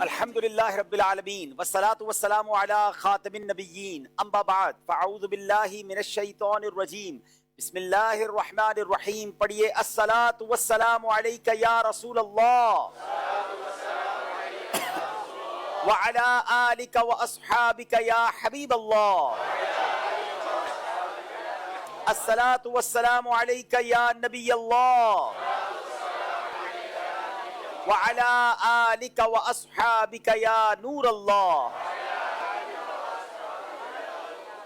الحمدللہ رب العالمین والصلاة والسلام علی خاتم النبیین اما بعد فاعوذ باللہ من الشیطان الرجیم بسم اللہ الرحمن الرحیم. پڑھیے الصلاة والسلام علیک یا رسول اللہ وعلی آلک واصحابک یا حبیب اللہ. الصلاة والسلام علیک یا نبی اللہ وعلى آلك وأصحابك يا نور اللہ.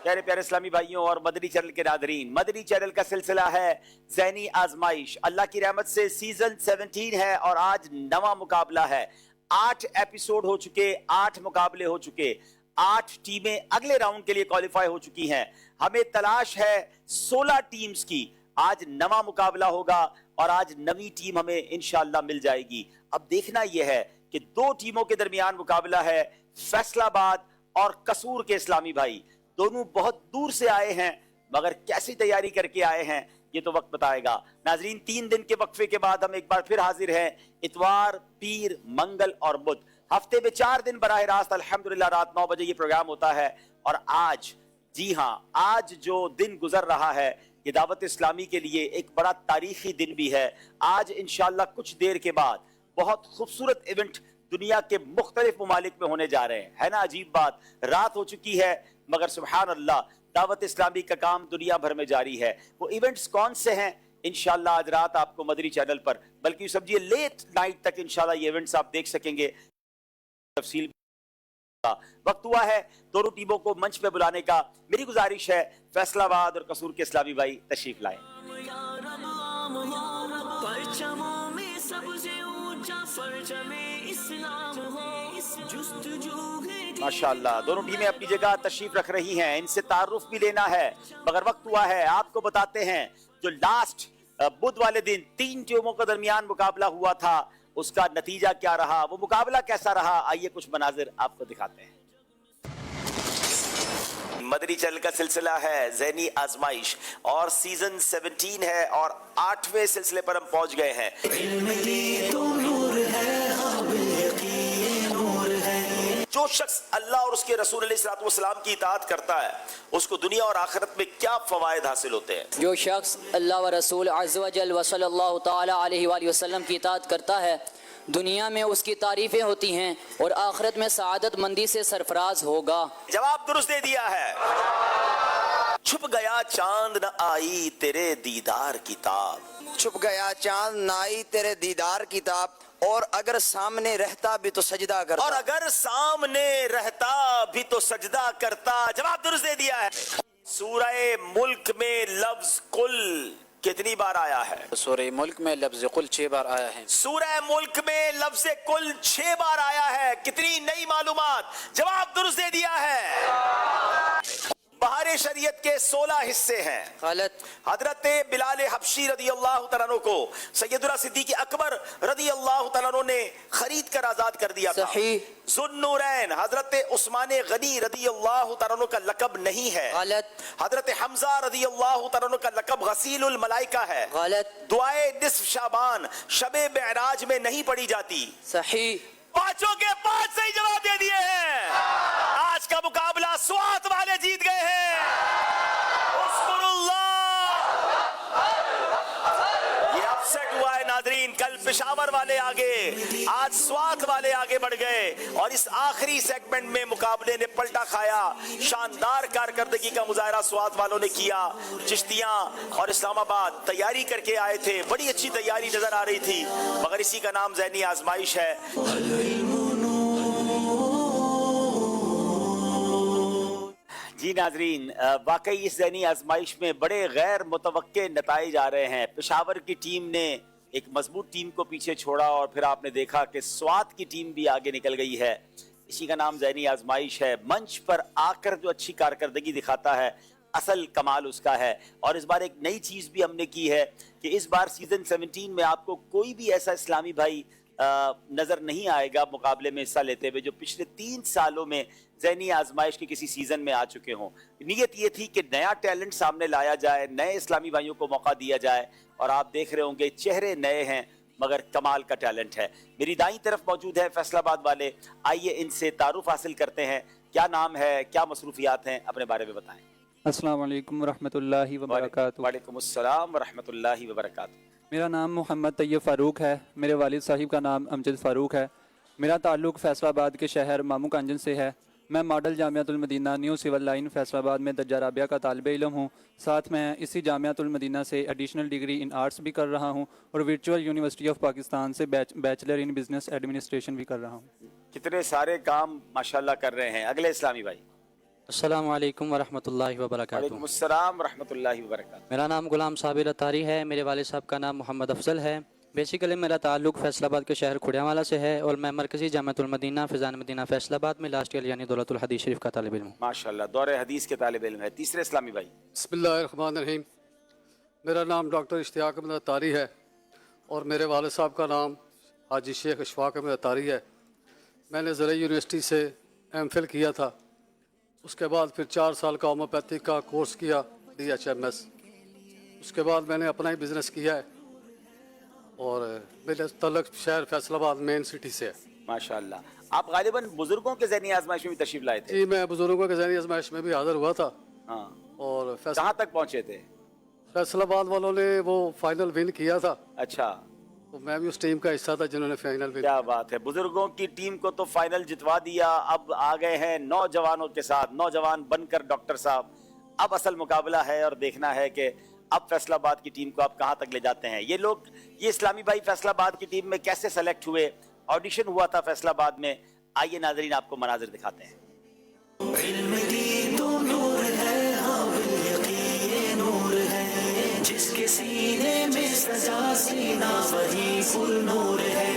پیارے پیارے اسلامی بھائیوں اور مدنی چینل کے ناظرین، مدنی چینل کا سلسلہ ہے ذہنی آزمائش. اللہ کی رحمت سے سیزن 17 ہے اور آج نواں مقابلہ ہے. 8 ایپیسوڈ ہو چکے، 8 مقابلے ہو چکے، 8 ٹیمیں اگلے راؤنڈ کے لیے کوالیفائی ہو چکی ہیں. ہمیں تلاش ہے 16 ٹیمز کی. آج نواں مقابلہ ہوگا اور آج نویں ٹیم ہمیں انشاءاللہ مل جائے گی. اب دیکھنا یہ ہے کہ 2 ٹیموں کے درمیان مقابلہ ہے. فیصل آباد اور قصور کے اسلامی بھائی دونوں بہت دور سے آئے ہیں، مگر کیسی تیاری کر کے آئے ہیں یہ تو وقت بتائے گا. ناظرین، 3 دن کے وقفے کے بعد ہم ایک بار پھر حاضر ہیں. اتوار، پیر، منگل اور بدھ، ہفتے میں 4 دن براہ راست الحمدللہ رات 9 بجے یہ پروگرام ہوتا ہے. اور آج، جی ہاں، آج جو دن گزر رہا ہے یہ دعوت اسلامی کے لیے ایک بڑا تاریخی دن بھی ہے. آج انشاءاللہ کچھ دیر کے بعد بہت خوبصورت ایونٹ دنیا کے مختلف ممالک میں ہونے جا رہے ہیں. ہے نا عجیب بات، رات ہو چکی ہے مگر سبحان اللہ دعوت اسلامی کا کام دنیا بھر میں جاری ہے. وہ ایونٹس کون سے ہیں انشاءاللہ آج رات آپ کو مدنی چینل پر، بلکہ سمجھیے لیٹ نائٹ تک انشاءاللہ یہ ایونٹس آپ دیکھ سکیں گے. تفصیل وقت ہوا ہے دونوں ٹیموں کو منچ پہ بلانے کا. میری گزارش ہے فیصل آباد اور قصور کے اسلامی بھائی تشریف لائیں. ماشاءاللہ دونوں ٹیمیں اپنی جگہ تشریف رکھ رہی ہیں. ان سے تعارف بھی لینا ہے مگر وقت ہوا ہے آپ کو بتاتے ہیں جو لاسٹ بدھ والے دن 3 ٹیموں کے درمیان مقابلہ ہوا تھا اس کا نتیجہ کیا رہا، وہ مقابلہ کیسا رہا. آئیے کچھ مناظر آپ کو دکھاتے ہیں. مدنی چینل کا سلسلہ ہے ذہنی آزمائش اور سیزن 17 ہے اور 8ویں سلسلے پر ہم پہنچ گئے ہیں. جو شخص اللہ اور اس کے رسول علیہ الصلوۃ والسلام کی اطاعت کرتا ہے اس کو دنیا اور آخرت میں کیا فوائد حاصل ہوتے ہیں؟ جو شخص اللہ و رسول عز و جل و صلی اللہ تعالی علیہ وآلہ وسلم کی اطاعت کرتا ہے دنیا میں اس کی تعریفیں ہوتی ہیں اور آخرت میں سعادت مندی سے سرفراز ہوگا. جواب درست دے دیا ہے. چھپ گیا چاند نہ آئی تیرے دیدار کی تاب. چھپ گیا چاند نہ آئی تیرے دیدار کی تاب، اور اگر سامنے رہتا بھی تو سجدہ کرتا. اور اگر سامنے رہتا بھی تو سجدہ کرتا. جواب درست دے دیا ہے. سورہ ملک میں لفظ کل کتنی بار آیا ہے؟ سورہ ملک میں لفظ کل 6 بار آیا ہے. سورہ ملک میں لفظ کل 6 بار آیا ہے. کتنی نئی معلومات. جواب درست دے دیا ہے. بہار شریعت کے 16 حصے ہیں. غلط. حضرت بلال حبشی رضی اللہ تعالیٰ عنہ کو سیدنا صدیق اکبر رضی اللہ تعالیٰ عنہ نے خرید کر آزاد کر دیا تھا. صحیح. ذوالنورین حضرت عثمان غنی رضی اللہ تعالیٰ عنہ کا لقب نہیں ہے. غلط. حضرت حمزہ رضی اللہ تعالیٰ عنہ کا لقب غسیل الملائکہ ہے. غلط. دعائے نصف شعبان شب معراج میں نہیں پڑھی جاتی. صحیح. 5 کے 5 صحیح جواب دے دیے ہیں. آج کا مقابلہ سوات والے جیت گئے ہیں. اذکر اللہ. یہ اپسیٹ ہوا ہے ناظرین. کل پشاور والے آگے، آج سوات والے آگے بڑھ گئے اور اس آخری سیگمنٹ میں مقابلے نے پلٹا کھایا. شاندار کارکردگی کا مظاہرہ سوات والوں نے کیا. چشتیاں اور اسلام آباد تیاری کر کے آئے تھے، بڑی اچھی تیاری نظر آ رہی تھی، مگر اسی کا نام ذہنی آزمائش ہے. جی ناظرین، واقعی اس ذہنی آزمائش میں بڑے غیر متوقع نتائج آ رہے ہیں. پشاور کی ٹیم نے ایک مضبوط ٹیم کو پیچھے چھوڑا اور پھر آپ نے دیکھا کہ سوات کی ٹیم بھی آگے نکل گئی ہے. اسی کا نام ذہنی آزمائش ہے. منچ پر آ کر جو اچھی کارکردگی دکھاتا ہے اصل کمال اس کا ہے. اور اس بار ایک نئی چیز بھی ہم نے کی ہے کہ اس بار سیزن 17 میں آپ کو کوئی بھی ایسا اسلامی بھائی نظر نہیں آئے گا مقابلے میں حصہ لیتے ہوئے جو پچھلے 3 سالوں میں ذہنی آزمائش کے کسی سیزن میں آ چکے ہوں. نیت یہ تھی کہ نیا ٹیلنٹ سامنے لایا جائے، نئے اسلامی بھائیوں کو موقع دیا جائے، اور آپ دیکھ رہے ہوں گے چہرے نئے ہیں، मगर कमाल का टैलेंट है। मेरी दाईं तरफ मौजूद है फैसलाबाद वाले, आइए इनसे तारुफ हासिल करते हैं। क्या नाम है, क्या मसरूफियात हैं, अपने बारे में बताएं। अस्सलाम वालेकुम वरहमतुल्लाहि वबरकातुहू। वालेकुम अस्सलाम वरहमतुल्लाहि वबरकातुहू। मेरा नाम मोहम्मद तैयब फ़ारूक है। मेरे वालिद साहिब का नाम अमजद फ़ारूक है। मेरा ताल्लुक़ फैसलाबाद के शहर मामू कांजन से है। मैं model Jamiatul Madina new civil line Faisalabad में दर्जा राबिया का तालिब इल्म हूँ। साथ में इसी जामियातुल मदीना से एडिशनल डिग्री इन आर्ट्स भी कर रहा हूँ और वर्चुअल यूनिवर्सिटी ऑफ पाकिस्तान से बैचलर इन बिज़नेस एडमिनिस्ट्रेशन भी कर रहा हूँ। कितने सारे काम माशाल्लाह कर रहे हैं। अगले इस्लामी भाई। अस्सलाम वालेकुम वरहमतुल्लाहि वबरकातुहू। वालेकुम अस्सलाम वरहमतुल्लाहि वबरकातुहू। मेरा नाम गुलाम साबिर अतारी है। मेरे वालिद साहब का नाम मोहम्मद अफजल है। बेसिकली मेरा ताल्लुक़ फैसलाबाद के शहर खुड़ियावाला से है और मैं मरकज़ी जामियातुल मदीना फ़िज़ान मदीना फैसलाबाद में लास्ट ईयर यानी दौलतुल हदीस शरीफ का तालिब इल्म हूँ। माशाल्लाह दौरे हदीस के तालिब इल्म है। तीसरे इस्लामी भाई। बिस्मिल्लाहिर्रहमानिर्रहीम। मेरा नाम डॉक्टर इश्तियाक अहमद अतारी है और मेरे वालिद साहब का नाम हाजी शेख अशफाक अहमद अतारी है। मैंने ज़राई यूनिवर्सिटी से एमफिल किया था। उसके बाद फिर 4 साल का होम्योपैथिक का कोर्स किया DHMS। उसके बाद मैंने अपना ही बिज़नेस किया है और मेरा तल्लुक़ शहर फैसलाबाद मेन सिटी से है। माशाल्लाह। आप गालिबन बुजुर्गों के ज़हनी आजमाइश में भी तशरीफ लाए थे। जी, मैं बुज़ुर्गों के ज़हनी आजमाइश में भी हाज़िर हुआ था। हाँ। और कहाँ तक पहुँचे थे? फैसलाबाद वालों ने वो फाइनल विन किया था। अच्छा, तो मैं भी उस टीम का हिस्सा था जिन्होंने फाइनल विन। क्या बात है। बुजुर्गों की टीम को तो फाइनल जितवा दिया। अब आ गए हैं नौजवानों के साथ, नौजवान बनकर डॉक्टर साहब। अब असल मुकाबला है और देखना है कि अब फैसलाबाद की टीम को आप कहां तक ले जाते हैं। ये लोग, ये इस्लामी भाई फैसलाबाद की टीम में कैसे सेलेक्ट हुए? ऑडिशन हुआ था फैसलाबाद में। आइए नाजरीन आपको मनाजिर दिखाते हैं। जिसके सीने में सजा सीना वही फुल नूर है।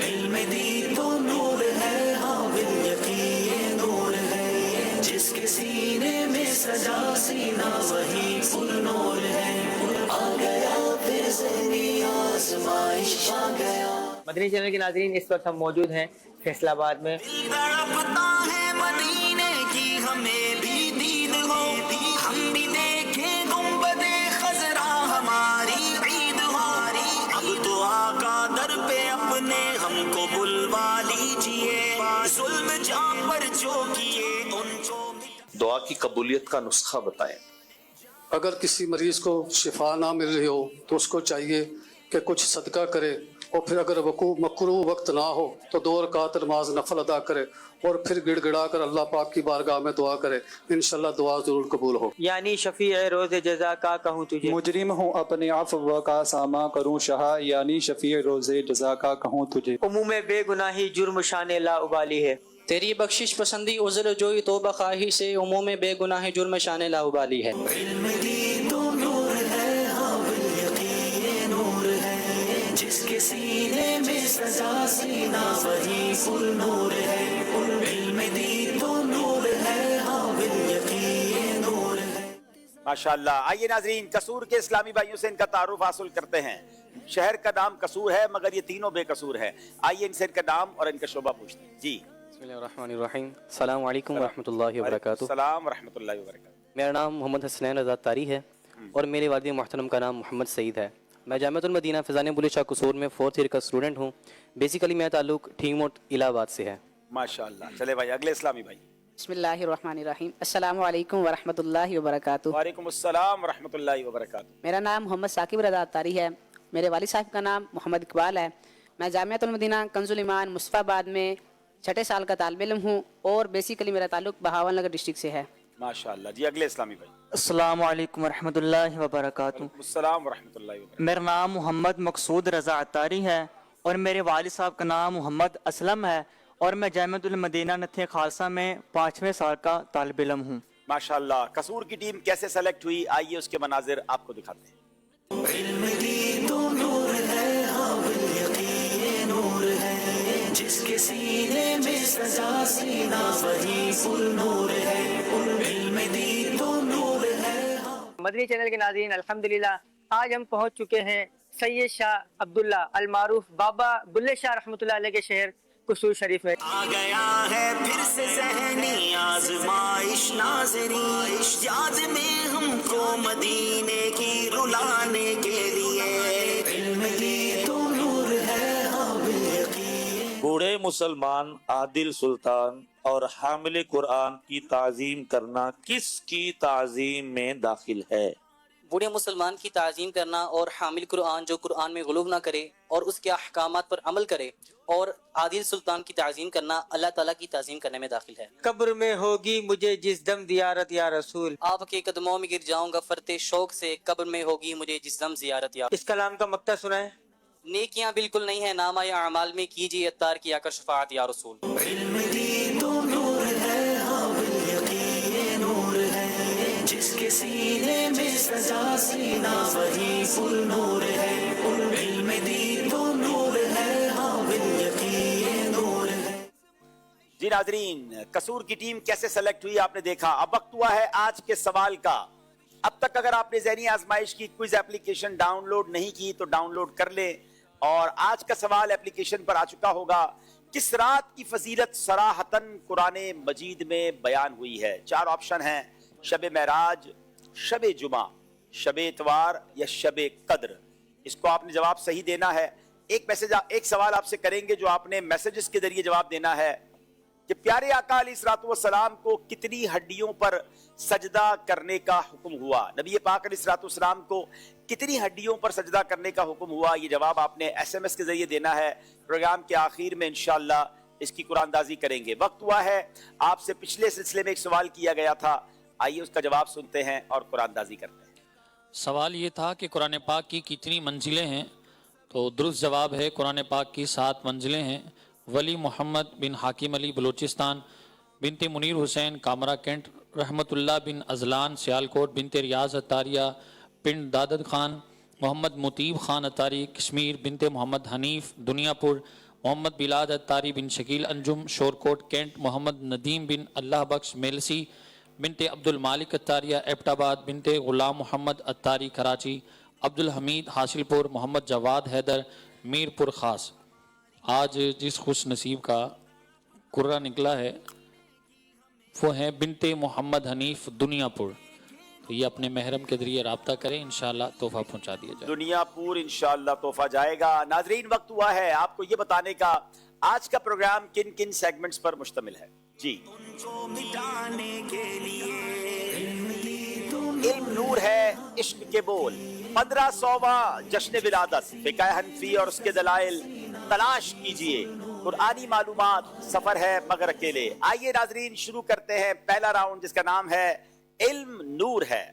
इल्म दी तो नूर है, हाँ बिल यकीन नूर है। जिसके सीने में सजा सीना वही फुल नूर है। आ गया फिर ज़हनी आज़माइश आ गया। मदनी चैनल के नाज़रीन, इस वक्त हम मौजूद हैं फैसलाबाद में। तड़पता है मदीने की हमें भी दीद हो, हम भी देखें गुंबदे खज़रा हमारी ईद हो। अब तो आका दर पे अपने हमको बुलवा लीजिए, जुल्म जहाँ पर जो किए उनको। दुआ की कबूलियत का नुस्खा बताएं। अगर किसी मरीज को शिफा ना मिल रही हो तो उसको चाहिए कि कुछ सदका करे और फिर अगर मकरूह वक्त ना हो तो 2 रकात नमाज नफल अदा करे और फिर गिड़गिड़ा कर अल्लाह पाक की बारगाह में दुआ करे। इंशाल्लाह दुआ जरूर कबूल हो। यानी शफी रोज़ जज़ा का कहूँ तुझे, मुजरिम हूँ अपने अफ़्व का सामा करूँ शाह, यानी शफ़ी रोज़े जज़ा का कहूँ तुझे। उमूम बेगुनाही जुर्म शान ला उबाली है। तेरी बख्शिश पसंदी उज़्र जोई तौबा ख़्वाही से उमूम बेगुनाह जुर्म शान लाउबाली है। इल्म दी तो नूर है, हाँ बिल यकीन नूर है। जिसके सीने में सजा सीना वही फुल नूर है। इल्म दी तो नूर है, हाँ बिल यकीन नूर है। माशाल्लाह। आइए नाजरीन, कसूर के इस्लामी भाइयों से इनका तारुफ हासिल करते हैं। शहर का नाम कसूर है मगर ये तीनों बेकसूर है। आइए इनसे इनका नाम और इनका शोबा पूछते हैं। जी। बिस्मिल्लाहिर्रहमानिर्रहीम। अस्सलाम वालेकुम वरहमतुल्लाहि वबरकातुहू। सलाम वरहमतुल्लाहि वबरकातुहू। मेरा नाम मोहम्मद हसनैन रज़ा तारी है और मेरे वालिद मोहतरम का नाम मोहम्मद सईद है। मैं जामियातुल मदीना फ़िज़ान बुले शाह कसूर में 4th ईयर का स्टूडेंट हूँ। बेसिकली मेरा ताल्लुक़ ठीमोट इलाहाबाद से है। माशाल्लाह। चले भाई अगले इस्लामी भाई। बिस्मिल्लाहिर्रहमानिर्रहीम। अस्सलामु अलैकुम वरहमतुल्लाहि वबरकातुहू। वालेकुम अस्सलाम वरहमतुल्लाहि वबरकातुहू। मेरा नाम मोहम्मद साकिब रज़ा तारी है। मेरे वालिद साहब का नाम मोहम्मद इकबाल है। मैं जामियातुल मदीना कंजुल ईमान मुस्तफ़ाबाद में 6ठे साल का तालिब इल्म हूँ और बेसिकली मेरा ताल्लुक़ बहावल नगर डिस्ट्रिक्ट से है। माशाल्लाह। जी अगले इस्लामी भाई। अस्सलामु अलैकुम वरहमतुल्लाहि वबरकातुहू। अस्सलाम वरहमतुल्लाहि वबरकातुहू। मेरा नाम मोहम्मद मकसूद रज़ा अतारी है और मेरे वालिद साहब का नाम मोहम्मद असलम है और मैं जामियातुल मदीना नथे खालसा में 5वें साल का तालिब इल्म हूँ। माशाल्लाह। कसूर की टीम कैसे सेलेक्ट हुई? आइए उसके मनाजिर आपको दिखाते हैं। इल्म दी तो नूर है, हाँ बिल यकीन नूर है। जिसके सीने में सजा सीना वही फुल नूर है। इल्म दी तो नूर है। मदनी चैनल के नाज़रीन, अल्हम्दुलिल्लाह आज हम पहुँच चुके हैं सैयद शाह अब्दुल्ला अलमारूफ बाबा बुल्ले शाह रहमतुल्लाह अलैह के शहर कसूर शरीफ में। आ गया है फिर से ज़हनी आज़माइश नाज़रीन, याद में हमको मदीने की रुलाने के लिए। इल्म दी तो नूर मुसलमान आदिल सुल्तान और हामिल कुरान की ताजीम करना किसकी ताजीम में दाखिल है? बूढ़े मुसलमान की ताज़ीम करना और हामिल कुरान जो कुरान में गुलूब ना करे और उसके अहकामात पर अमल करे और आदिल सुल्तान की ताज़ीम करना अल्लाह ताला की ताज़ीम करने में दाखिल है। कब्र में होगी मुझे जिस दम ज़ियारत या रसूल, आपके कदमों में गिर जाऊंगा फरते शौक से, कब्र में होगी मुझे जिस दम ज़ियारत या। इस कलाम का मक्ता सुनाए। नेकियां बिल्कुल नहीं है नामा या अमाल में, कीजिए अत्तार की आकर शफाअत या रसूल। इल्म दीन तो नूर है, हाँ बिल यकीन ये नूर है, जिसके सीने में सजा सीना वही फुल नूर है। इल्म दीन तो नूर है, हाँ बिल यकीन ये नूर है। जी नाजरीन, कसूर की टीम कैसे सेलेक्ट हुई आपने देखा। अब वक्त हुआ है आज के सवाल का। अब तक अगर आपने ज़हनी आजमाइश की क्विज एप्लीकेशन डाउनलोड नहीं की तो डाउनलोड कर ले। और आज का सवाल एप्लीकेशन पर आ चुका होगा। किस रात की फजीलत सराहतन कुरान मजीद में बयान हुई है? 4 ऑप्शन हैं, शब महराज, शब जुमा, शब इतवार या शब कद्र। इसको आपने जवाब सही देना है। एक सवाल आपसे करेंगे जो आपने मैसेजेस के जरिए जवाब देना है कि प्यारे आका अलैहिस्सलातु वस्सलाम को कितनी हड्डियों पर सजदा करने का हुक्म हुआ? नबी पाक अलैहिस्सलातु वस्सलाम को कितनी हड्डियों पर सजदा करने का हुक्म हुआ? ये जवाब आपने SMS के जरिए देना है। प्रोग्राम के आखिर में इंशाअल्लाह इसकी कुरानदाजी करेंगे। वक्त हुआ है, आपसे पिछले सिलसिले में एक सवाल किया गया था, आइए उसका जवाब सुनते हैं और कुरानदाजी करते हैं। सवाल ये था कि कुरान पाक की कितनी मंजिलें हैं? तो दुरुस्त जवाब है कुरान पाक की 7 मंजिलें हैं। वली मोहम्मद बिन हाकिम अली बलूचिस्तान, बिनते मुनीर हुसैन कामरा कैंट, रहमतुल्लाह बिन अजलान सियालकोट, बिनते रियाज अतारिया पिंड दादद खान, मोहम्मद मुतीब खान अतारी कश्मीर, बिनते मोहम्मद हनीफ दुनियापुर, मोहम्मद बिलाद अतारी बिन शकील अंजुम शोरकोट कैंट, मोहम्मद नदीम बिन अल्लाह बख्श मेलसी, बिनते अब्दुल मालिक अतारिया एबटाबाद, बिनते गुलाम मोहम्मद अतारी कराची, अब्दुल हमीद हासिलपुर, मोहम्मद जवाद हैदर मीरपुर खास। आज जिस खुश नसीब का कुर्रा निकला है वो है बिनते मोहम्मद हनीफ दुनियापुर। तो ये अपने महरम के जरिए राब्ता करें, इंशाअल्लाह तोहफा पहुंचा दिया जाए। दुनियापुर इंशाअल्लाह तोहफा जाएगा। नाजरीन, वक्त हुआ है आपको ये बताने का आज का प्रोग्राम किन किन सेगमेंट्स पर मुश्तमिल है। जी, मिटाने के लिए इल्म नूर है, इश्क के बोल, 1500वां जश्न विलादत, फिक़ह हनफी और उसके दलाइल तलाश कीजिए, कुरानी मालूमात, सफर है मगर अकेले। आइए नाजरीन शुरू करते हैं पहला राउंड जिसका नाम है इल्म नूर है।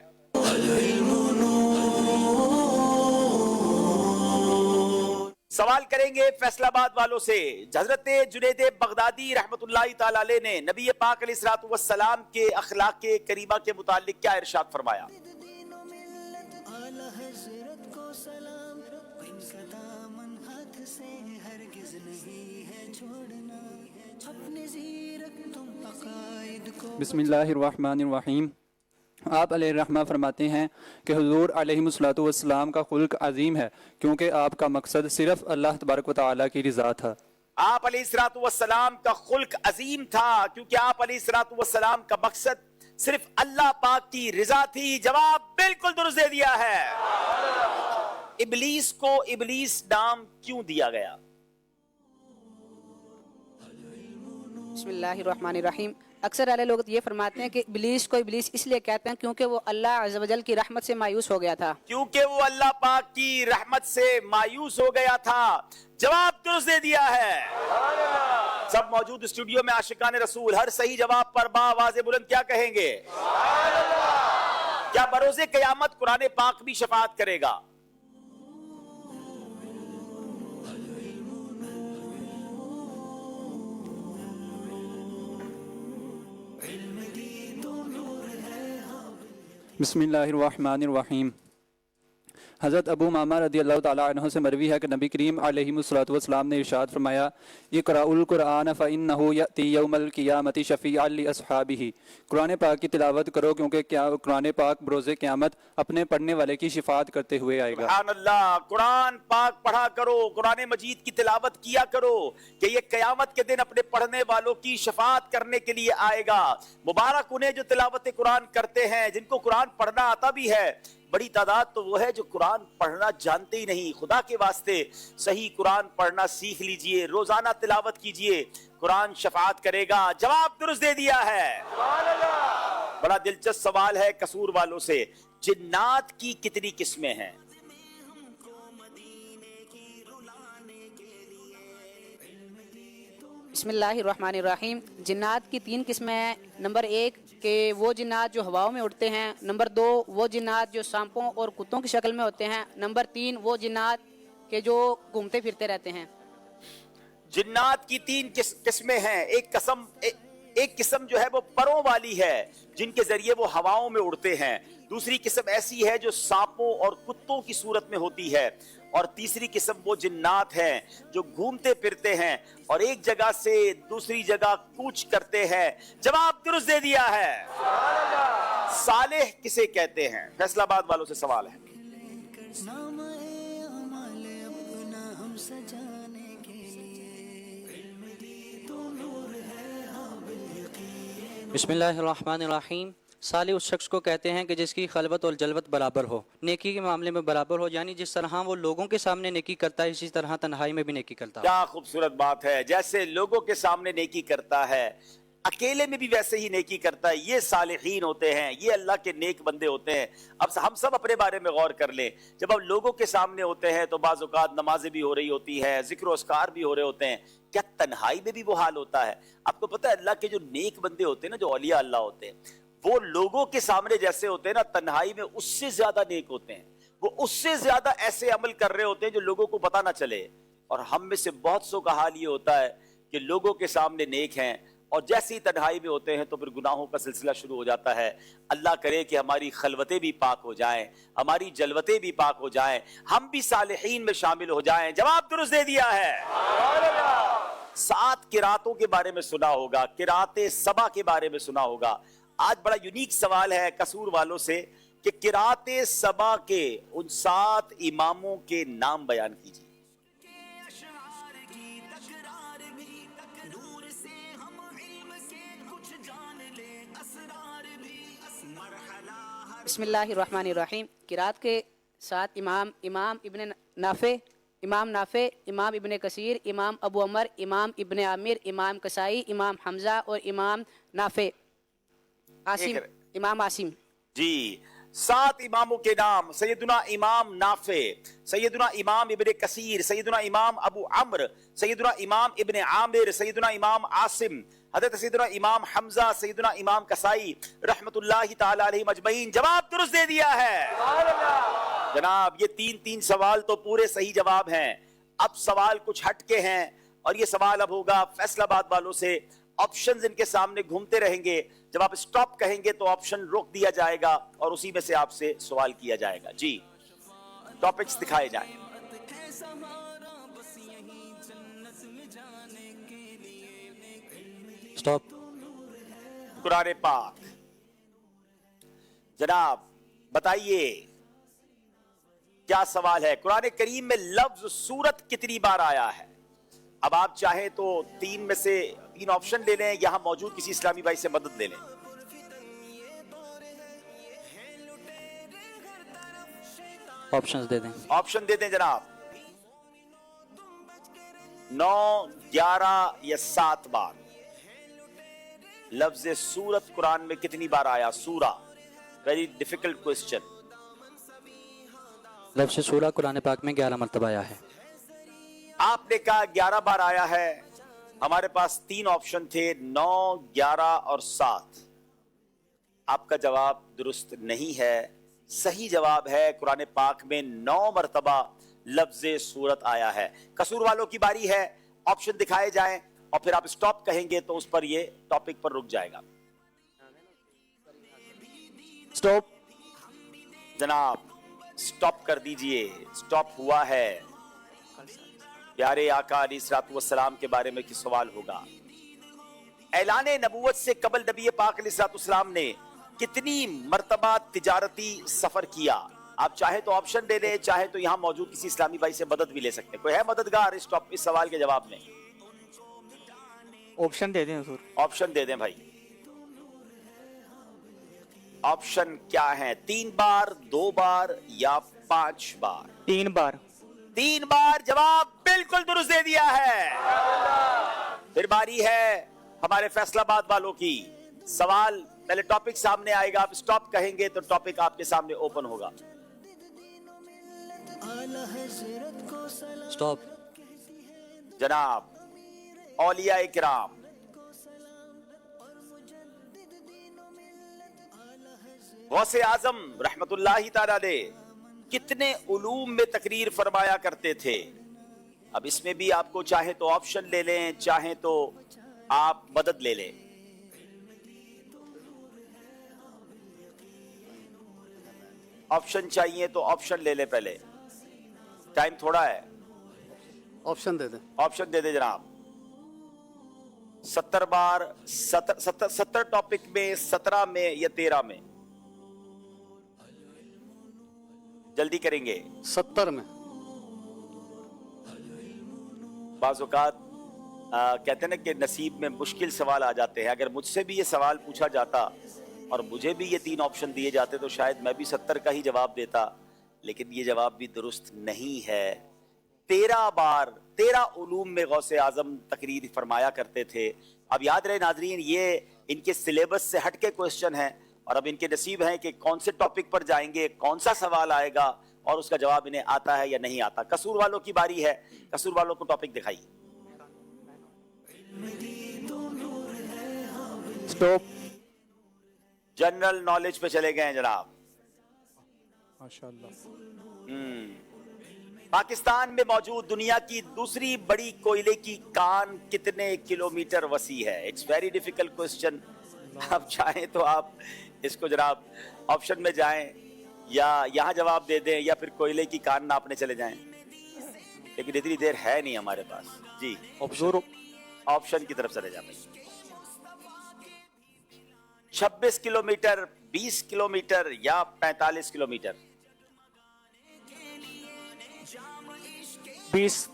सवाल करेंगे फैसलाबाद वालों से। हजरत जुनैद बगदादी रहमतुल्लाहि ताला अलैह ने नबी पाक अलैहिस्सलातु वस्सलाम के अखलाक करीमा के मुतालिक क्या इरशाद फरमाया? बिस्मिल्लाहिर्रहमानिर्रहीम। आप अलैहिर्रहमा फरमाते हैं कि हुजूर अलैहिस्सलातु वस्सलाम का खुल्क अजीम है क्योंकि आपका मकसद सिर्फ अल्लाह तबारक व तआला की रज़ा था। आप अलैहिस्सलातु वस्सलाम का खुल्क अजीम था क्योंकि आप अलैहिस्सलातु वस्सलाम का मकसद सिर्फ अल्लाह पाक की रज़ा थी। जवाब बिल्कुल दुरुस्त दे दिया है। इबलीस को इबलीस नाम क्यों दिया गया? बिस्मिल्लाहिर्रहमानिर्रहीम। अक्सर वाले लोग ये फरमाते हैं कि इब्लीस को इब्लीस इसलिए कहते हैं क्योंकि वो अल्लाह अज़्ज़ व जल की रहमत से मायूस हो गया था। क्योंकि वो अल्लाह पाक की रहमत से मायूस हो गया था। जवाब दुरुस्त दे दिया है। सब मौजूद स्टूडियो में आशिकान रसूल हर सही जवाब पर बाआवाज़ बुलंद क्या कहेंगे? क्या बरोज़े क़यामत कुरान पाक भी शफाअत करेगा? बिस्मिल्लाहिर्रहमानिर्रहीम। हज़रत अबू मामा रज़ियल्लाहु ताला अन्हु से मरवी है कि नबी करीम अलैहिस्सलातु वस्सलाम ने इरशाद फरमाया, इक़राउल कुरान फ़इन्नहु यअती यौमल क़ियामति शफ़ीअन लि अस्हाबिही। कुरान पाक की तिलावत करो क्योंकि कुरान पाक बरोज़े क़यामत अपने पढ़ने वाले की शिफात करते हुए आएगा। सुभान अल्लाह। कुरान पाक पढ़ा करो, कुरान मजीद की तिलावत किया करो कि ये क़यामत के दिन अपने पढ़ने वालों की शफात करने के लिए आएगा। मुबारक उन्हें जो तिलावत कुरान करते हैं, जिनको कुरान पढ़ना आता भी है बड़ी तादाद तो वो है जो कुरान पढ़ना जानते ही नहीं। खुदा के वास्ते सही कुरान पढ़ना सीख लीजिए, रोजाना तिलावत कीजिए, कुरान शफाअत करेगा। जवाब दुरुस्त दे दिया है। बड़ा दिलचस्प सवाल है कसूर वालों से, जिन्नात की कितनी किस्में हैं? बिस्मिल्लाहिर्रहमानिर्रहीम। जिन्नात की 3 किस्में हैं। नंबर 1 कि वो जिन्नात जो हवाओं में उड़ते हैं। नंबर 2 वो जिन्नात जो सांपों और कुत्तों की शक्ल में होते हैं। नंबर 3 वो जिन्नात के जो घूमते फिरते रहते हैं। जिन्नात की 3 किस्में हैं। एक किस्म जो है वो परों वाली है, जिनके जरिए वो हवाओं में उड़ते हैं। दूसरी किस्म ऐसी है जो सांपों और कुत्तों की सूरत में होती है। और तीसरी किस्म वो जिन्नात हैं जो घूमते फिरते हैं और एक जगह से दूसरी जगह कूच करते हैं। जवाब दुरुस्त दे दिया है। सालेह किसे कहते हैं? फैसलाबाद वालों से सवाल है। बिस्मिल्लाहिर्रहमानिर्रहीम। साले उस शख्स को कहते हैं कि जिसकी खलवत और जलवत बराबर हो, नेकी के मामले में बराबर हो, यानी जिस तरह वो लोगों के सामने नेकी करता है इसी तरह तन्हाई में भी नेकी करता है। क्या खूबसूरत बात है। जैसे लोगों के सामने नेकी करता है, अकेले में भी वैसे ही नेकी करता है। ये सालिहीन होते हैं, ये अल्लाह के नेक बंदे होते हैं। अब हम सब अपने बारे में गौर कर लें। जब हम लोगों के सामने होते हैं तो बाज़ औक़ात नमाजें भी हो रही होती है, जिक्र अस्कार भी हो रहे होते हैं। क्या तन्हाई में भी वो हाल होता है? आपको पता है अल्लाह के जो नेक बंदे होते हैं ना, जो औलिया अल्लाह होते हैं, वो लोगों के सामने जैसे होते हैं ना, तन्हाई में उससे ज्यादा नेक होते हैं। वो उससे ज्यादा ऐसे अमल कर रहे होते हैं जो लोगों को पता ना चले। और हम में से बहुत सौ का हाल ये होता है कि लोगों के सामने नेक हैं और जैसे ही तन्हाई में होते हैं तो फिर गुनाहों का सिलसिला शुरू हो जाता है। अल्लाह करे कि हमारी खलवतें भी पाक हो जाएं, हमारी जलवतें भी पाक हो जाएं, हम भी सालिहीन में शामिल हो जाएं। जवाब दुरुस्त दे दिया है। 7 किरातों के बारे में सुना होगा, किराते सबा के बारे में सुना होगा। आज बड़ा यूनिक सवाल है कसूर वालों से कि किराते सबा के उन 7 इमामों के नाम बयान कीजिए। बिस्मिल्लाहिर्रहमानिर्रहीम। किरात के 7 इमाम इब्न नाफे, इमाम इब्न कसीर, इमाम अबू अमर, इमाम इब्न आमिर, इमाम कसाई, इमाम हमजा और इमाम नाफे इमाम आसिम। जी, 7 इमामों के नाम: सैयदुना इमाम नाफे, सैयदुना इमाम इब्न कसीर, सैयदुना इमाम अबू अम्र, सैयदुना इमाम इब्न आमिर, सैयदुना इमाम आसिम, हज़रत सैयदुना इमाम हमजा, सैयदुना इमाम कसाई रहमतुल्लाहि ताला अलैहिम अजमईन। जवाब दुरुस्त दे दिया है। जनाब, ये 3 सवाल तो पूरे सही जवाब हैं। अब सवाल कुछ हटके हैं और ये सवाल अब होगा फैसलाबाद वालों से। ऑप्शंस इनके सामने घूमते रहेंगे। जब आप स्टॉप कहेंगे तो ऑप्शन रोक दिया जाएगा और उसी में से आपसे सवाल किया जाएगा। जी, टॉपिक्स दिखाए जाएं। स्टॉप। कुरान पाक। जनाब बताइए क्या सवाल है? कुरान करीम में लफ्ज सूरत कितनी बार आया है? अब आप चाहें तो 3 में से 3 ऑप्शन ले लें, यहां मौजूद किसी इस्लामी भाई से मदद ले लें। ऑप्शंस दे दें। ऑप्शन दे दें जनाब। 9, 11 या 7 बार लफ्ज सूरत कुरान में कितनी बार आया? सूरा, वेरी डिफिकल्ट क्वेश्चन। लफ्ज सूरा कुरान पाक में 11 मरतबा आया है। आपने कहा 11 बार आया है। हमारे पास 3 ऑप्शन थे, 9, 11 और 7। आपका जवाब दुरुस्त नहीं है। सही जवाब है कुरान पाक में 9 मरतबा लफ्ज सूरत आया है। कसूर वालों की बारी है। ऑप्शन दिखाए जाएं और फिर आप स्टॉप कहेंगे तो उस पर ये टॉपिक पर रुक जाएगा। स्टॉप। जनाब स्टॉप कर दीजिए। स्टॉप हुआ है। प्यारे आका अलैहिस्सलातु वस्सलाम के बारे में किस सवाल होगा? ऐलाने नबूवत से कबल नबी पाक अलैहिस्सलातु वस्सलाम ने कितनी मर्तबा तिजारती सफर किया? आप चाहे तो ऑप्शन दे दें, चाहे तो यहां मौजूद किसी इस्लामी भाई से मदद भी ले सकते हैं। कोई है मददगार इस सवाल के जवाब में? ऑप्शन दे दें हुजूर। ऑप्शन दे दें भाई। ऑप्शन क्या है? 3 बार, 2 बार या 5 बार? 3 बार। 3 बार जवाब बिल्कुल दुरुस्त दे दिया है। फिर बारी है हमारे फैसलाबाद वालों की। सवाल पहले टॉपिक सामने आएगा, आप स्टॉप कहेंगे तो टॉपिक आपके सामने ओपन होगा। स्टॉप। जनाब, औलिया इकराम, गौसे आजम रहमतुल्लाहि ताला अलैह कितने उलूम में तकरीर फरमाया करते थे? अब इसमें भी आपको चाहे तो ऑप्शन ले लें, चाहे तो आप मदद ले लें। ऑप्शन चाहिए तो ऑप्शन ले लें पहले, टाइम थोड़ा है। ऑप्शन दे दें। ऑप्शन दे दे जनाब। 70 बार, 70 टॉपिक में, 17 में या 13 में? जल्दी करेंगे। 70 में। बाज़ औक़ात कहते हैं ना कि नसीब में मुश्किल सवाल आ जाते हैं। अगर मुझसे भी ये सवाल पूछा जाता और मुझे भी ये 3 ऑप्शन दिए जाते तो शायद मैं भी 70 का ही जवाब देता, लेकिन ये जवाब भी दुरुस्त नहीं है। 13 बार, 13 उलूम में गौसे आजम तकरीर फरमाया करते थे। अब याद रहे नाजरीन, ये इनके सिलेबस से हट के क्वेश्चन है और अब इनके नसीब हैं कि कौन से टॉपिक पर जाएंगे, कौन सा सवाल आएगा और उसका जवाब इन्हें आता है या नहीं आता। कसूर वालों की बारी है, कसूर वालों को टॉपिक दिखाइए। स्टॉप। जनरल नॉलेज पे चले गए हैं जनाब। माशाअल्लाह। पाकिस्तान में मौजूद दुनिया की दूसरी बड़ी कोयले की कान कितने किलोमीटर वसी है? It's very difficult question. आप चाहें तो आप इसको जनाब ऑप्शन में जाएं या यहाँ जवाब दे दें या फिर कोयले की कान नापने चले जाएं, लेकिन इतनी देर है नहीं हमारे पास। जी, ऑप्शन की तरफ चले जाएं। 26 किलोमीटर, 20 किलोमीटर या 45 किलोमीटर? 20।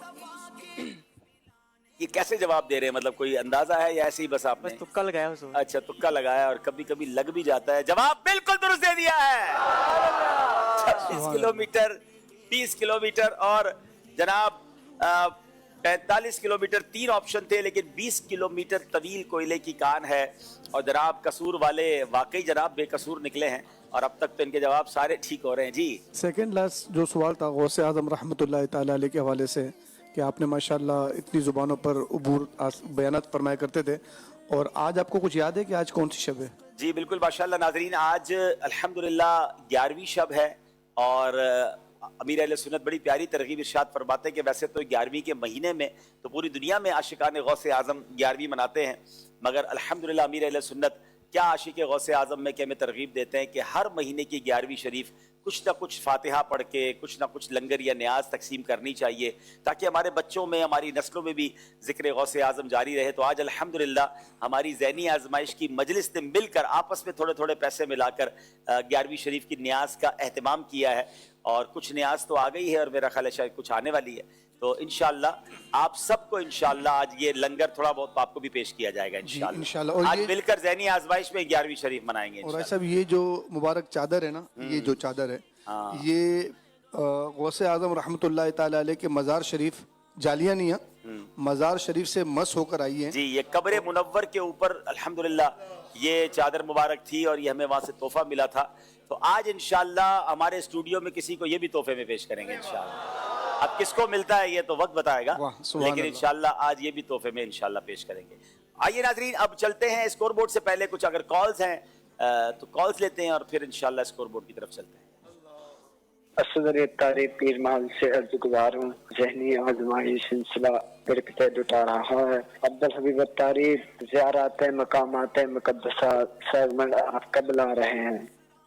ये कैसे जवाब दे रहे हैं? मतलब कोई अंदाजा है या ऐसे ही बस आपने? बस तुक्का लगाया उसमें। अच्छा, तुक्का लगाया और कभी कभी लग भी जाता है। जवाब बिल्कुल दुरुस्त दे दिया है। 26 किलोमीटर, 20 किलोमीटर और जनाब 45 किलोमीटर। 3 ऑप्शन थे, लेकिन 20 किलोमीटर तवील कोयले की कान है। और जनाब कसूर वाले वाकई जनाब बेकसूर निकले हैं और अब तक तो इनके जवाब सारे ठीक हो रहे हैं। जी, सेकंड लास्ट जो सवाल था गौसे आजम रहमतुल्लाह ताला अलैह के हवाले से कि आपने माशाल्लाह इतनी ज़ुबानों पर उबूर बयानात फरमाया करते थे, और आज आपको कुछ याद है कि आज कौन सी शब है? जी बिल्कुल माशाल्लाह नाजरीन, आज अल्हम्दुलिल्लाह 11वीं शब है और अमीर अहले सुन्नत बड़ी प्यारी तरगीब इरशाद फरमाते हैं कि वैसे तो 11वीं के महीने में तो पूरी दुनिया में आशिकान गौसे आज़म 11वीं मनाते हैं, मगर अल्हम्दुलिल्लाह अमीर अहले सुन्नत क्या आशिक गौसे आज़म में कि हमें तरगीब देते हैं कि हर महीने की 11वीं शरीफ कुछ ना कुछ फातिहा पढ़ के कुछ ना कुछ लंगर या न्याज तकसीम करनी चाहिए, ताकि हमारे बच्चों में, हमारी नस्लों में भी ज़िक्र गौसे आज़म जारी रहे। तो आज अल्हम्दुलिल्लाह हमारी ज़हनी आजमाइश की मजलिस ने मिलकर आपस में थोड़े थोड़े पैसे मिलाकर 11वीं शरीफ की न्याज का एहतमाम किया है, और कुछ न्याज तो आ गई है और मेरा ख्याल है शायद कुछ आने वाली है। तो इंशाअल्लाह आप सबको इंशाअल्लाह आज ये लंगर थोड़ा बहुत आपको भी पेश किया जाएगा इंशाअल्लाह। आज मिलकर ज़हनी आजमाइश में 11वीं शरीफ मनाएंगे। और ऐसा भी ये जो मुबारक चादर है ना, ये जो चादर है, ये गौसे आजम रहमतुल्लाह ताला अलैह के मज़ार शरीफ, जालिया नहीं है, मज़ार शरीफ से मस होकर आई है। जी, ये कब्र मुनव्वर के ऊपर अल्हम्दुलिल्लाह ये चादर मुबारक थी और ये हमें वहाँ से तोहफा मिला था। तो आज इंशाअल्लाह हमारे स्टूडियो में किसी को ये भी तोहफे में पेश करेंगे इंशाअल्लाह। अब किसको मिलता है ये तो वक्त बताएगा, लेकिन इंशाअल्लाह आज ये भी तोहफे में इंशाअल्लाह पेश करेंगे। आइए नाजरीन, अब चलते हैं स्कोर बोर्ड से पहले कुछ अगर कॉल्स हैं तो कॉल्स लेते हैं और फिर इंशाअल्लाह स्कोर बोर्ड की तरफ चलते हैं। असदर तारीफ पीर महल से अर्ज गुजार हूँ, जहनी आजमाइश सिलसिला मेरे पिता जुटा रहा है। अब्दुल हबीब तारीफ ज़ियारत मकामात मुक़द्दसा सेगमेंट आप कब ला रहे हैं?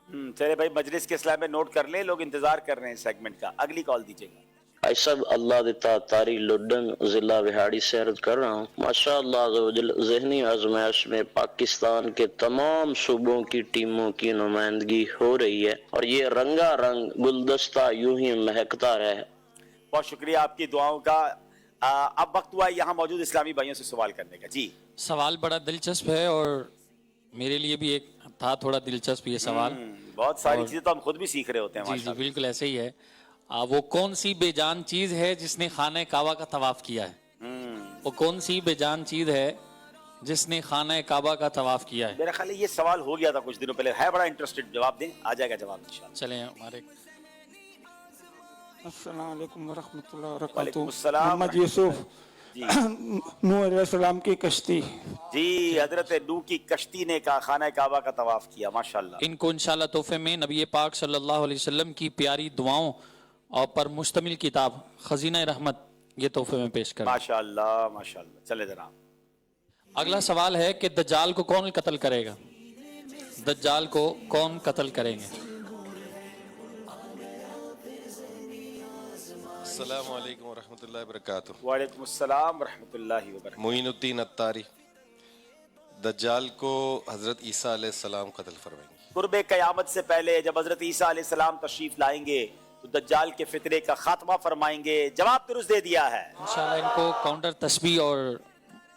चले भाई, मजलिस के इस्लाम में नोट कर ले, लोग इंतजार कर रहे हैं सेगमेंट का। अगली कॉल दीजिएगा। भाई सब अल्लाह दिता तारी लुडन जिला बिहाड़ी से अर्ज कर रहा हूँ। माशाअल्लाह ज़हनी आजमाइश में पाकिस्तान के तमाम सूबों की टीमों की नुमाइंदगी हो रही है और ये रंगा रंग गुलदस्ता यूं ही महकता रहे। बहुत शुक्रिया आपकी दुआओं का। अब वक्त हुआ यहाँ मौजूद इस्लामी भाइयों से सवाल करने का। जी, सवाल बड़ा दिलचस्प है और मेरे लिए भी एक था थोड़ा दिलचस्प ये सवाल। बहुत सारी और- चीजें तो हम खुद भी सीख रहे होते हैं जी जी माशाल्लाह। बिल्कुल ऐसे ही है। वो कौन सी बेजान चीज है जिसने खाने काबा का तवाफ किया है? वो कौन सी बेजान चीज है जिसने खाना काबा का तवाफ किया है? मेरा ख्याल है ये सवाल हो गया था कुछ दिनों पहले, है बड़ा इंटरेस्टेड, जवाब दें, आ जाएगा जवाब इंशाल्लाह। चलें हमारे अस्सलाम वालेकुम वरहमतुल्लाहि वालेकुम वबरकातुहू। अस्सलाम मोहम्मद यूसुफ नूह अलैहिस्सलाम की कश्ती। जी, हजरत नूह की कश्ती ने का खाना काबा का तवाफ किया माशाल्लाह। इनको इंशाल्लाह तोहफे में नबी पाक सल्लल्लाहु अलैहि वसल्लम की प्यारी दुआओं और पर मुश्तमिल किताब खजीना रहमत ये तोहफे में पेश करें। माशाल्लाह माशाल्लाह। चले जनाब। अगला सवाल है कि दज्जाल को कौन कत्ल करेगा? दज्जाल को कौन कत्ल करेंगे? अस्सलामु अलैकुम वरहमतुल्लाहि वबरकातुहू। वालेकुम अस्सलाम वरहमतुल्लाहि वबरकातुहू। मोइनुद्दीन अत्तारी, दज्जाल को हज़रत ईसा अलैहिस्सलाम कत्ल फरमाएंगे। कुर्बे क़यामत से पहले जब हजरत ईसा अलैहिस्सलाम तशरीफ लाएंगे तो दज्जाल के फितरे का खात्मा फरमाएंगे। जवाब दुरुस्त दे दिया है। इंशाल्लाह इनको काउंटर तस्बीह और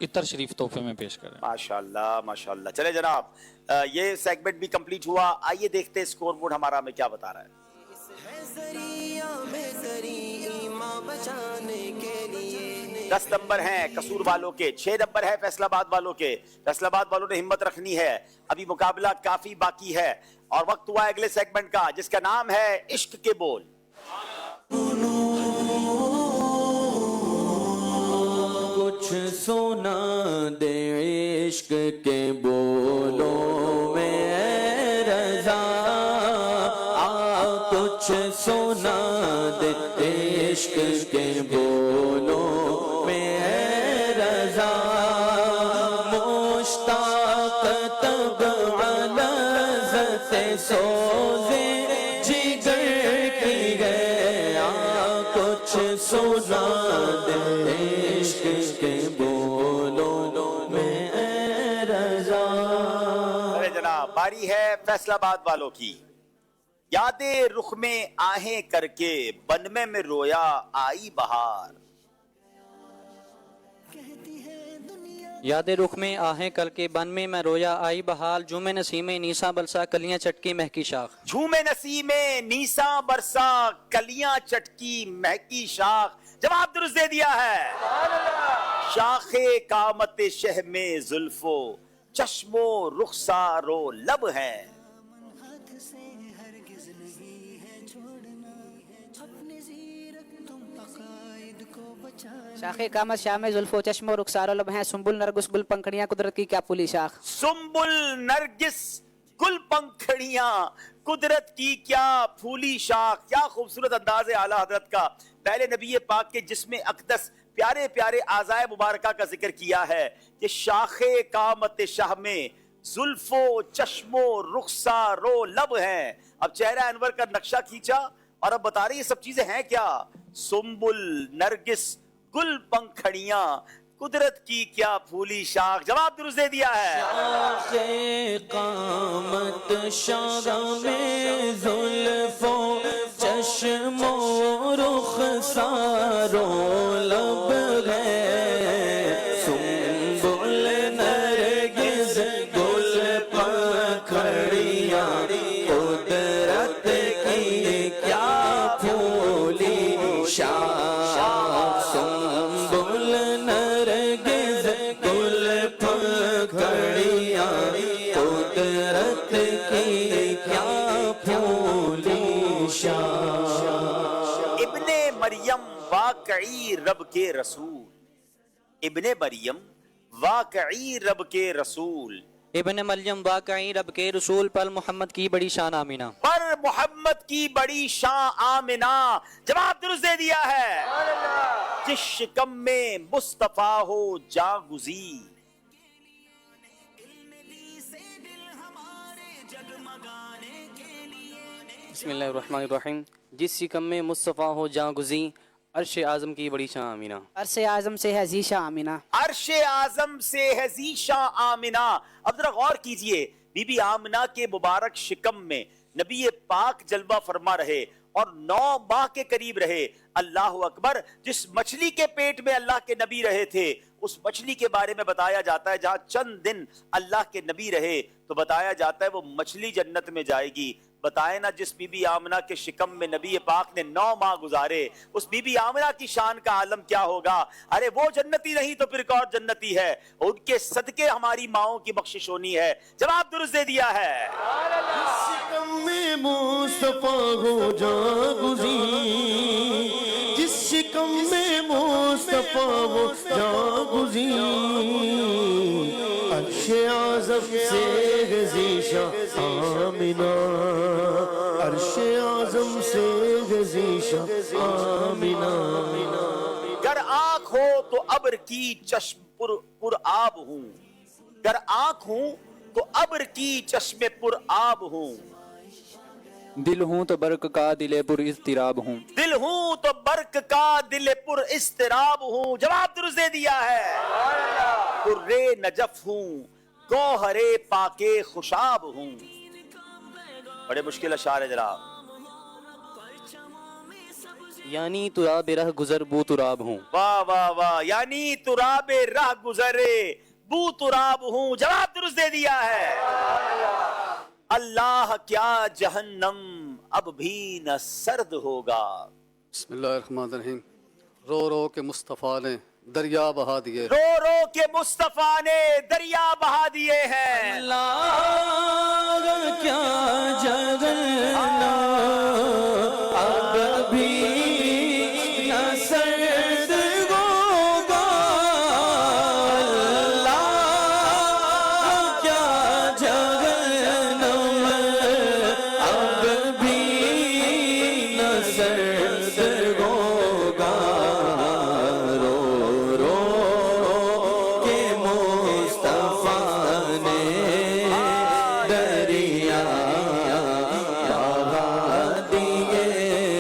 इतर शरीफ तोहफे में पेश करें। माशाल्लाह माशाल्लाह। चले जनाब, ये सेगमेंट भी कंप्लीट हुआ। आइए देखते हैं स्कोर बोर्ड हमारा हमें क्या बता रहा है। 10 नंबर हैं कसूर वालों के, 6 नंबर है फैसलाबाद वालों के। फैसलाबाद वालों ने हिम्मत रखनी है, अभी मुकाबला काफी बाकी है और वक्त हुआ अगले सेगमेंट का जिसका नाम है इश्क के बोल। कुछ सुना दे इश्क के बोलों में रज़ा, कुछ सुना दे इश्क के बोलों में रज़ा, मुश्ताक तब अलज़ते सोज़े जिगर की गया, कुछ सुना दे इश्क के बोलों में रज़ा। अरे जनाब, बारी है फैसलाबाद वालों की। यादें रुख में आहें करके बनमे में रोया आई बहार। यादें रुख में आहें करके बन में मैं रोया आई बहाल, झूमे नसीमे नीसा बलसा कलियां चटकी महकी शाख। झूमे नसीमे नीसा बरसा कलियां चटकी महकी शाख। जवाब दुरुस्त दे दिया है। शाखे कामत शह में जुल्फो चश्मो रुखसारो लब है। शाखे कामत शाह में जुल्फो चश्मो रुखसारो लब हैं, सुंबुल नरगिस गुल पंखड़ियां कुदरत की क्या फूली शाख। सुंबुल नरगिस गुल पंखड़ियां कुदरत की क्या फूली शाख। क्या खूबसूरत अंदाज है आला हजरत का। पहले नबी पाक के जिस्म अक़दस प्यारे प्यारे आज़ाए मुबारका का जिक्र किया है कि शाखे कामत शाह में जुल्फो चश्मो रुखसारो लब हैं। अब चेहरा अनवर का नक्शा खींचा और अब बता रही ये सब चीजें हैं क्या। सुंबुल नरगिस गुल पंखड़ियां कुदरत की क्या फूली शाख। जवाब दुरुस्त दे दिया है। शाखे कामत शाह में जुल्फो चश्मो रुखसारो लब है, सुंबुल नरगिस गुल पंखड़ियां कुदरत की क्या फूली शाख। सुंबुल नरगिस गुल पंखड़ियां कुदरत की क्या फूली शाख। इब्ने मरियम वाकई रब के रसूल। इब्ने मरियम वाकई रब के रसूल। इब्न मरियम वाकई रब के रसूल पर मोहम्मद की बड़ी शान आमीना। पर मोहम्मद की बड़ी शान आमिना। जवाब दुरुस्त दे दिया है। जिस शिकम में मुस्तफा हो जागुजी। बिस्मिल्लाहिर्रहमानिर्रहीम। जिस सिकम में मुस्तफ़ा हो जहाँ गुज़ी, अर्श आज़म की बड़ी शान आमीना। अर्श आज़म से है जीशा आमीना। अर्श आज़म से है जीशा आमिना। अब जरा गौर कीजिए, बीबी आमिना के मुबारक शिकम में नबी पाक जलवा फरमा रहे और 9 माह के करीब रहे। अल्लाह अकबर, जिस मछली के पेट में अल्लाह के नबी रहे थे, उस मछली के बारे में बताया जाता है जहां चंद दिन अल्लाह के नबी रहे, तो बताया जाता है वो मछली जन्नत में जाएगी। बताए ना, जिस बीबी आमना के शिकम में नबी पाक ने 9 माह गुजारे, उस बीबी आमना की शान का आलम क्या होगा। अरे वो जन्नती नहीं तो फिर कौन जन्नती है, उनके सदके हमारी माओं की बख्शिश होनी है। जवाब दुरुस्त दे दिया है। शिकम में मुस्तफा हो जागुज़ी, जिस शिकम में मुस्तफा हो जागुज़ी, अर्शे आज़म से गज़ीशा आमिना, अर्शे आज़म से गज़ीशा आमिना। गर आँख हो तो अब्र की चश्म पुर आब हूँ, गर आँख हूँ तो अब्र की चश्मे पुर आब हूँ, दिल हूँ तो बर्क का दिले पुर इज़्तिराब हूँ, दिल हूँ तो बर्क का दिल पुर इस्तिराब हूँ। जवाब दुरुस्त दे दिया है। पुर्रे नजफ हूँ, गौहरे पाके खुशाब हूँ। बड़े मुश्किल अशार है जनाब। यानी तुराब रह गुजर बू तुराब हूँ। वाह वाह वाह, यानी तुराबे राह गुजरे बू तुराब हूँ। जवाब दुरुस्त दे दिया है। अल्लाह क्या जहन्नम अब भी न सर्द होगा। बिस्मिल्लाहिर्रहमानिर्रहीम। रो रो के मुस्तफ़ा ने दरिया बहा दिए, रो रो के मुस्तफा ने दरिया बहा दिए हैं। अल्लाह क्या जगन्ना अब भी न सर्द होगा, अल्लाह क्या जगन्नम अब भी न सर्द होगा। रो रो के मुस्तफा ने दरिया बहा दिए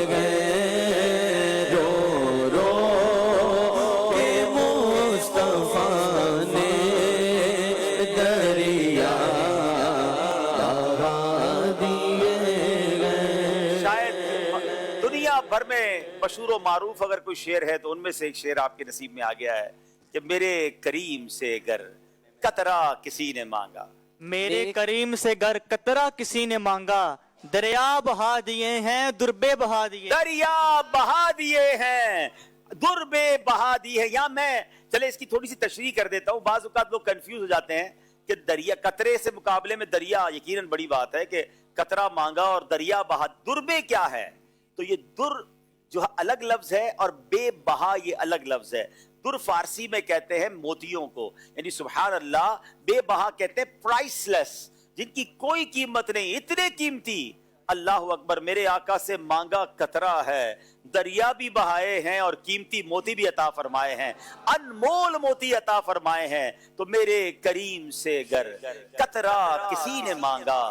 गए, रो रो के मुस्तफा ने दरिया बहा दिए गए। शायद दुनिया भर में मशहूर व मारूफ अगर कोई शेर है तो उनमें से एक शेर आपके नसीब में आ गया है कि मेरे करीम से गर कतरा किसी ने मांगा। मेरे करीम से गर कतरा किसी ने मांगा, दरिया बहा दिए हैं दुर्बे बहा दिए। दरिया बहा दिए हैं, दुर्बे बहा दी है। या मैं चले इसकी थोड़ी सी तशरीह कर देता हूँ। बाज़ औक़ात लोग कंफ्यूज हो जाते हैं कि दरिया कतरे से मुकाबले में दरिया, यकीनन बड़ी बात है कि कतरा मांगा और दरिया बहा। दुर्बे क्या है? तो ये दुर जो अलग लफ्ज है और बेबहा ये अलग लफ्ज है। दुर फारसी में कहते हैं मोतियों को, यानी सुभान अल्लाह, बेबहा कहते हैं प्राइसलेस, जिनकी कोई कीमत नहीं, इतने कीमती। अल्लाह अकबर, मेरे आका से मांगा कतरा है, दरिया भी बहाए हैं और कीमती मोती भी अता फरमाए हैं, अनमोल मोती अता फरमाए हैं। तो मेरे करीम से गर कतरा किसी ने मांगा,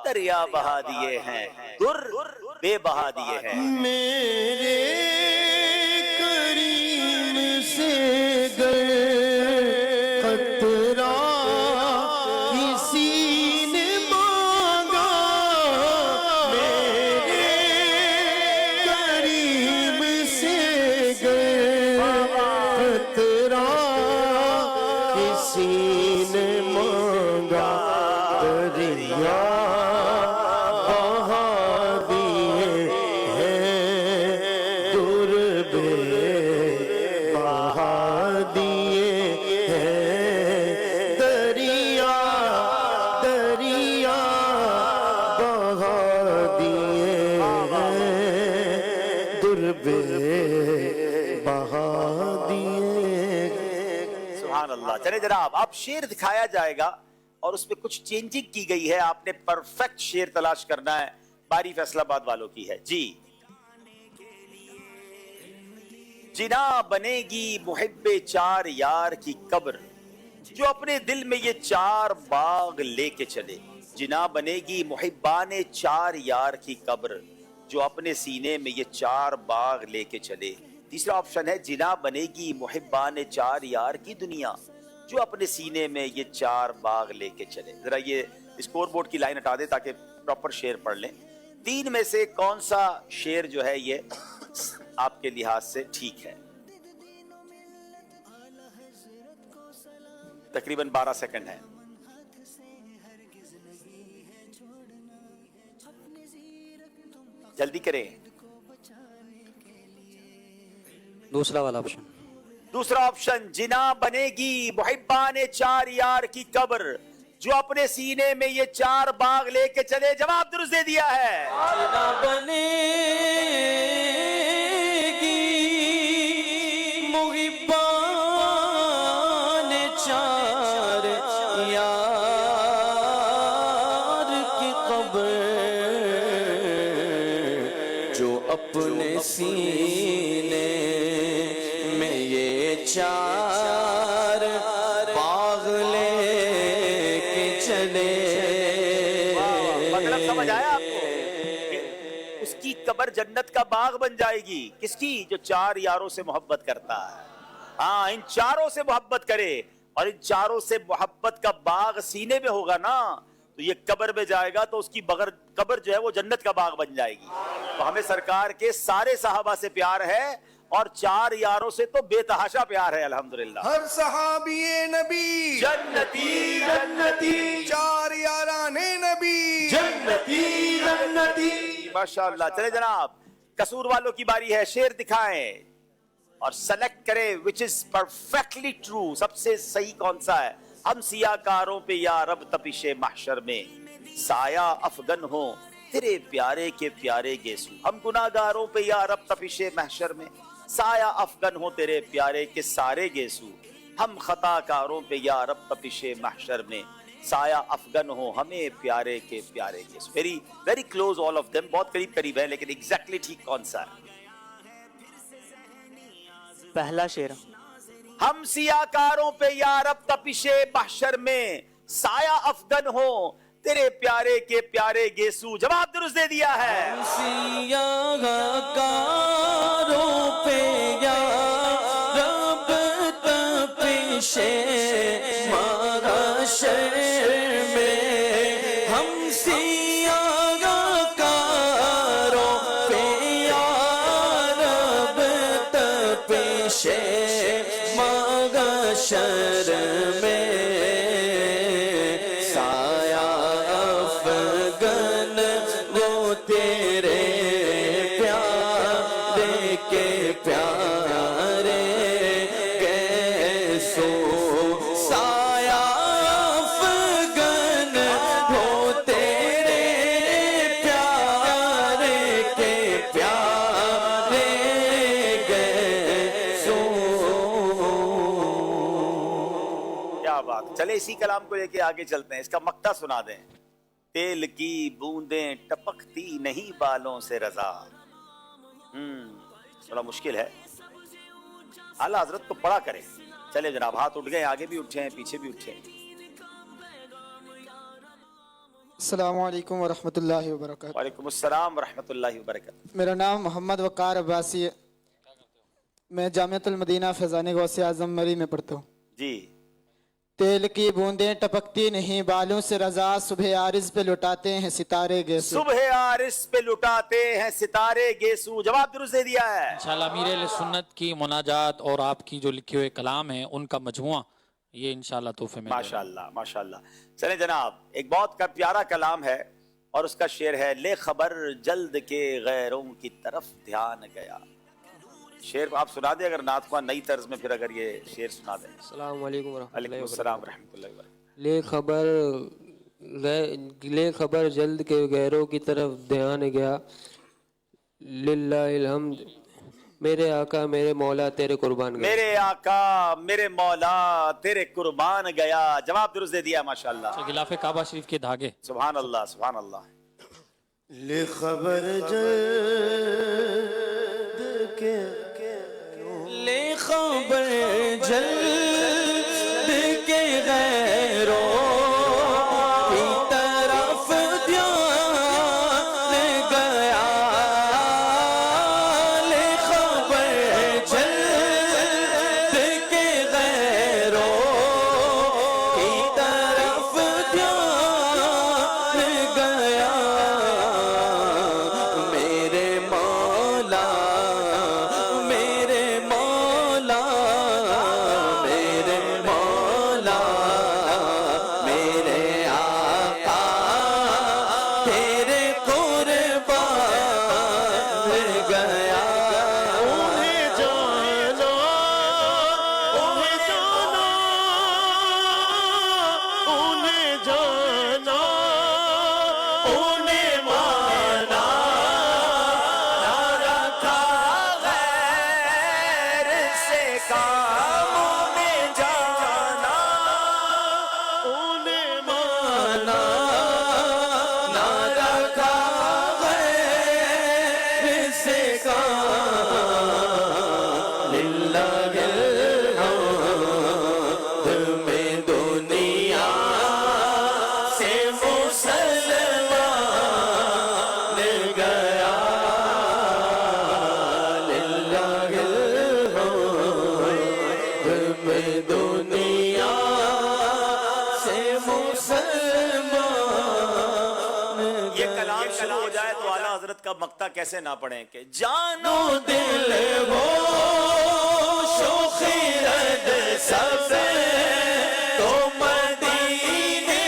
दरिया बहा दिए हैं, दुर बेबहा दिए हैं। मेरे करीम से गर कतरा किसी ने मांगा, मेरे करीम से गर कतरा किसी ने मांगा, दरिया बहा दिए हैं, दुर्बे बहा दिए हैं, दरिया दरिया बहा दिए हैं, दुर्बे बहा दिए। सुभान अल्लाह। चले जनाब, अब शेर दिखाया जाएगा और उसमें कुछ चेंजिंग की गई है। आपने परफेक्ट शेर तलाश करना है। बारी फैसलाबाद वालों की है जी। जिना बनेगी मुहिब्बे चार यार की कब्र, जो अपने दिल में ये चार बाग लेके चले। जिना बनेगी मुहिब्बाने चार यार की कब्र, जो अपने सीने में ये चार बाग लेके चले। तीसरा ऑप्शन है जिना बनेगी मुहिब्बाने चार यार की दुनिया, जो अपने सीने में ये चार बाग लेके चले। जरा ये स्कोर बोर्ड की लाइन हटा दे ताकि प्रॉपर शेर पढ़ लें। तीन में से कौन सा शेर जो है ये आपके लिहाज से ठीक है? तकरीबन 12 सेकंड है। जल्दी करें। दूसरा वाला ऑप्शन। दूसरा ऑप्शन, जिना बनेगी मुहिब्बाने चार यार की कब्र, जो अपने सीने में ये चार बाग लेके चले। जवाब दुरुस्त दे दिया है। जिना बनेगी मुहिब्बाने चार यार की कब्र, जो अपने सीने में ये चार बाग लेके चले। मतलब समझ आया आपको? उसकी कब्र जन्नत का बाग बन जाएगी। किसकी? जो चार यारों से मोहब्बत करता है। हाँ, इन चारों से मोहब्बत करे और इन चारों से मोहब्बत का बाग सीने में होगा ना, तो ये कब्र में जाएगा तो उसकी बगर कब्र जो है वो जन्नत का बाग बन जाएगी। तो हमें सरकार के सारे सहाबा से प्यार है और चार यारों से तो बेतहाशा प्यार है अल्हम्दुलिल्लाह। हर सहाबी नबी जन्नती जन्नती, चार याराने नबी जन्नती जन्नती। माशाअल्लाह। चले जनाब, कसूर वालों की बारी है। शेर दिखाएं और सेलेक्ट करें विच इज परफेक्टली ट्रू। सबसे सही कौन सा है? हम सियाकारों पे या रब तपिशे महशर में, साया अफगन हो तेरे प्यारे के प्यारे गेसू। हम गुनाहगारों पे या रब तपिशे महशर में, साया अफगन हो तेरे प्यारे के सारे गेसू। हम खताकारों पे या रब तपिशे महशर में, साया अफगन हो हमें प्यारे के प्यारे गेसू। Very very close all of them, बहुत करीब करीब है, लेकिन एग्जैक्टली ठीक कौन सा है? पहला शेर। हम सियाकारों पे या रब तपिशे महशर में, साया अफगन हो तेरे प्यारे के प्यारे गेसू। जवाब दुरुस्त दे दिया है। सियाकारों पे या रब तपिशे महशर में, हम सियाकारों पे या रब तपिशे महशर में, साया अफगन वो तेरे प्यारे के प्यारे कैसो। साया अफगन वो तेरे प्यारे के प्यारे कैसो। क्या बात। चले इसी कलाम को लेके आगे चलते हैं। इसका मक्ता सुना दें। तेल की बूंदें टपकती नहीं बालों से रजा। थोड़ा मुश्किल है, आला हजरत तो पढ़ा करें। चले जनाब, हाथ उठ गए, आगे भी उठे हैं पीछे भी उठे हैं। अस्सलामु अलैकुम वरहमतुल्लाहि वबरकातुहू। वालेकुम अस्सलाम वरहमतुल्लाहि वबरकातुहू। मेरा नाम मोहम्मद वकार अब्बासी है। मैं जामियातुल मदीना फैज़ान गौसे आज़म मरी में पढ़ता हूँ। जी। तेल की बूंदें टपकती नहीं बालों से रजा, सुबह आरिज़ पे लुटाते हैं सितारे गेसू। सुबह आरिस पे लुटाते हैं सितारे गेसू। जवाब दुरुस्त दे दिया है। इंशाल्लाह अमीर सुन्नत की मुनाजात और आपकी जो लिखे हुए कलाम है उनका मजमुआ ये इंशाल्लाह तोहफे में। माशाल्लाह माशाल्लाह। चले जनाब, एक बहुत का प्यारा कलाम है और उसका शेर है, ले खबर जल्द के गैरों की तरफ ध्यान गया। शेर आप सुना दे अगर नात ख्वां नई तर्ज में, फिर अगर ये शेर सुना दे। अस्सलाम वालेकुम वालेकुम अस्सलाम रहमतुल्लाहि व बरकातहू। ले खबर जल्द के गैरों की तरफ ध्यान गया, लिल्लाहिल हम्द मेरे आका मेरे मौला तेरे कुर्बान गया। मेरे आका मेरे मौला तेरे कुर्बान गया। जवाब दुरुस्त दे दिया माशाल्लाह। गिलाफे काबा शरीफ के धागे। सुभान अल्लाह सुभान अल्लाह। ले खबर जल्द के, ले खबर जल्द के गैरों की तरफ ध्यान गया, ले खबर जल्द के गैरों की तरफ ध्यान गया। کلام شروع ہو جائے تو اعلیٰ حضرت کا مقطع کیسے نہ پڑھیں کہ جانو دل وہ شوخی رد سب تو مدینے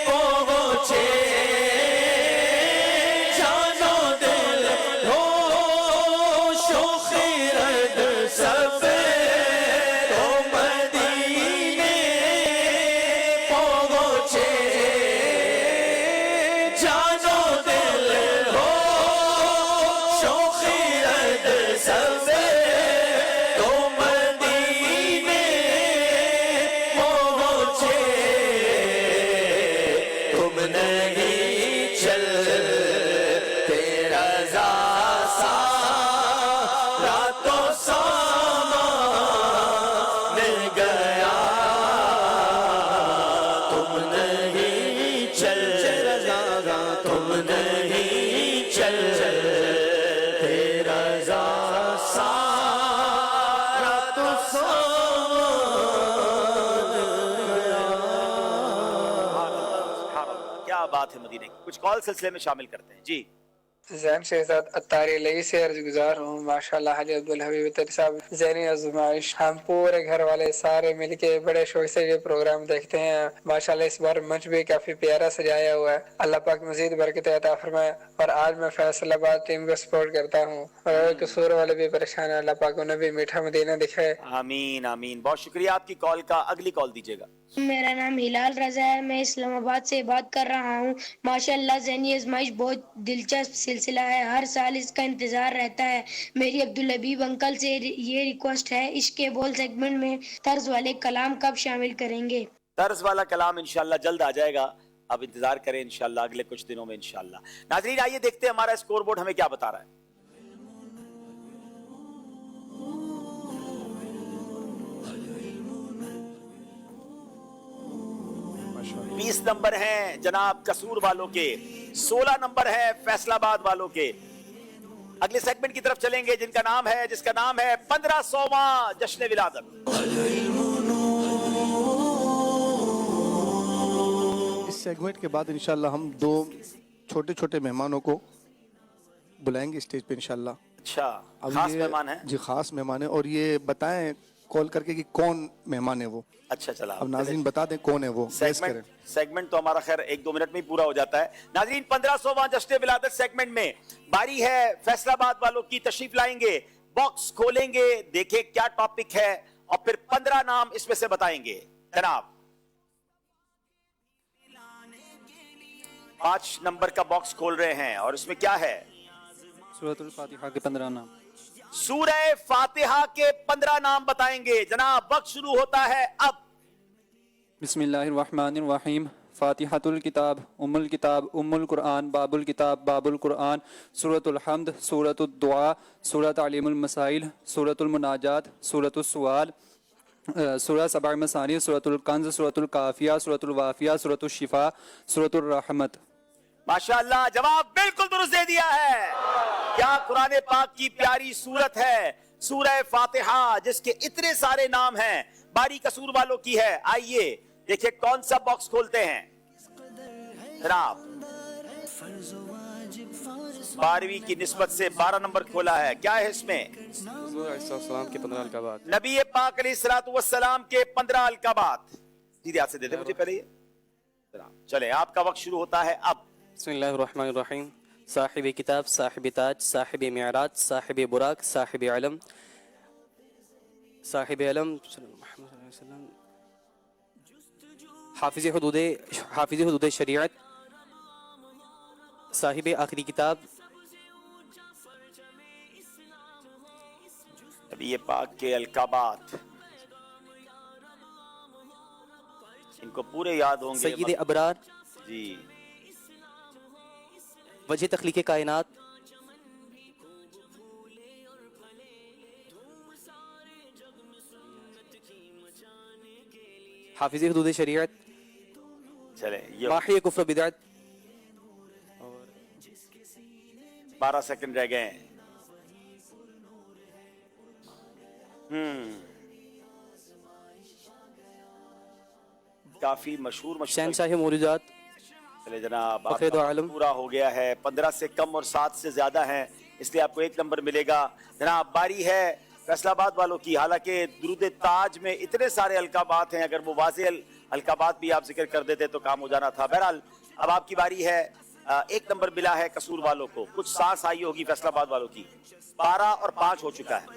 پہنچے جانو دل وہ شوخی رد سب تو مدینے پہنچے جانو دل ہو شوخی رد سب تو مدینے پہنچے تم نہیں چلتے رضا سارا تو سامان گیا تم نہیں چلتے تم نہیں چلتے رضا سارا تو کیا بات ہے مدینے کی. کچھ کال سلسلے میں شامل کرتے ہیں. جی زین شہزاد اتاری لئی سے عرض گزار ہوں. ماشاءاللہ حاجی عبدالحبیب اتری صاحب ذہنی آزمائش ہم پورے گھر والے سارے مل کے بڑے شوق سے یہ پروگرام دیکھتے ہیں. ماشاءاللہ اس بار منچ بھی کافی پیارا سجایا ہوا ہے. اللہ پاک مزید برکت عطا فرمائے. اور آج میں فیصل آباد ٹیم کو سپورٹ کرتا ہوں اور قصور والے بھی پریشان ہیں. اللہ پاک انہیں بھی میٹھا مدینہ دکھائے. آمین آمین. بہت شکریہ آپ کی کال کا. اگلی کال دیجیے گا. میرا نام ہلال رضا ہے. میں اسلام آباد سے بات کر رہا ہوں. ماشاءاللہ ذہنی آزمائش بہت دلچسپ سلسلہ ہے. ہر سال اس کا انتظار رہتا ہے. میری عبدالحبیب انکل سے یہ ریکویسٹ ہے عشق کے بول سیگمنٹ میں طرز والے کلام کب شامل کریں گے؟ طرز والا کلام انشاءاللہ جلد آ جائے گا. اب انتظار کریں انشاءاللہ اگلے کچھ دنوں میں انشاءاللہ. ناظرین آئیے دیکھتے ہیں ہمارا اسکور بورڈ ہمیں کیا بتا رہا ہے. 20 نمبر ہیں جناب قصور والوں کے, 16 نمبر ہے فیصل آباد والوں کے. اگلے سیگمنٹ کی طرف چلیں گے جس کا نام ہے 1500واں جشن ولادت. اس سیگمنٹ کے بعد انشاءاللہ ہم 2 چھوٹے چھوٹے مہمانوں کو بلائیں گے اسٹیج پہ انشاءاللہ. اچھا خاص مہمان ہیں؟ جی خاص مہمان ہیں. اور یہ بتائیں کال کر کے کہ کون مہمان ہے وہ. اچھا چلا اب ناظرین بتا دیں کون ہے وہ. سیگمنٹ تو ہمارا خیر 1-2 منٹ میں ہی پورا ہو جاتا ہے. ناظرین 1500واں جشن ولادت سیگمنٹ میں باری ہے فیصل آباد والوں کی. تشریف لائیں گے, باکس کھولیں گے, دیکھیں کیا ٹاپک ہے اور پھر 15 نام اس میں سے بتائیں گے. جناب 5 نمبر کا باکس کھول رہے ہیں اور اس میں کیا ہے؟ سورۃ الفاتحہ کے 15 نام. سورہ فاتحہ کے 15 نام بتائیں گے. جناب وقت شروع ہوتا ہے اب. بسم اللہ الرحمن الرحیم. فاتحۃ الکتاب ام الکتاب ام القرآن باب الکتاب باب القرآن سورۃ الحمد سورۃ الدعاء سورۃ علیم المسائل سورۃ المناجات سورۃ السوال سورہ سبع مثانی سورۃ الکنز سورۃ الکافیہ سورۃ الوافیہ سورۃ الشفاء سورۃ الرحمت. ماشاءاللہ جواب بالکل درست دے دیا ہے. کیا قرآن پاک کی پیاری سورت ہے سورہ فاتحہ جس کے اتنے سارے نام ہیں. باری قصور والوں کی ہے. آئیے دیکھیں کون سا باکس کھولتے ہیں جناب. 12ویں کی نسبت سے 12 نمبر کھولا ہے. کیا ہے اس میں؟ السلام کے 15 القابات. نبی پاک علیہ الصلوۃ والسلام کے 15 القابات. جی ریاض سے دے دیں مجھے پہلے یہ. چلے آپ کا وقت شروع ہوتا ہے اب. بسم اللہ الرحمن الرحیم. صاحب کتاب صاحب تاج صاحب معراج صاحب براق صاحب علم صاحب علم حافظ حدود شریعت صاحب آخری کتاب نبی پاک کے القابات ان کو پورے یاد ہوں گے. سید ابرار جی. وجہ تخلیق کائنات حافظ حدود شریعت چلے ماحی کفر بدعت. 12 سیکنڈ رہ گئے. کافی مشہور شہنشاہ موجودات. चले जनाब, फ़खरे दो आलम। पूरा हो गया है। 15 से कम और 7 से ज्यादा हैं, इसलिए आपको 1 नंबर मिलेगा। जनाब बारी है फैसलाबाद वालों की। हालांकि दुरूद ताज में इतने सारे अलकाबात हैं, अगर वो वाज़ेह अलकाबात भी आप जिक्र कर देते तो काम हो जाना था। बहरहाल अब आपकी बारी है। 1 नंबर मिला है कसूर वालों को। कुछ सांस आई होगी फैसलाबाद वालों की। 12 और 5 हो चुका है।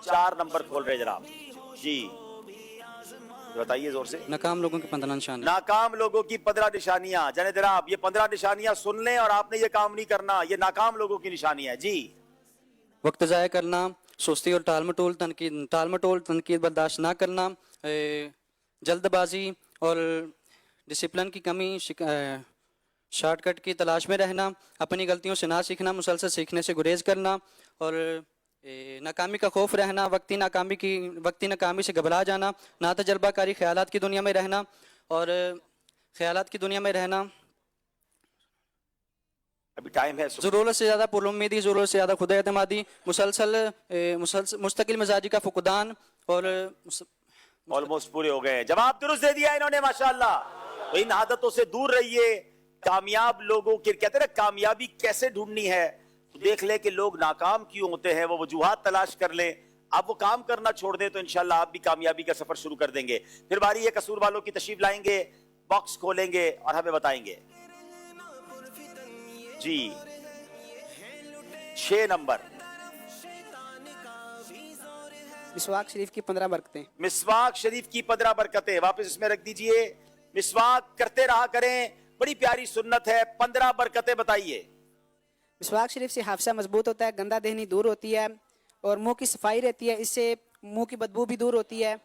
4 नंबर खोल रहे जनाब जी, बताइए जोर से। नाकाम लोगों की 15 निशानी। नाकाम लोगों की 15 निशानियां। जाने जनाब ये 15 निशानियां सुन लें और आपने ये काम नहीं करना, ये नाकाम लोगों की निशानियां है जी। वक्त ज़ाया करना, सुस्ती और टाल मटोल तनकीद बर्दाश्त ना करना, जल्दबाजी और डिसिप्लिन की कमी, शॉर्टकट की तलाश में रहना, अपनी गलतियों से ना सीखना, मुसलसल सीखने से गुरेज करना और नाकामी का खौफ रहना, वक्ती नाकामी से घबरा जाना, ना तजर्बाकारी ख्यालात की दुनिया में रहना और ख्यालात की दुनिया में रहना। अभी टाइम है। ज़रूरत से ज़्यादा पुरुम्मीदी, ज़रूरत से ज़्यादा खुद एतमादी, मुस्तकिल मिजाजी का फुकदान और ऑलमोस्ट पूरे हो गए। जवाब दुरुस्त दे दिया इन्होंने माशाल्लाह। तो इन आदतों से दूर रहिए। कामयाब लोगों की कहते हैं ना कामयाबी कैसे ढूंढनी है, तो देख ले कि लोग नाकाम क्यों होते हैं, वो वजूहात तलाश कर ले। आप वो काम करना छोड़ दें तो इंशाल्लाह आप भी कामयाबी का सफर शुरू कर देंगे। फिर बारी है कसूर वालों की, तशरीफ लाएंगे, बॉक्स खोलेंगे और हमें बताएंगे जी। 6 नंबर मिसवाक शरीफ की 15 बरकतें। मिसवाक शरीफ की 15 बरकतें वापस इसमें रख दीजिए। मिसवाक करते रहा करें, बड़ी प्यारी सुन्नत है। 15 बरकतें बताइए। मिसवाक शरीफ से हाफसा मजबूत होता है, गंदा देहनी दूर होती है और मुंह की सफाई रहती है, इससे मुंह की बदबू भी दूर होती है।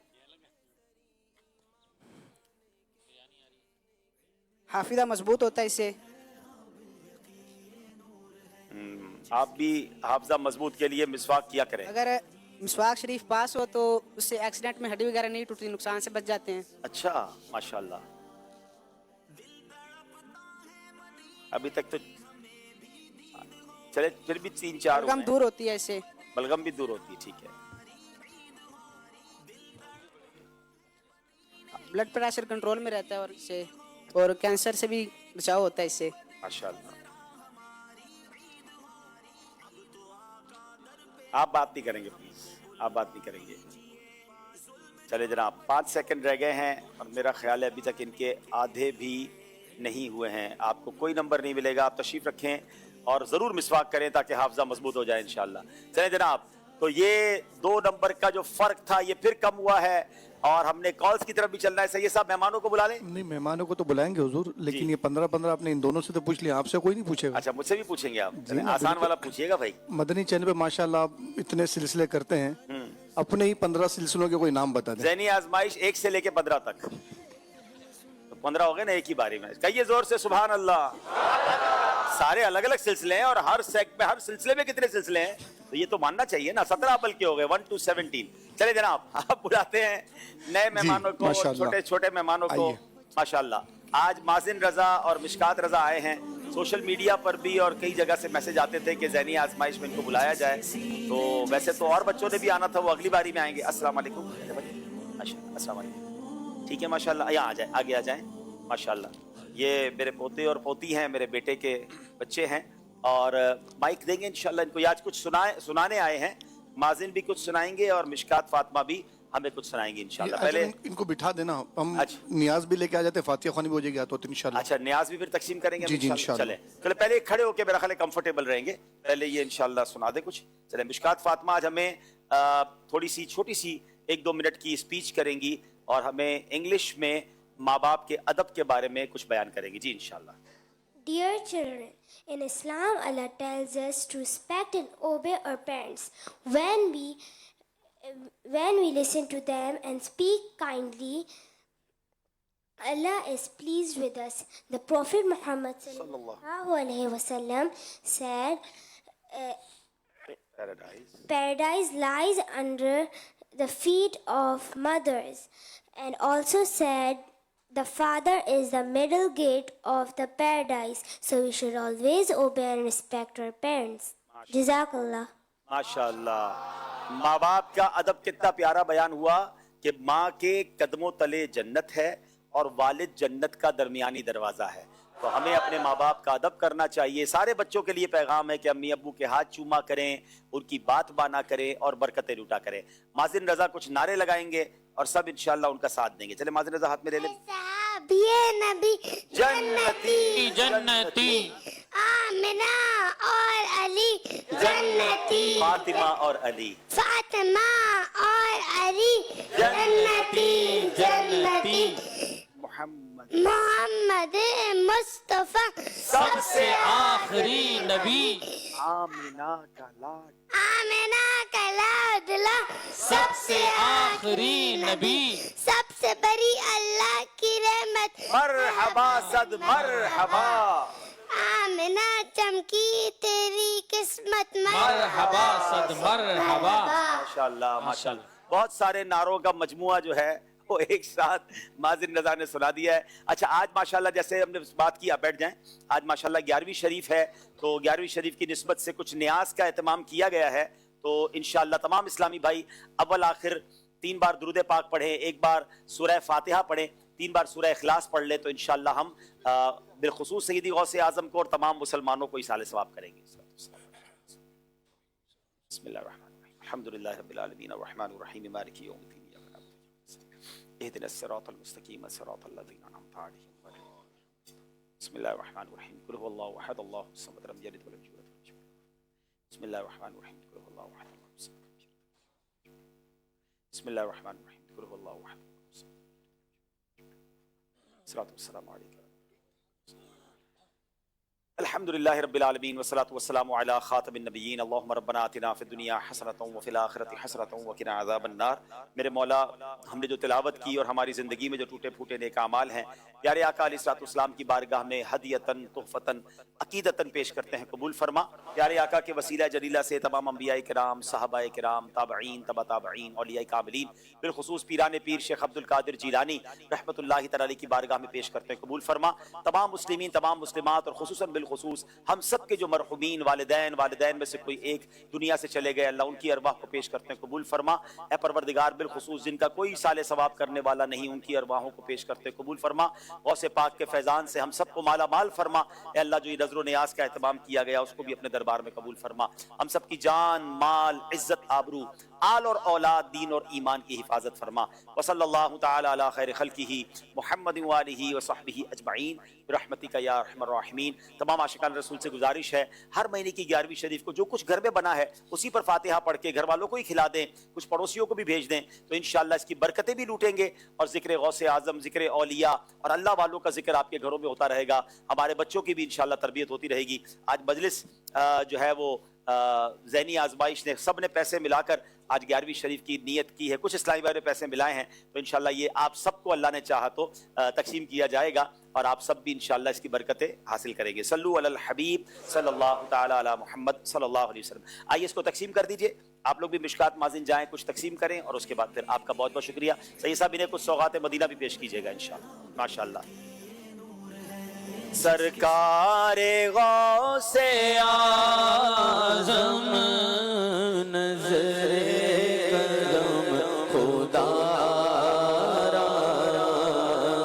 हाफिजा मजबूत होता है इससे। आप भी हाफजा मजबूत के लिए मिसवाक किया करें। अगर मिसवाक शरीफ पास हो तो उससे एक्सीडेंट में हड्डी वगैरह नहीं टूटती, नुकसान से बच जाते हैं। अच्छा माशाल्लाह। अभी तक तो चले, फिर भी 3-4 बलगम दूर होती है इससे। बलगम भी दूर होती है, ठीक है। ब्लड प्रेशर कंट्रोल में रहता है और इससे, और कैंसर से भी बचाव होता है इससे माशाल्लाह। आप बात नहीं करेंगे प्लीज, आप बात नहीं करेंगे। चले जनाब 5 सेकंड रह गए हैं और मेरा ख्याल है अभी तक इनके आधे भी नहीं हुए हैं। आपको कोई नंबर नहीं मिलेगा, आप तशरीफ रखें और ज़रूर मिसवाक करें ताकि हाफजा मजबूत हो जाए इंशाल्लाह। चलें जनाब, तो ये 2 नंबर का जो फ़र्क था ये फिर कम हुआ है और हमने कॉल्स की तरफ भी चलना है। सही साहब मेहमानों को बुला लें। नहीं, मेहमानों को तो बुलाएंगे हुजूर, लेकिन ये 15 आपने इन दोनों से तो पूछ लिया, आपसे कोई नहीं पूछेगा। अच्छा मुझसे भी पूछेंगे आप? आसान वाला पूछिएगा भाई। मदनी चैनल पे माशाल्लाह इतने सिलसिले करते हैं, अपने ही 15 सिलसिलों के कोई नाम बता दें। ज़हनी आजमाइश 1 से लेके 15 तक, तो 15 हो गए ना एक ही बारी में। कहिए जोर से सुभान अल्लाह। सारे अलग अलग सिलसिले हैं और हर सिलसिले में कितने सिलसिले हैं, तो ये तो मानना चाहिए ना। 17 बल्कि हो गए, 1 to 17। चले जनाब आप बुलाते हैं नए मेहमानों को, छोटे छोटे मेहमानों को। माशाल्लाह आज माजिन रजा और मिशकात रजा आए हैं। सोशल मीडिया पर भी और कई जगह से मैसेज आते थे कि ज़हनी आजमाइश में इनको बुलाया जाए, तो वैसे तो और बच्चों ने भी आना था, वो अगली बारी में आएंगे। अस्सलाम वालेकुम। अस्सलाम वालेकुम। ठीक है माशाल्लाह, यहाँ आ जाए, आगे आ जाएं। माशाल्लाह ये मेरे पोते और पोती हैं, मेरे बेटे के बच्चे हैं और माइक देंगे इंशाल्लाह इनको। आज कुछ सुनाने आए हैं। माजिन भी कुछ सुनाएंगे और मिशकात फातिमा भी हमें कुछ सुनाएंगे इंशाल्लाह। पहले इनको बिठा देना, हम नियाज भी लेके आ जाते, फातिहा ख़वानी भी हो जाएगी तो इंशाल्लाह। अच्छा नियाज भी फिर तकसीम करेंगे जी इंशाल्लाह। चले पहले खड़े होके मेरा ख्याल है कंफर्टेबल रहेंगे, पहले ये इंशाल्लाह सुना दे कुछ। चले मिशकात फातिमा आज हमें थोड़ी सी छोटी सी 1-2 मिनट की स्पीच करेंगी और हमें इंग्लिश में माँ बाप के अदब के बारे में कुछ बयान करेंगी जी इंशाल्लाह। Dear children, in Islam, Allah tells us to respect and obey our parents. When we listen to them and speak kindly, Allah is pleased with us. The Prophet Muhammad sallallahu alaihi wasallam said, Paradise lies under the feet of mothers, and also said, the father is the middle gate of the paradise, so we should always obey and respect our parents. Jazakallah. माशाल्लाह। माँ बाप का अदब कितना प्यारा बयान हुआ कि माँ के कदमों तले जन्नत है और वालिद जन्नत का दरमियानी दरवाजा है। تو ہمیں اپنے ماں باپ کا ادب کرنا چاہیے. سارے بچوں کے لیے پیغام ہے کہ امی ابو کے ہاتھ چوما کریں, ان کی بات بانا کریں اور برکتیں لوٹا کریں. مازن رضا کچھ نعرے لگائیں گے اور سب انشاءاللہ ان کا ساتھ دیں گے. چلے مازن رضا ہاتھ میں لے لیں. نبی جنتی جنتی, آمنہ اور علی جنتی, فاطمہ اور علی فاطمہ اور علی جنتی جنتی, محمد مصطفیٰ سب سے آخری نبی, آمنہ کا لاڈ, آمنہ کا لاڈلا سب سے آخری نبی, سب سے بڑی اللہ کی رحمت, مرحبا صد مرحبا, آمنہ چمکی تیری قسمت, مرحبا صد مرحبا. ماشاءاللہ ماشاءاللہ. بہت سارے نعروں کا مجموعہ جو ہے وہ ایک ساتھ مازن رضا نے سنا دیا ہے. اچھا آج ماشاءاللہ جیسے ہم نے بات کی, آپ بیٹھ جائیں. آج ماشاءاللہ 11ویں شریف ہے, تو 11ویں شریف کی نسبت سے کچھ نیاز کا اہتمام کیا گیا ہے. تو انشاءاللہ تمام اسلامی بھائی اول آخر 3 بار درود پاک پڑھیں, 1 بار سورہ فاتحہ پڑھیں, 3 بار سورہ اخلاص پڑھ لیں, تو انشاءاللہ ہم بالخصوص سیدی غوث اعظم کو اور تمام مسلمانوں کو ایصال ثواب کریں گے. بسم اللہ الرحمن الرحیم, الحمدللہ رب العالمین الرحمن الرحیم مالک یوم الدین, اهدنا الصراط المستقیم صراط الذین انعمت علیہم. بسم اللہ الرحمن الرحیم, قل هو اللہ احد اللہ الصمد لم یلد ولم یولد ولم یکن له کفوا احد. بسم اللہ الرحمن الرحیم, قل هو اللہ احد اللہ الصمد لم یلد ولم یولد. بسم اللہ الرحمن الرحیم, قل هو اللہ احد اللہ الصمد لم یلد ولم یولد. الصلاۃ والسلام علیک. الحمدللہ رب العالمین والصلاۃ والسلام علی خاتم النبیین. اللہم ربنا آتنا فی الدنیا حسنۃ وفی الآخرۃ حسنۃ وقنا عذاب النار. میرے مولا, ہم نے جو تلاوت کی اور ہماری زندگی میں جو ٹوٹے پھوٹے نیک اعمال ہیں, پیارے آقا علیہ الصلوۃ والسلام کی بارگاہ میں ہدیۃً تحفۃً عقیدتاً پیش کرتے ہیں, قبول فرما. پیارے آقا کے وسیلہ جلیلہ سے تمام انبیاء کرام, صحابہ کرام, تابعین, تبع تابعین, اولیاء کاملین, بالخصوص پیران پیر شیخ عبد القادر جیلانی رحمۃ اللہ تعالی علیہ کی بارگاہ میں پیش کرتے ہیں, قبول فرما. تمام مسلمین, تمام مسلمات اور خصوصاً بالخصوص ہم سب کے جو مرحومین والدین میں سے کوئی ایک دنیا سے چلے گئے, اللہ ان کی ارواح کو پیش کرتے ہیں, قبول فرما. اے پروردگار, بالخصوص جن کا کوئی سال ثواب کرنے والا نہیں, ان کی ارواحوں کو پیش کرتے ہیں, قبول فرما. غوث پاک کے فیضان سے ہم سب کو مالا مال فرما. اے اللہ, جو یہ نظر و نیاز کا اہتمام کیا گیا اس کو بھی اپنے دربار میں قبول فرما. ہم سب کی جان, مال, عزت, آبرو, آل اور اولاد, دین اور ایمان کی حفاظت فرما. وصلی اللہ تعالی علی خیر خلقہ محمد وآلہ وصحبہ اجمعین برحمتک یا ارحم الراحمین. تمام عاشقان رسول سے گزارش ہے, ہر مہینے کی 11ویں شریف کو جو کچھ گھر میں بنا ہے اسی پر فاتحہ پڑھ کے گھر والوں کو ہی کھلا دیں, کچھ پڑوسیوں کو بھی بھیج دیں, تو انشاءاللہ اس کی برکتیں بھی لوٹیں گے اور ذکر غوث اعظم, ذکر اولیاء اور اللہ والوں کا ذکر آپ کے گھروں میں ہوتا رہے گا. ہمارے بچوں کی بھی انشاءاللہ تربیت ہوتی رہے گی. آج مجلس جو ہے وہ ذہنی آزمائش نے سب نے پیسے ملا کر آج 11ویں شریف کی نیت کی ہے, کچھ اسلامی بھائی نے پیسے ملائے ہیں, تو انشاءاللہ یہ آپ سب کو اللہ نے چاہا تو تقسیم کیا جائے گا اور آپ سب بھی انشاءاللہ اس کی برکتیں حاصل کریں گے. صلو علی الحبیب صلی اللہ تعالی علی محمد صلی اللہ علیہ وسلم. آئیے اس کو تقسیم کر دیجئے. آپ لوگ بھی مشکات مازن جائیں, کچھ تقسیم کریں اور اس کے بعد پھر آپ کا بہت بہت شکریہ. سید صاحب انہیں کچھ سوغات مدینہ بھی پیش کیجیے گا انشاءاللہ. ماشاءاللہ. سرکار غوث اعظم نظر کرم خدا را,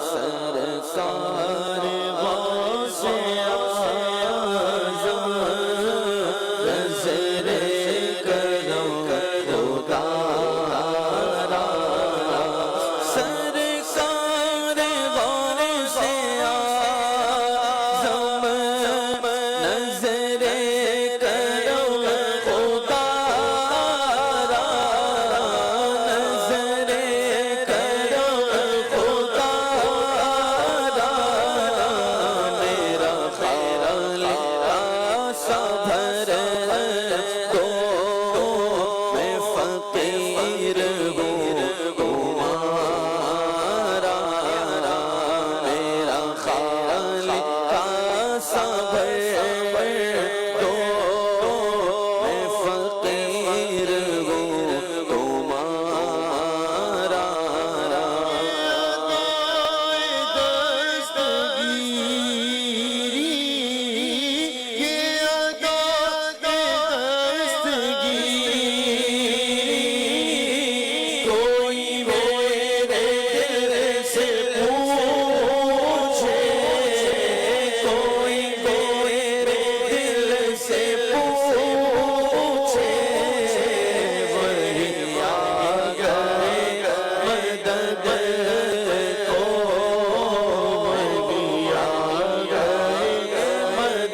سرکار غوث اعظم نظر کرم خدا را, سرکار غوث اعظم نظر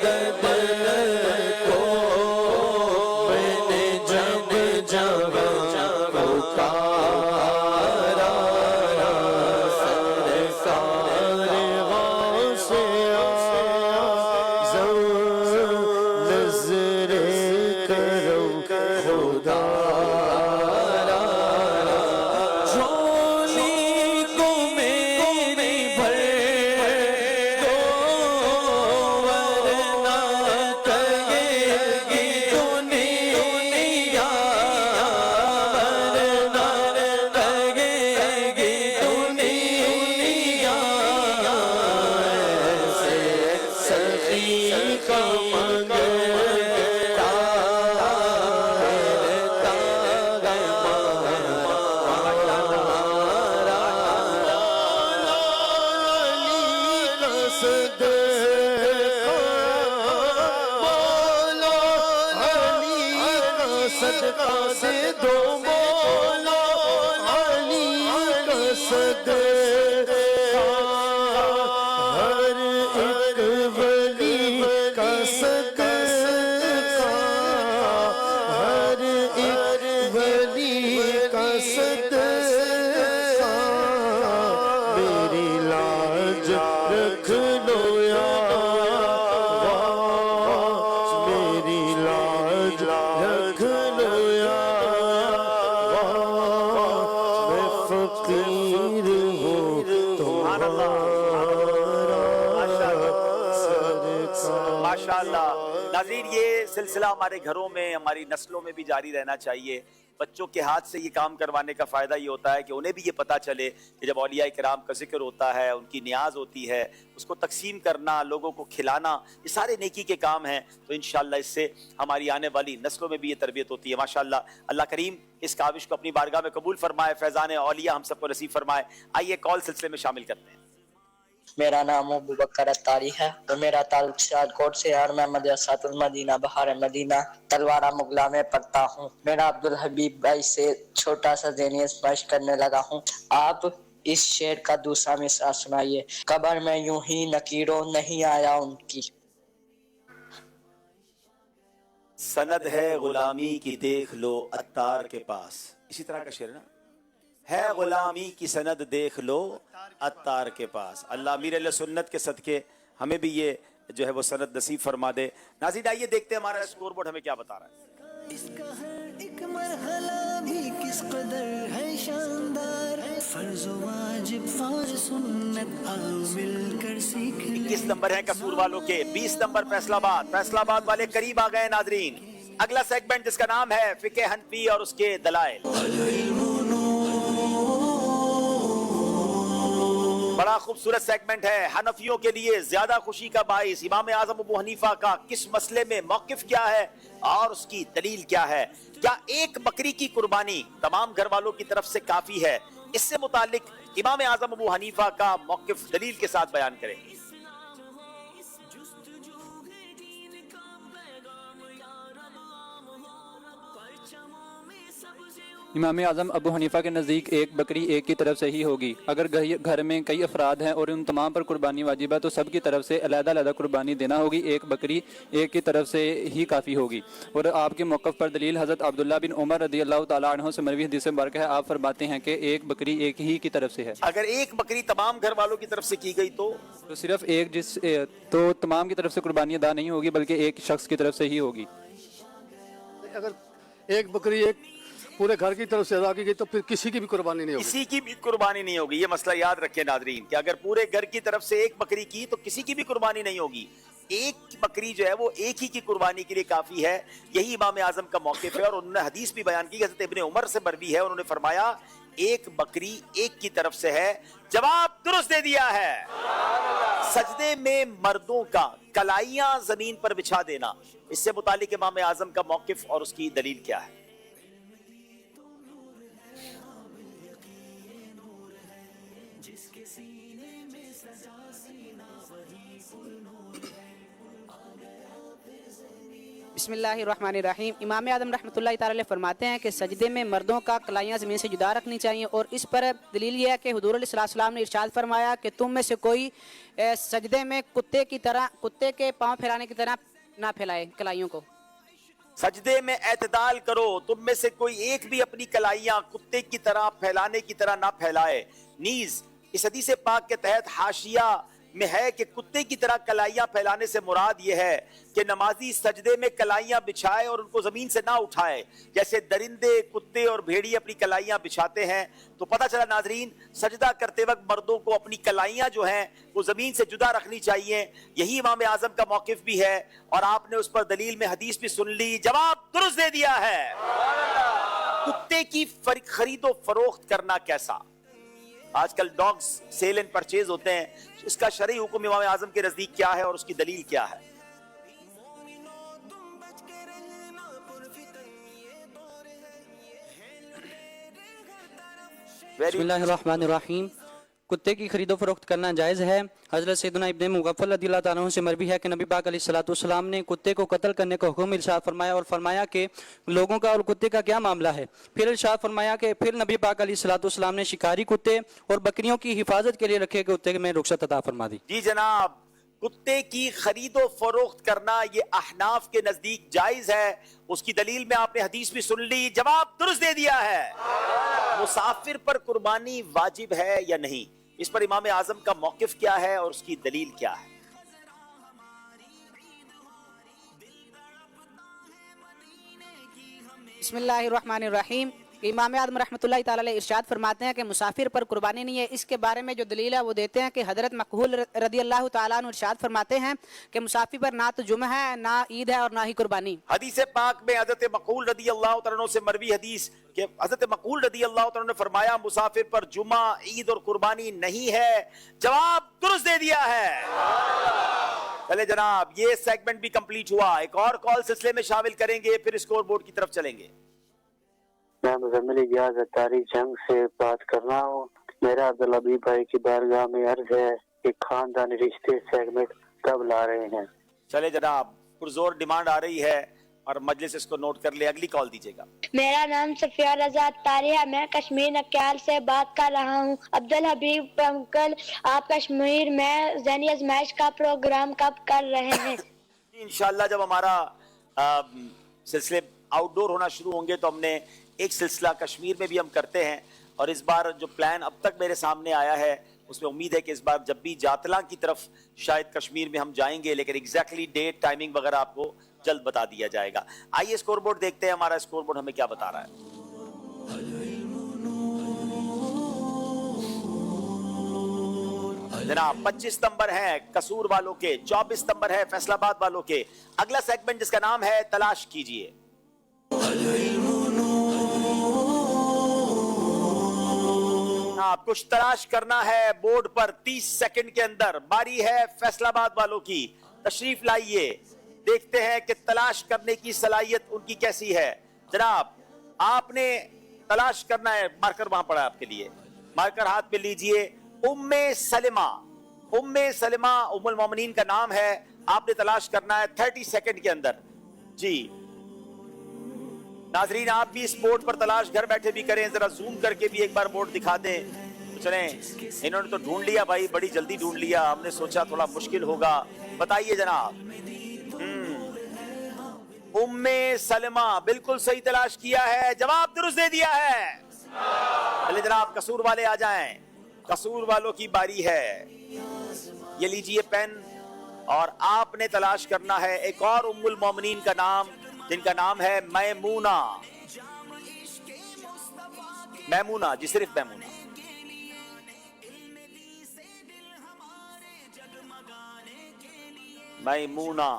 मदद को मैंने जब जब पुकारा सरकार गौसे आज़म नज़रे करम खुदा झोली को मेरी भर दो वरना कहेगी दुनिया वरना कहेगी दुनिया ऐसे सखी का मंगता सदका से दो मौला अली का सदका हर एक वली का सदका हर एक वली का सदका मेरी लाज रख लो या मेरी लाज रख लो या मैं फकीर हूँ तुम्हारा माशाअल्लाह। नाज़रीन, ये सिलसिला हमारे घरों में, हमारी नस्लों में भी जारी रहना चाहिए। बच्चों के हाथ से ये काम करवाने का फ़ायदा ये होता है कि उन्हें भी ये पता चले कि जब औलिया किराम का जिक्र होता है, उनकी नियाज होती है, उसको तकसीम करना, लोगों को खिलाना, ये सारे नेकी के काम हैं। तो इंशाअल्लाह इससे हमारी आने वाली नस्लों में भी ये तरबियत होती है। माशाअल्लाह, अल्लाह करीम इस काविश को अपनी बारगाह में कबूल फरमाए, फैज़ान औलिया हम सबको नसीब फरमाए। आइए कॉल सिलसिले में शामिल करते हैं। मेरा नाम अबू बकर अत्तारी है और मेरा ताल्लुक सियालकोट से है और मैं मदरसातुल मदीना बहार मदीना तलवारा मुगला में पढ़ता हूँ। मेरा अब्दुल हबीब भाई से छोटा सा ज़हनी आज़माइश करने लगा हूँ। आप इस शेर का दूसरा मिसरा सुनाइए। कब्र में यूं ही नकीरों नहीं आया उनकी। सनद है गुलामी की देख लो अत्तार के पास, इसी तरह का शेर ना है, गुलामी की सनद देख लो अत्तार के पास। अल्लाह अमीर अहले सुन्नत के सदके हमें भी ये जो है वो सनद नसीब फरमा दे। नाज़रीन, आइए देखते हैं हमारा स्कोर बोर्ड हमें क्या बता रहा है। इसका हर एक मरहला भी किस कदर है शानदार, फर्ज वाजिब फर्ज सुन्नत आओ मिलकर सीख। 21 नंबर है कसूर वालों के, 20 नंबर फैसलाबाद। फैसलाबाद वाले करीब आ गए नाज़रीन। अगला सेगमेंट जिसका नाम है फिक़े हनफी और उसके दलाइल। बड़ा खूबसूरत सेगमेंट है। हनफियों के लिए ज्यादा खुशी का बाइस इमाम आजम अबू हनीफा का किस मसले में मौकिफ क्या है और उसकी दलील क्या है। क्या एक बकरी की कुर्बानी तमाम घर वालों की तरफ से काफी है? इससे मुतालिक इमाम आजम अबू हनीफा का मौकिफ दलील के साथ बयान करें। इमाम आज़म अबू हनीफ़ा के नज़दीक एक बकरी एक की तरफ से ही होगी। अगर घर में कई अफराद हैं और उन तमाम पर कुर्बानी वाजिब है तो सब की तरफ से अलग-अलग कुर्बानी देना होगी। एक बकरी एक की तरफ से ही काफ़ी होगी। और आपके मौक़िफ़ पर दलील हज़रत अब्दुल्लाह बिन उमर रज़ियल्लाहु तआला अन्हु से मरवी हदीस मुबारक है। आप फरमाते हैं कि एक बकरी एक ही की तरफ से है। अगर एक बकरी तमाम घर वालों की तरफ से की गई तो सिर्फ एक तो तमाम की तरफ से कुर्बानी अदा नहीं होगी बल्कि एक शख्स की तरफ से ही होगी। अगर एक बकरी एक पूरे घर की तरफ से अदा की गई तो फिर किसी की भी कुर्बानी नहीं होगी। किसी की भी कुर्बानी नहीं होगी। ये मसला याद रखें नाज़रीन कि अगर पूरे घर की तरफ से एक बकरी की तो किसी की भी कुर्बानी नहीं होगी। एक बकरी जो है वो एक ही की कुर्बानी के लिए काफी है। यही इमाम आजम का मौक़िफ़ है और उन्होंने हदीस भी बयान की, हज़रत इब्ने उमर से मरवी है। उन्होंने फरमाया एक बकरी एक की तरफ से है। जवाब दुरुस्त दे दिया है। सजदे में मर्दों का कलाइयां जमीन पर बिछा देना, इससे मुतालिक इमाम आजम का मौक़िफ़ और उसकी दलील क्या है। बिस्मिल्लाहिर्रहमानिर्रहीम। इमाम आदम रहमतुल्लाहि ताला अलैह फरमाते हैं कि सजदे में मर्दों का कलाइयाँ ज़मीन से जुदा रखनी चाहिए, और इस पर दलील यह है कि हुजूर अलैहि सलाम ने इरशाद फरमाया कि तुम में से कोई सजदे में कुत्ते के पाँव फैलाने की तरह ना फैलाए कलाइयों को। सजदे में एतदाल करो, तुम में से कोई एक भी अपनी कलाइयां कुत्ते की तरह फैलाने की तरह ना फैलाए। नीज इस हदीस पाक के तहत हाशिया में है कि कुत्ते की तरह कलाइयां फैलाने से मुराद ये है कि नमाजी सजदे में कलाइयां बिछाए और उनको जमीन से ना उठाए, जैसे दरिंदे, कुत्ते और भेड़िए अपनी कलाइयां बिछाते हैं। तो पता चला नाजरीन, सजदा करते वक्त मर्दों को अपनी कलाइयां जो हैं वो जमीन से जुदा रखनी चाहिए। यही इमाम आजम का मौकिफ भी है, और आपने उस पर दलील में हदीस भी सुन ली, जवाब दुरुस्त दे दिया है। कुत्ते की खरीदो फरोख्त करना कैसा? आजकल डॉग्स सेल एंड परचेज होते हैं, इसका शरई हुक्म इमाम आजम के नजदीक क्या है और उसकी दलील क्या है? बिस्मिल्लाहिर्रहमानिर्रहीम। कुत्ते की खरीदो फरोख्त करना जायज़ है। हज़रत सैयदना इब्न मुग़फ़्फ़ल रज़ियल्लाहु ताला अन्हु से मरवी है कि नबी पाक अलैहिस्सलाम ने कुत्ते को कत्ल करने का हुक्म इरशाद फरमाया, और फरमाया कि लोगों का और कुत्ते का क्या मामला है। फिर इरशाद फरमाया कि फिर नबी पाक अलैहिस्सलाम ने शिकारी कुत्ते और बकरियों की हिफाजत के लिए रखे कुत्ते में रुख्सत अता फरमा दी। जी जनाब, कुत्ते की खरीदो फरोख्त करना ये अहनाफ के नजदीक जायज है। उसकी दलील में आपने हदीस भी सुन ली, जवाब दुरुस्त दे दिया है। मुसाफिर पर कुर्बानी वाजिब है या नहीं, इस पर इमाम आजम का मौकिफ क्या है और उसकी दलील क्या है? बिस्मिल्लाहिर्रहमानिर्रहीम। इमाम आदम रहमतुल्लाहि ताला अलैह इरशाद फरमाते हैं कि मुसाफिर पर कुर्बानी नहीं है। इसके बारे में जो दलील है वो देते हैं कि हज़रत मकहूल रदियल्लाहु ताला अन्हु इरशाद फरमाते हैं कि मुसाफिर पर ना तो जुमा है, ना ईद है, और ना ही कुर्बानी। हदीस पाक में हज़रत मकहूल रदियल्लाहु ताला अन्हु से मरवी हदीस कि हज़रत मकहूल रदियल्लाहु ताला अन्हु ने फरमाया, मुसाफिर पर जुमा, ईद और कुर्बानी नहीं है। जवाब दुरुस्त दे दिया है। चले जनाब, ये सेगमेंट भी कंप्लीट हुआ। एक और कॉल सिलसिले में शामिल करेंगे, फिर स्कोर बोर्ड की तरफ चलेंगे। मैं मुजम्मिल इजाज़ अत्तारी जंग से बात कर रहा हूँ। मेरा अब्दुल हबीब भाई की बारगाह में अर्ज है कि खानदानी रिश्ते सेगमेंट कब ला रहे हैं? चले जनाब, पुरजोर डिमांड आ रही है और मजलिस इसको नोट कर ले। अगली कॉल दीजिएगा। मेरा नाम सफिया रजा अत्तारी है, मैं कश्मीर नक्याल से बात कर रहा हूँ। अब्दुल हबीब अंकल, आप कश्मीर में ज़हनी आज़माइश का प्रोग्राम कब कर रहे हैं? इंशाल्लाह जब हमारा सिलसिले आउटडोर होना शुरू होंगे तो हमने एक सिलसिला कश्मीर में भी हम करते हैं, और इस बार जो प्लान अब तक मेरे सामने आया है उसमें उम्मीद है कि इस बार जब भी जातला की तरफ शायद कश्मीर में हम जाएंगे, लेकिन एग्जैक्टली डेट, टाइमिंग वगैरह आपको जल्द बता दिया जाएगा। आइए स्कोर बोर्ड देखते हैं, हमारा स्कोर बोर्ड हमें क्या बता रहा है। जनाब 25 नंबर है कसूर वालों के, 24 नंबर है फैसलाबाद वालों के। अगला सेगमेंट जिसका नाम है तलाश कीजिए। आप कुछ तलाश करना है बोर्ड पर 30 सेकंड के अंदर। बारी है फैसलाबाद वालों की, तशरीफ लाइए, देखते हैं कि तलाश करने की सलाहियत उनकी कैसी है। जनाब आपने तलाश करना है, मार्कर वहां पड़ा है आपके लिए, मार्कर हाथ में लीजिए। उम्मे सलिमा, उम्मे सलिमा उम्मुल मोमिनीन का नाम है, आपने तलाश करना है 30 सेकंड के अंदर। जी नाजरीन, आप भी इस बोर्ड पर तलाश घर बैठे भी करें, जरा जूम करके भी एक बार बोर्ड दिखा दें। तो चलें, इन्होंने तो ढूंढ लिया भाई, बड़ी जल्दी ढूंढ लिया, हमने सोचा थोड़ा मुश्किल होगा। बताइए जनाब। उम्मे सलमा बिल्कुल सही तलाश किया है, जवाब दुरुस्त दे दिया है। चलिए जनाब कसूर वाले आ जाएं, कसूर वालों की बारी है। ये लीजिए पेन, और आपने तलाश करना है एक और उम्मुल मोमिनीन का नाम, जिनका नाम है मैमूना। मैमूना जी, सिर्फ मैमूना। मैमूना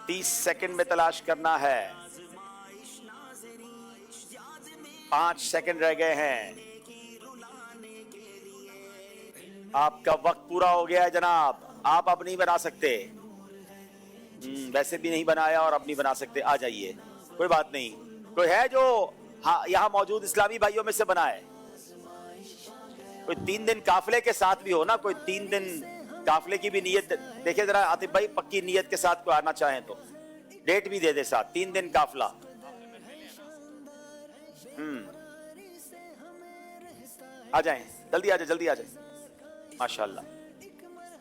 30 सेकंड में तलाश करना है। 5 सेकंड रह गए हैं, आपका वक्त पूरा हो गया है जनाब। आप अब नहीं बना सकते, वैसे भी नहीं बनाया और अब नहीं बना सकते। आ जाइए, कोई बात नहीं। कोई है जो यहाँ मौजूद इस्लामी भाइयों में से बनाए? कोई 3 दिन काफिले के साथ भी हो ना, कोई 3 दिन काफले की भी नीयत देखे जरा आतिफ भाई, पक्की नीयत के साथ कोई आना चाहें तो डेट भी दे दे साथ, 3 दिन काफला। आ जाएं, जल्दी आ जाए, जल्दी आ जाए। माशाल्लाह,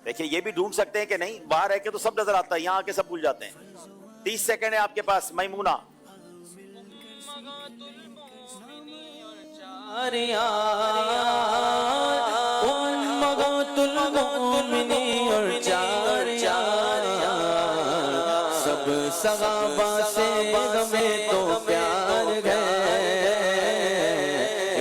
देखिए ये भी ढूंढ सकते हैं कि नहीं, बाहर रह के तो सब नजर आता है, यहाँ आके सब भूल जाते हैं। 30 सेकंड है आपके पास। मैमूना सब सगाबा से गमे तो प्यार गए,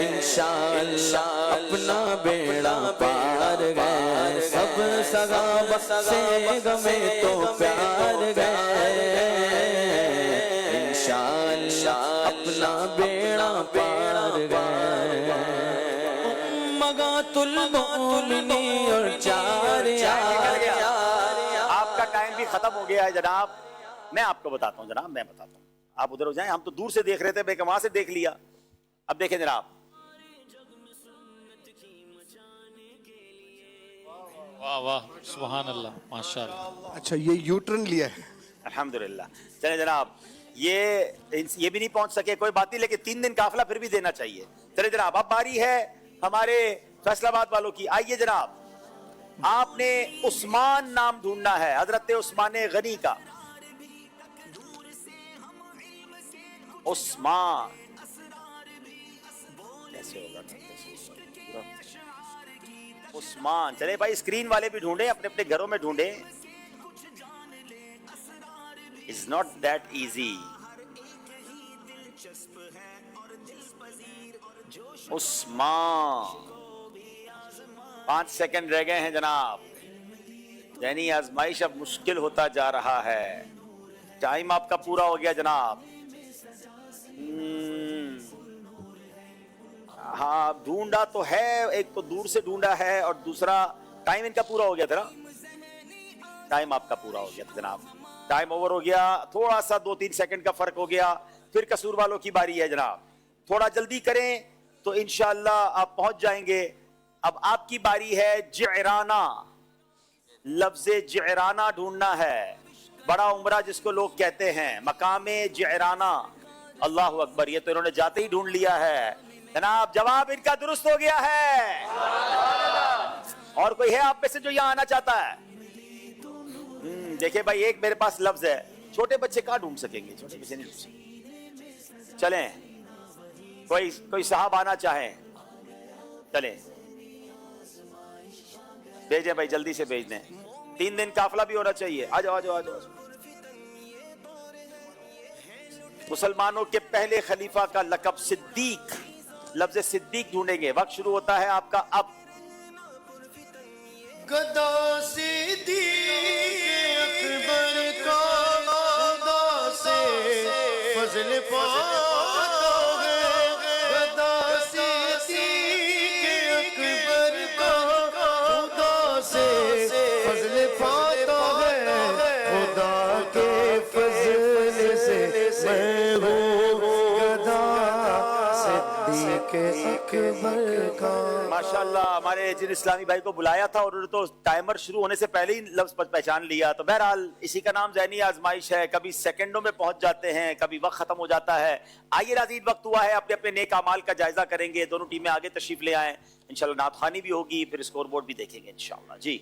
इंशाअल्लाह अपना बेड़ा पार गए। सब सगाबा से गमे तो प्यार गए, इंशाअल्लाह अपना बेड़ा पार गए। मगातुल मोमिनी और चार आपका टाइम भी खत्म हो गया है जनाब। मैं आपको बताता हूँ जनाब, मैं बताता हूँ, आप उधर हो जाएं। हम तो दूर से देख रहे थे, मैं वहां से देख लिया। अब देखें जनाब, वाह वाह, सुभान अल्लाह, माशाअल्लाह। अच्छा, ये यू टर्न लिया है, अल्हम्दुलिल्लाह। चले जनाब, ये भी नहीं पहुंच सके, कोई बात नहीं, लेकिन 3 दिन काफला फिर भी देना चाहिए। चले जनाब, अब बारी है हमारे फैसलाबाद वालों की। आइए जनाब, आपने उस्मान नाम ढूंढना है, हजरत उस्मान गनी का। उस्मान कैसे होगा? उस्मान, चले भाई स्क्रीन वाले भी ढूंढे, अपने अपने घरों में ढूंढे। It's not that easy. Usman, 5 second रह गए हैं जनाब। यानी आजमाइश अब मुश्किल होता जा रहा है। टाइम आपका पूरा हो गया जनाब। हाँ, ढूंढा तो है, एक तो दूर से ढूंढा है और दूसरा टाइम इनका पूरा हो गया था ना। टाइम आपका पूरा हो गया था जनाब, टाइम ओवर हो गया। थोड़ा सा 2-3 सेकंड का फर्क हो गया। फिर कसूर वालों की बारी है जनाब, थोड़ा जल्दी करें तो इंशाअल्लाह आप पहुंच जाएंगे। अब आपकी बारी है जिराना। लफ्ज़े जिराना ढूंढना है, बड़ा उम्रा जिसको लोग कहते हैं, मकामे जिराना। अल्लाह अकबर, ये तो इन्होंने जाते ही ढूंढ लिया है जनाब। जवाब इनका दुरुस्त हो गया है। और कोई है आप में से जो यहाँ आना चाहता है? देखिए भाई, एक मेरे पास लफ्ज है, छोटे बच्चे कहाँ ढूंढ सकेंगे, छोटे बच्चे नहीं ढूंढ सकेंगे। चलें, कोई साहब आना चाहे, चलें, भेजें भाई, जल्दी से भेज दें। 3 दिन काफला भी होना चाहिए। आ जाओ, आ जाओ, आ जाओ। मुसलमानों के पहले खलीफा का लक़ब सिद्दीक, लफ्ज़ सिद्दीक ढूंढेंगे। वक्त शुरू होता है आपका अब। गदा सिद्दीक अकबर का गदा से फजल पाता है। गदा सिद्दीक अकबर का गदा से फजल पाता है। खुदा के फजल से मैं हूँ गदा सिद्दीक अकबर का। माशाल्लाह, हमारे जिन इस्लामी भाई को बुलाया था और उन्होंने तो टाइमर शुरू होने से पहले ही लफ्ज पहचान लिया। तो बहरहाल इसी का नाम ज़हनी आजमाइश है। कभी सेकंडों में पहुंच जाते हैं, कभी वक्त खत्म हो जाता है। आइए नाज़रीन, वक्त हुआ है, अपने अपने नेक अमाल का जायजा करेंगे। दोनों टीमें आगे तशरीफ ले आए, इंशाल्लाह नात खानी भी होगी, फिर स्कोर बोर्ड भी देखेंगे इंशाल्लाह। जी,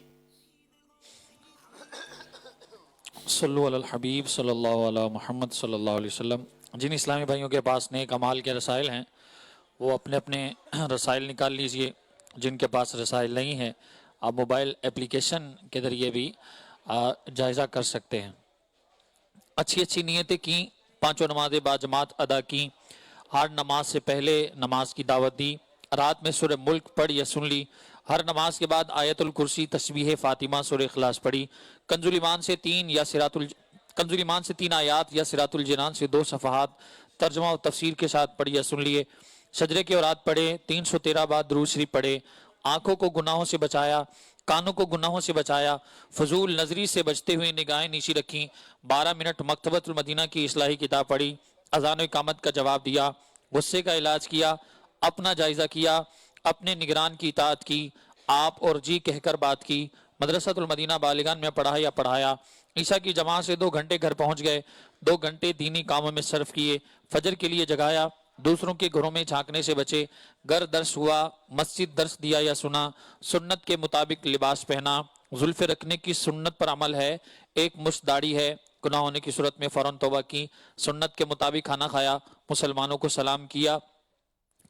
सल्लु अलल हबीब सल्लल्लाहु अलैहि मुहम्मद सल्लल्लाहु अलैहि वसल्लम। जिन इस्लामी भाइयों के पास नेक अमाल के रसाइल हैं, वो अपने अपने रसाइल निकाल लीजिए। जिनके पास रसाइल नहीं है, आप मोबाइल एप्लीकेशन के ज़रिए भी जायज़ा कर सकते हैं। अच्छी अच्छी नीयतें की, 5 नमाज़ें बाजमात अदा की, हर नमाज से पहले नमाज की दावत दी, रात में सूरह मुल्क पढ़ या सुन ली, हर नमाज के बाद आयतुल कुर्सी, तस्बीह फातिमा, सूरह इखलास पढ़ी, कंजुल ईमान से 3 आयात या सिरातुल जिनान से 2 सफ़हात तर्जुमा और तफसीर के साथ पढ़ी या सुन लिए, सजरे के औरात पढ़े, 313 बार दुरूद शरीफ पढ़े, आंखों को गुनाहों से बचाया, कानों को गुनाहों से बचाया, फजूल नजरी से बचते हुए निगाहें नीची रखी, 12 मिनट मकतबतुल मदीना की इस्लाही किताब पढ़ी, अज़ान व इकामत का जवाब दिया, गुस्से का इलाज किया, अपना जायजा किया, अपने निगरान की इताअत की, आप और जी कहकर बात की, मदरसातुल मदीना बालिगान में पढ़ा या पढ़ाया। ईशा की जमात से 2 घंटे घर पहुंच गए, 2 घंटे दीनी कामों में सर्फ किए, फजर के लिए जगाया, दूसरों के घरों में झांकने से बचे, घर दर्श हुआ, मस्जिद दर्श दिया या सुना, सुन्नत के मुताबिक लिबास पहना, जुल्फे रखने की सुन्नत पर अमल है, एक मुश्त दाढ़ी है, गुनाह होने की सूरत में फौरन तौबा की, सुन्नत के मुताबिक खाना खाया, मुसलमानों को सलाम किया,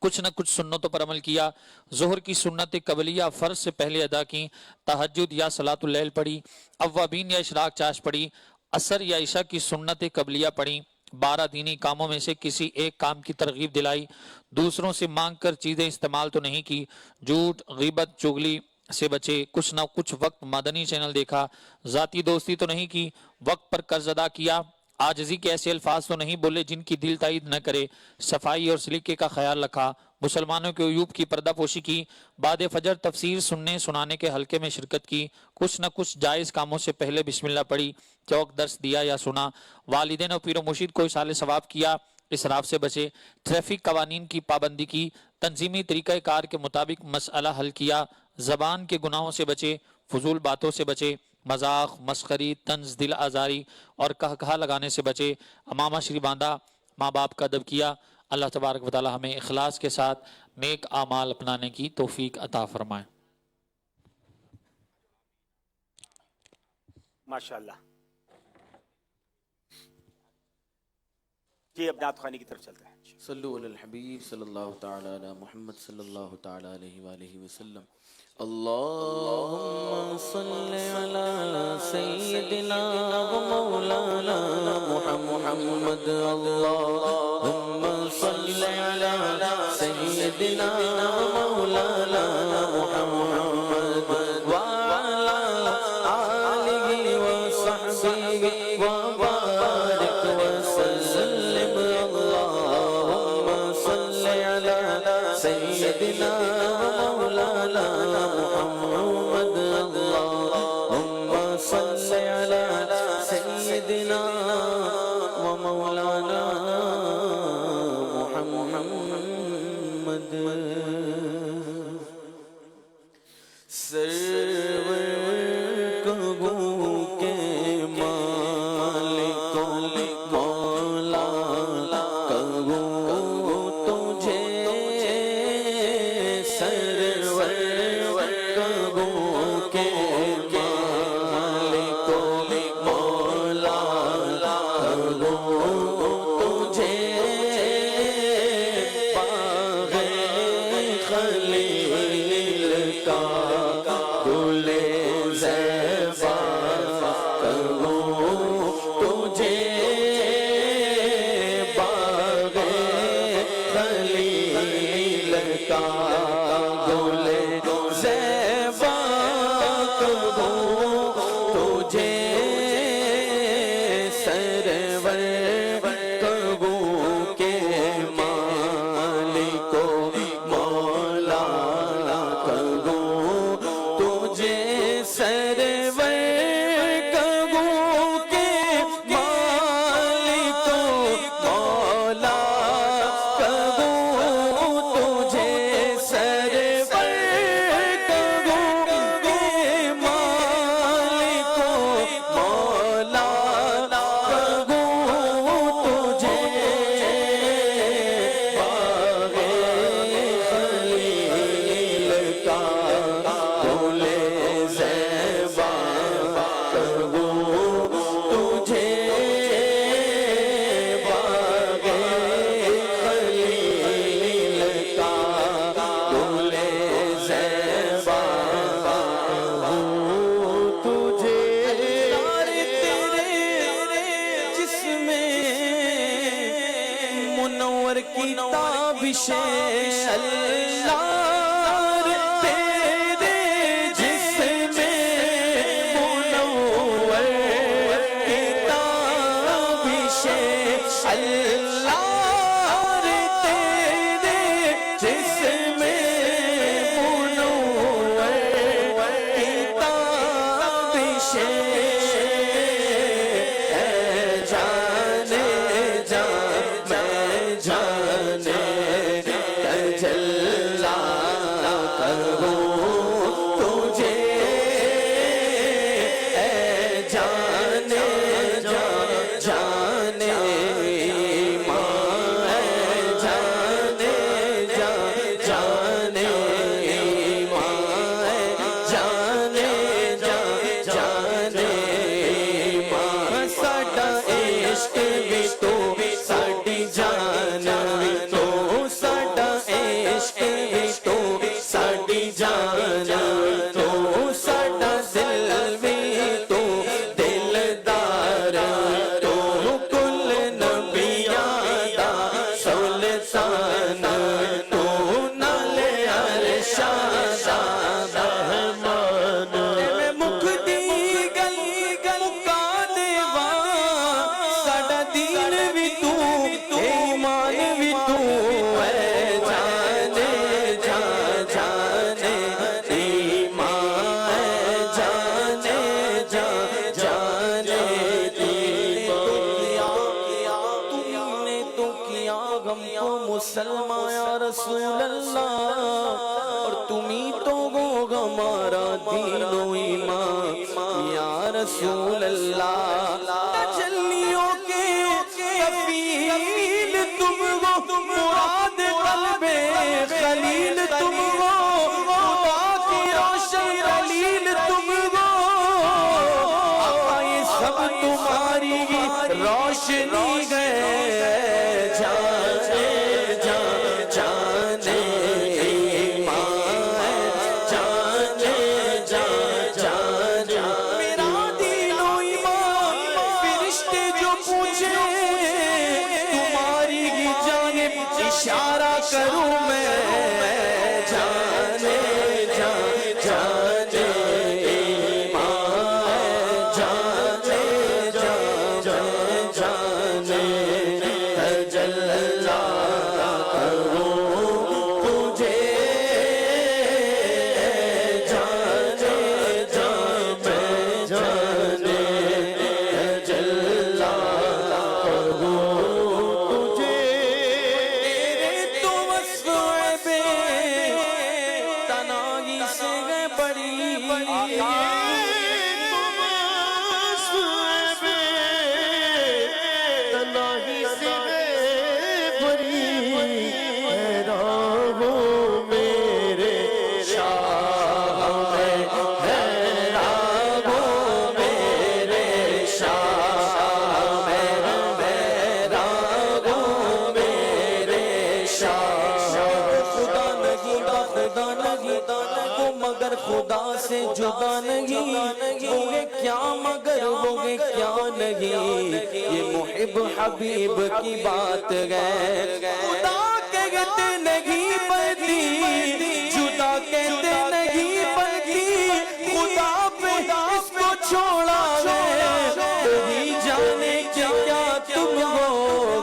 कुछ न कुछ सुन्नतों पर अमल किया, जोहर की सुन्नत कबलिया फर्ज से पहले अदा की, तहज्जुद या सलातुल लैल पढ़ी, अव्वाबीन या इशराक चाश पढ़ी, असर या ईशा की सुन्नत कबलिया पढ़ी, 12 दीनी कामों में से किसी एक काम की तरगीब दिलाई, दूसरों से मांग कर चीजें इस्तेमाल तो नहीं की, झूठ गीबत चुगली से बचे, कुछ ना कुछ वक्त मदनी चैनल देखा, जाती दोस्ती तो नहीं की, वक्त पर कर्ज अदा किया, आजिज़ी के ऐसे अल्फाज तो नहीं बोले जिनकी दिल ताईद न करे, सफाई और सलीके का ख्याल रखा, मुसलमानों के अयूब की पर्दापोशी की, बाद फजर तफसीर सुनने सुनाने के हल्के में शिरकत की, कुछ न कुछ जायज़ कामों से पहले बिस्मिल्लाह पढ़ी, चौक दर्स दिया या सुना, वालिदैन और पीर मुर्शिद को इसाले सवाब किया, इसराफ से बचे, ट्रैफिक कवानीन की पाबंदी की, तंजीमी तरीक़ा कार के मुताबिक मसला हल किया, ज़बान के गुनाहों से बचे, फजूल बातों से बचे, मजाक मस्खरी तंज दिल आज़ारी और कहकहा लगाने से बचे, अमामा श्री बांधा, माँ बाप का अदब किया। अल्लाह तबारक व तआला हमें इखलास के साथ नेक आमाल अपनाने की तौफीक अता फरमाए। माशाअल्लाह। जी अब नात ख़वानी की तरफ चलते हैं। सल्लु अलल हबीब सल्लल्लाहु तआला अला मुहम्मद सल्लल्लाहु तआला अलैहि वसल्लम। अल्लाहुम्मा सल्लि अला सय्यिदिना व मौलाना मुहम्मद। अल्लाहुम्मा सल्लि अला सय्यिदिना व मौलाना मुहम्मद व अला आलिहि व सहबिहि व बारिक व सल्लिम। अल्लाहुम्मा सल्लि अला सय्यिदिना व मौलाना मुहम्मद। अल्लाहुम्मा सल्लि अला सय्यिदिना व मौलाना मुहम्मद। सर्वर कबू के मालिक मौला कबू तुझे, सर्वर कबू के मालिक मौला कबू तुझे, बाग़े खलील का गुले ज़ैबा कबू तुझे, बाग़े खलील का गुले ज़ैबा कबू तुझे, सरवर कबू के मालिको मौला कबू तुझे, सरवर कबू के मालिको मौला कबू तुझे, सरवर कबू के मालिको मौला कबू तुझे, बाग़े खलील का गुले ज़ैबा कबू तुझे, बाग़े खलील का गुले ज़ैबा कबू तुझे। तारे तेरे जिसमें मुनव्वर की ताबिशें अल्लाह, तेरे जिसमें मुनव्वर की ताबिशें अल्लाह, तेरे जिसमें मुनव्वर की ताबिशें, जाने जा मैं जाने तजल्ला करूं तुझे, سلمہ یا رسول اللہ، اور تمہیں تو گو ہمارا دین و ایمان یا رسول اللہ، تجلیوں کے کفیل تم ہو، مراد قلب خلیل تم ہو، خدا کی روشن دلیل تم ہو، آقا یہ سب تمہاری روشنی ہے، جانے جانے ایمان، جانے جانے میرا دین و ایمان، فرشتے جو پوچھے تمہاری ہی جانب اشارہ کروں میں، جانے جانے ایمان، جانے جانے تجلی کروں تجھے، جانے جانے تجلی کروں تجھے، تیرے تو وصف بے تناہی سے ہے بڑی، تناہی سے ہے بڑی، حیران ہوں میرے شاہ میں، حیران ہوں میرے شاہ میں، حیران ہوں میرے شاہ، خدا نہیں خدا نہیں وہ مگر خدا سے جدا نہیں، وہ کیا مگر وہ کیا نہیں، یہ محب حبیب کی بات ہے، خدا کہتے نہیں بنتی، جدا کہتے نہیں بنتی، خدا پہ اس کو چھوڑا ہے، وہی جانے کیا تم ہو،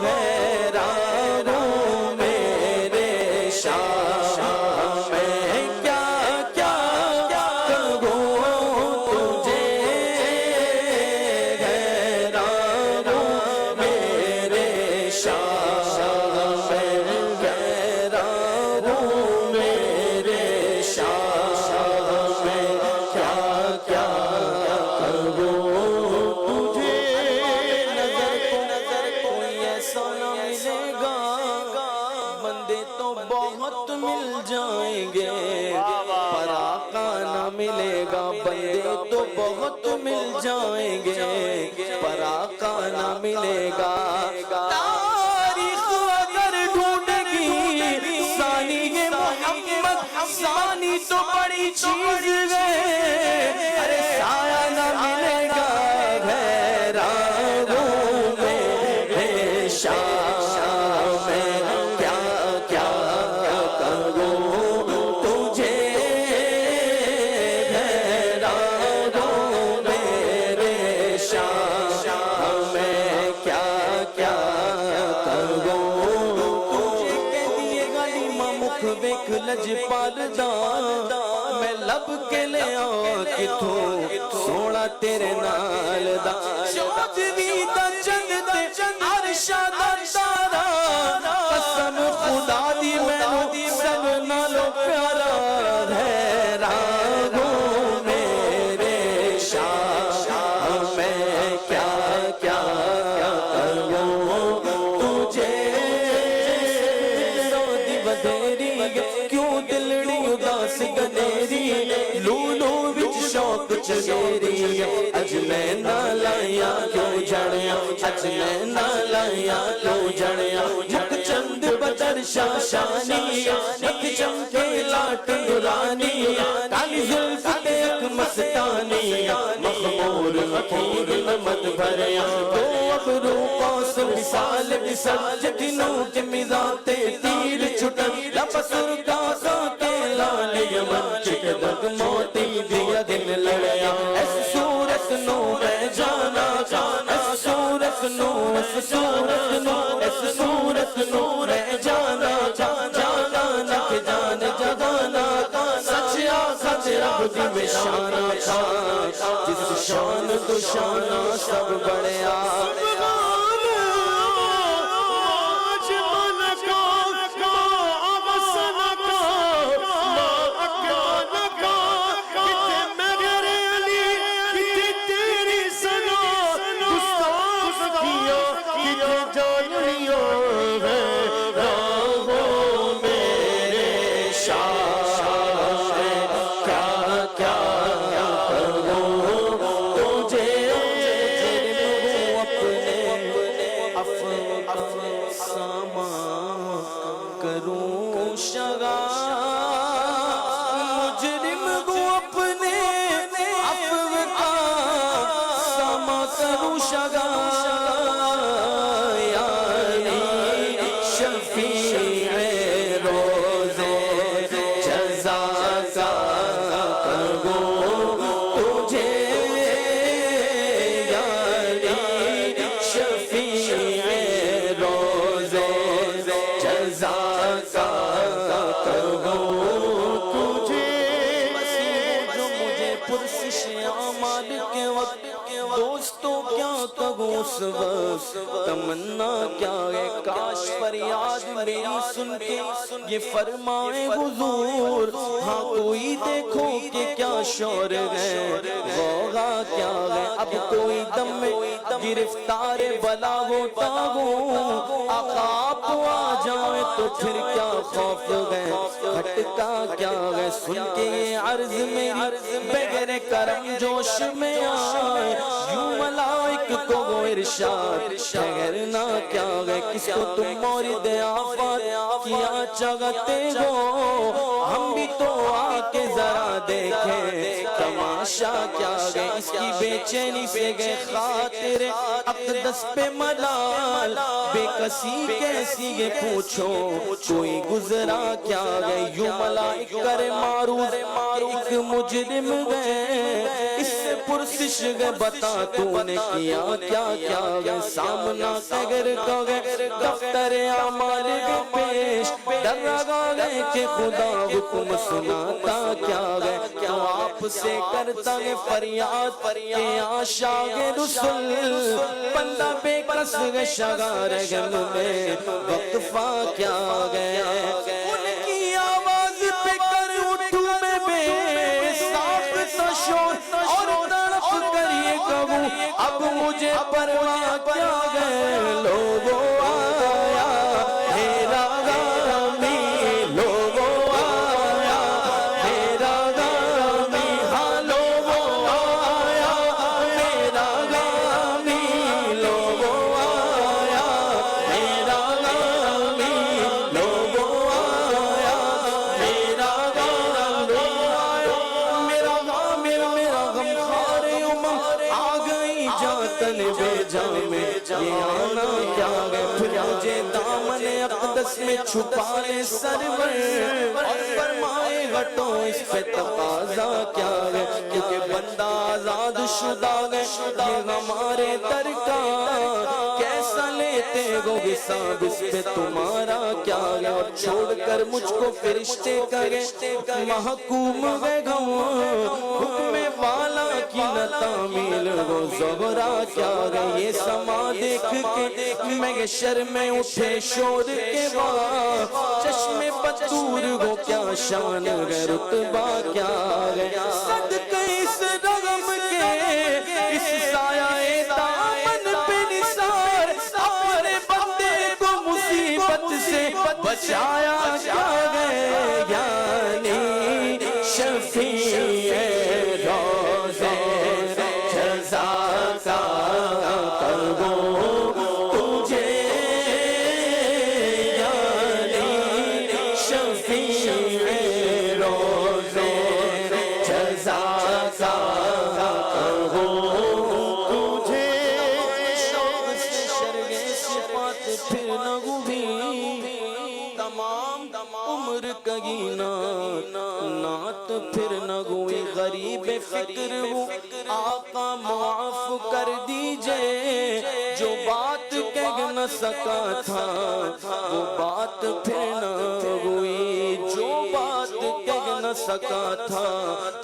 حیران ہوں میرے شاہ میں، کیا کہوں تجھے، حیران ہوں میرے شاہ میں، حیران ہوں میرے شاہ میں، کیا کہوں تجھے، نظر کوئی ایسا نہ ملے گا، بندے تو بہت مل جائیں گے، پر آقا نہ ملے گا، بندے تو بہت مل جائیں گے، پر آقا نہ ملے گا، تاریخ اگر ڈھونڈے گی ثانی محمد، ثانی تو بڑی چیز ہے، ارے سایہ نہ ملے گا، حیران ہوں میرے شاہ میں، کیا کروں تجھے، حیران ہوں میرے شاہ میں، کیا کروں تجھے، کہہ دیے گا امام مکھ ویکھ لجپال دا، میں لب کے لے کتھوں سونا تیرے نال دا، چودھویں دا چند تے عرشہ دا تارا، قسم خدا دی مینوں سب نالوں پیارا، حیران ہوں میرے شاہ میں، کیا کروں تجھے، سودی بدھیری کیوں دلڑی اداس گنیری، لولو وچ شوق چگیری، اج میں نہ لایا کیوں جڑیا، اج میں نہ لایا کیوں جڑیا، مک چند بدر شاشانی، ایک چمکے لاٹ نورانی، کالی زلف تے اک مستانی، مخمور مخیر نمت بھریا، دو ابرو قوس مثال بسر، جتنوں کے مزاح تے تیر چھٹن، لبسر کا کے لال یمن، چکدک موتی دیا دن لڑیا، اس صورت نو میں جانا، اس صورت نو، اس صورت نو، اس صورت نو میں جانا، جانا نک جان جہانا، سچیا سچ رب دی میں شانہ تھا، جس شان تو شانہ سب بڑھیا، اعمال کے وقت دوستوں کیا کہوں اس وقت تمنا کیا ہے کاش فریاد میری سن کے یہ فرمائے حضور ہاں کوئی دیکھو کہ کیا شور ہے غوغا کیا ہے اب کوئی دم میں گرفتار بلا ہوتا ہوں آقا آپ آ جائے تو پھر کیا خوف ہے کھٹکا کیا ہے سن کے یہ عرض میری بغیر کرم جوش میں آئے یوں ملائک کو وہ ارشاد ٹھہرنا کیا ہے کس کو تم مورد آفات کیا چاہتے ہو ہم بھی تو آ کے ذرا دیکھیں تماشا کیا گئے اس کی بے چینی سے گئے خاطر اقدس پہ ملال بے کسی کیسی یہ پوچھو کوئی گزرا کیا گئے یوں ملائک کرے معروف ایک مجرم گئے اس سے پرسش گئے بتا تو نے کیا کیا کیا گئے سامنا کگر کا گئے دفتر اعمال کے پیش در لگا گئے کہ خدا حکم سناتا کیا گئے تو آپ سے کرتا گئے فریاد کہ آشاغ رسول بندہ بے کس گئے شگار گم میں وقفہ کیا گئے ان کی آواز پہ کر اٹھوں میں بے ساخت شور اور تڑپ کر یہ کہوں اب مجھے پرواہ کیا گئے لوگوں آیا میرا غامی لوگوں آیا میرا غامی ہاں لوگوں آیا میرا غامی لوگوں آیا میرا غامی لوگوں آیا میرا غامی میرا غام میرا غم خار امم آ گئی جاتن بے جامے یہ آنا کیا گئے پھر مجھے دامن اقدس میں چھپا لے سرور اور فرمائے ہٹو اس پہ تقاضا کیا گئے کیونکہ بندہ آزاد شدہ گئے یہ ہمارے در کا کیسا لیتے ہو حساب اس پہ تمہارا کیا گئے اور چھوڑ کر مجھ کو فرشتے کرے محکوم گئے حکم والا کی نہ تعمیل وہ زہرا کیا گئے یہ سما دیکھ کے میں شرم اٹھے شور کے بعد چشم بطور ہو کیا شان گئے رتبہ کیا گئے صدقہ اس رغم کے اس سایہ دامن پہ نثار اپنے بندے کو مصیبت سے بچایا کیا گئے یعنی شفیع روزے جزا کا کرو تجھے یعنی شفیع روزے جزا کا کرو تجھے شوق سے شرگ صفات پھر نہ گوبھی تمام عمر کگی نات پھر نہ گوئی غریب فکر ہوں آقا معاف کر دیجئے جو بات کہہ نہ سکا تھا وہ بات پھر نہ گوئی جو بات کہہ نہ سکا تھا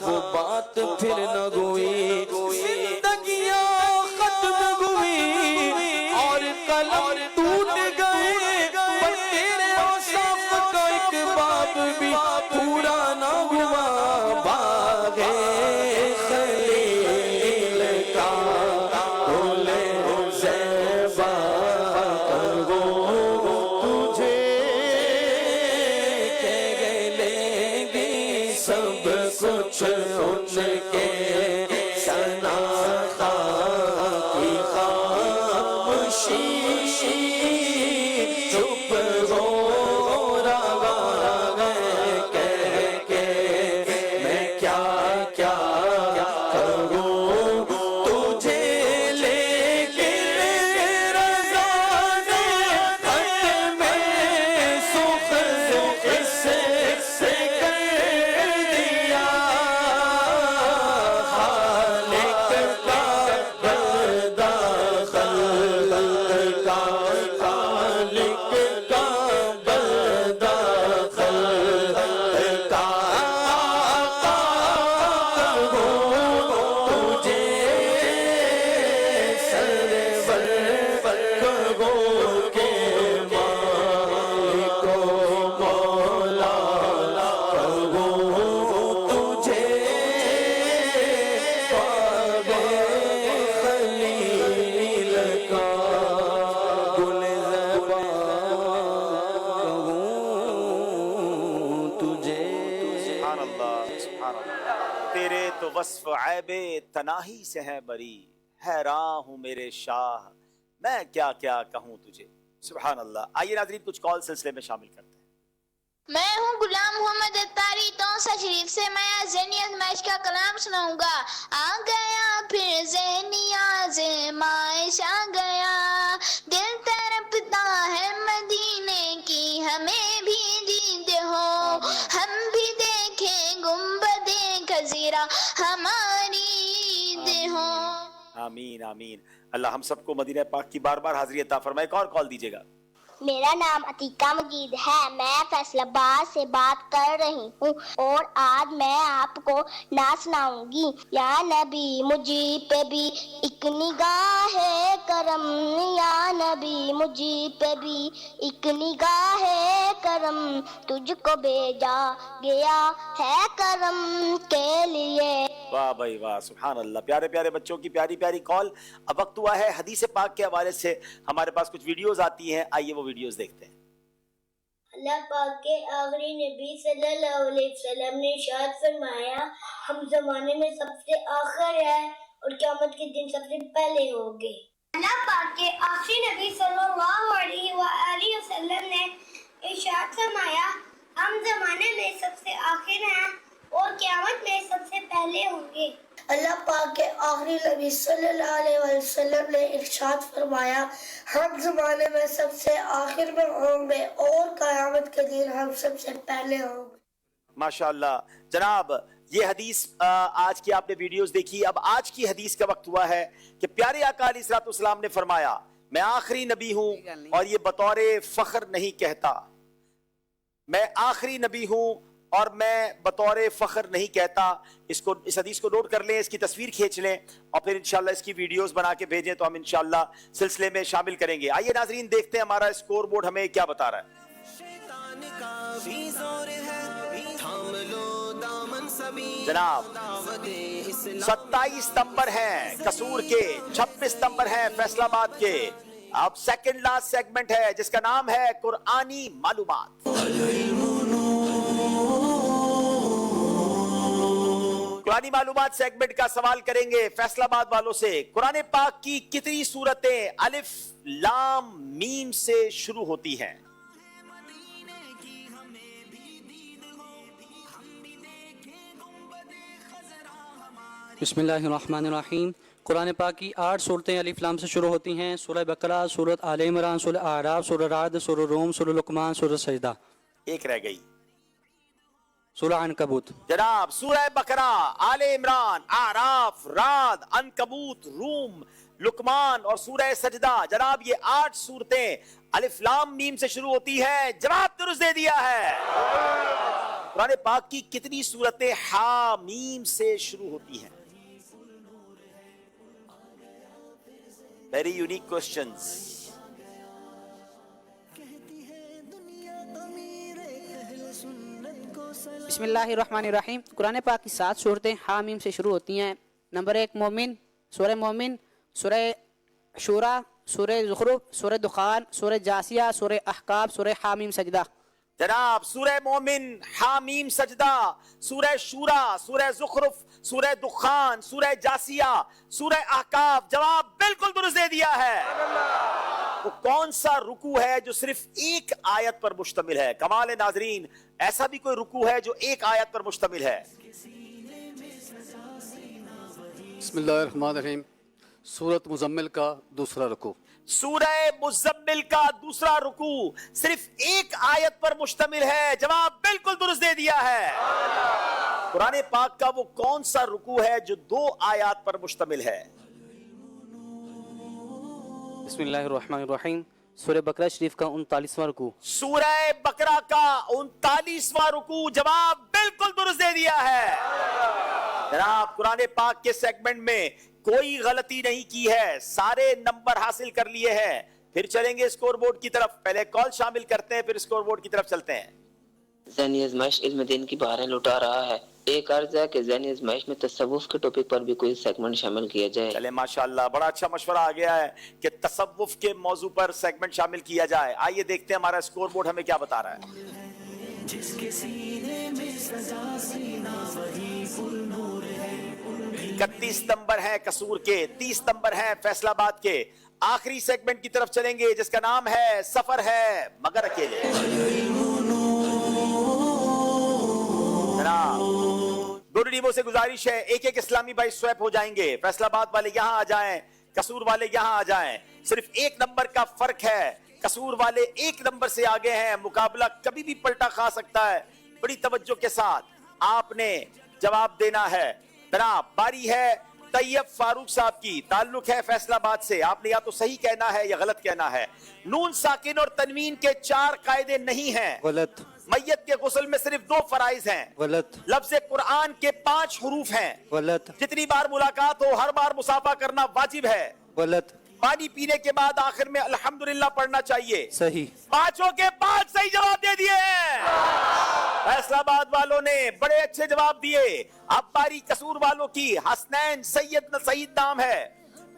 وہ بات پھر نہ گوئی زندگیاں ختم ہوئی اور قلم ٹوٹ گئے پر تیرے اوصاف کا ایک باب بھی پورا نہ ہوا باغ خلیل کا گل زیبا کرو تجھے کہ لیں گی سب کچھ ان کے ثنا जो वस्फ ऐबे तनाही से है बरी, हैरान हूँ मेरे शाह, मैं क्या क्या कहूँ तुझे। सुभान अल्लाह। आइए नाज़रीन कुछ कॉल सिलसिले में शामिल करते हैं। मैं हूँ गुलाम मोहम्मद अत्तारी तौसा शरीफ से। मैं ज़हनी आज़माइश का कलाम सुनाऊंगा। आ गया फिर ज़हनी आज़माइश आ गया, दिल तड़पता है मदीने की, हमें भी दीद हो, हम भी देखें गुंबदे खज़ीरा, हमारी ईद हो। आमीन आमीन। अल्लाह हम सबको मदीना पाक की बार बार हाज़िरी अता फरमाए। एक और कॉल दीजिएगा। मेरा नाम अतीका मजीद है, मैं फैसलाबाद से बात कर रही हूँ और आज मैं आपको ना सुनाऊंगी। या नबी मुझी पे भी एक निगाह है करम, या नबी मुझी पे भी एक निगाह है करम, तुझको भेजा गया है करम के लिए। वाह भाई वाह, सुभान अल्लाह। प्यारे प्यारे बच्चों की प्यारी प्यारी कॉल। अब वक्त हुआ है हदीस पाक के हवाले से हमारे पास कुछ वीडियोस आती हैं, आइए वो वीडियोस देखते हैं। अल्लाह पाक के आखिरी नबी सल्लल्लाहु अलैहि वसल्लम ने इरशाद फरमाया, हम जमाने में सबसे आखिर है और क़यामत के दिन सबसे पहले होंगे। अल्लाह पाक के आखिरी नबी सल्लल्लाहु अलैहि वसल्लम ने इरशाद फरमाया, हम जमाने में सबसे आखिर हैं और क़यामत में सबसे पहले होंगे। अल्लाह पाक के आखिरी नबी सल्लल्लाहु अलैहि वसल्लम ने इरशाद फरमाया, हम ज़माने में सबसे आखिर में होंगे और क़यामत के दिन हम सबसे पहले होंगे। माशाअल्लाह जनाब, ये हदीस आज की आपने वीडियोस देखी। अब आज की हदीस का वक्त हुआ है कि प्यारे आका अलैहिस्सलाम ने फरमाया, मैं आखिरी नबी हूँ और ये बतौर फख्र नहीं कहता, मैं आखिरी नबी हूँ और मैं बतौर फख्र नहीं कहता। इस हदीस को नोट कर लें, इसकी तस्वीर खींच लें और फिर इंशाल्लाह इसकी वीडियोस बना के भेजें तो हम इंशाल्लाह सिलसिले में शामिल करेंगे। आइए नाजरीन देखते हैं हमारा स्कोर बोर्ड हमें क्या बता रहा है। जनाब 27 नंबर हैं कसूर के, 26 नंबर हैं फैसलाबाद के। अब सेकंड लास्ट सेगमेंट है जिसका नाम है कुरानी मालूमात। कुरानी मालूमात सेगमेंट का सवाल करेंगे फैसलाबाद वालों से। कुरान पाक की कितनी सूरतें अलिफ लाम मीम से शुरू होती हैं? बिस्मिल्लाहिर्रहमानिर्रहीम। कुरान पाक की 8 सूरतें अलिफ लाम से शुरू होती हैं। सूरह बकरा, सूरत आले इमरान, सूरह आराफ, सूरह राद, सूरह रूम, सूरह लुकमान, सूरह सजदा। एक रह गई, सूरह अनकबूत। जनाब सूरह बकरा, आले इमरान, आराफ, राद, अनकबूत, रूम, लुकमान और सूरह सजदा। जनाब ये 8 सूरतें अलिफ लाम मीम से शुरू होती हैं। जवाब दुरुस्त दे दिया है। कुरान पाक की कितनी सूरतें हा मीम से शुरू होती हैं? Very unique questions. बिस्मिल्लाहिर्रहमानिर्रहीम। कुरान पाक की 7 सूरतें हा मीम से शुरू होती हैं। नंबर 1 मोमिन, सूरह शूरा, सूरह ज़ुखरुफ, सूरह दुखान, सूरह जासिया, सूरह अहकाब, सूरह हामीम सजदा। जनाब सूरह मोमिन, हामीम सजदा, सूरह शूरा, सूरह ज़ुखरुफ, सूरह दुखान, सूरह जासिया, सूरह अहकाब। जवाब बिल्कुल दुरुस्त दे दिया है। वो कौन सा रुकू है जो सिर्फ एक आयत पर मुश्तमिल है? कमाल है नाजरीन, ऐसा भी कोई रुकू है जो एक आयत पर मुश्तमिल है? बिस्मिल्लाहिर्रहमानिर्रहीम। सूरत मुज़म्मिल का दूसरा रुकू। सूरह मुज़म्मिल का दूसरा रुकू सिर्फ एक आयत पर मुश्तमिल है। जवाब बिल्कुल दुरुस्त दे दिया है। कुरान पाक का वो कौन सा रुकू है जो 2 आयत पर मुश्तमिल है? बिस्मिल्लाहिर्रहमानिर्रहीम। सूरह बकरा शरीफ का 39वां रुकू। सूरह बकरा का 39वां रुकू। जवाब बिल्कुल दुरुस्त दे दिया है। जनाब कुरान पाक के सेगमेंट में कोई गलती नहीं की है, सारे नंबर हासिल कर लिए हैं। फिर चलेंगे स्कोर बोर्ड की तरफ। पहले कॉल शामिल करते हैं, फिर स्कोर बोर्ड की तरफ चलते हैं। ज़हनी आज़माइश इल्म दीन की बहारें लुटा रहा है। एक अर्ज है कि ज़हनी आज़माइश में तसव्वुफ के टॉपिक पर भी कोई सेगमेंट शामिल किया जाए। चले माशाअल्लाह, बड़ा अच्छा मशवरा आ गया है कि तसव्वुफ के मौजू पर सेगमेंट शामिल किया जाए। आइए देखते हैं हमारा स्कोर बोर्ड हमें क्या बता रहा है। जिसके सीने में सजा सीना वही फुल नूर है। 31 नंबर है कसूर के, 30 नंबर है फैसलाबाद के। आखिरी सेगमेंट की तरफ चलेंगे जिसका नाम है सफर है मगर अकेले। दोनों टीमों से गुजारिश है, एक एक इस्लामी भाई स्वैप हो जाएंगे। फैसलाबाद वाले यहां आ जाएं, कसूर वाले यहां आ जाएं। सिर्फ 1 नंबर का फर्क है, कसूर वाले 1 नंबर से आगे हैं। मुकाबला कभी भी पलटा खा सकता है। बड़ी तवज्जो के साथ आपने जवाब देना है। जनाब बारी है तैयब फारूक साहब की, ताल्लुक है फैसलाबाद से। आपने या तो सही कहना है या गलत कहना है। नून साकिन और तनवीन के 4 कायदे नहीं हैं। गलत। मैयत के गुस्ल में सिर्फ 2 फराइज हैं। गलत। लफ्ज़ कुरान के 5 हुरूफ हैं। गलत। जितनी बार मुलाकात हो हर बार मुसाफा करना वाजिब है। गलत। पानी पीने के बाद आखिर में अल्हम्दुलिल्लाह पढ़ना चाहिए। सही। 5 के 5 सही जवाब दे दिए हैं। फैसलाबाद वालों ने बड़े अच्छे जवाब दिए। अब बारी कसूर वालों की। हसनैन सैयद सईद नाम है।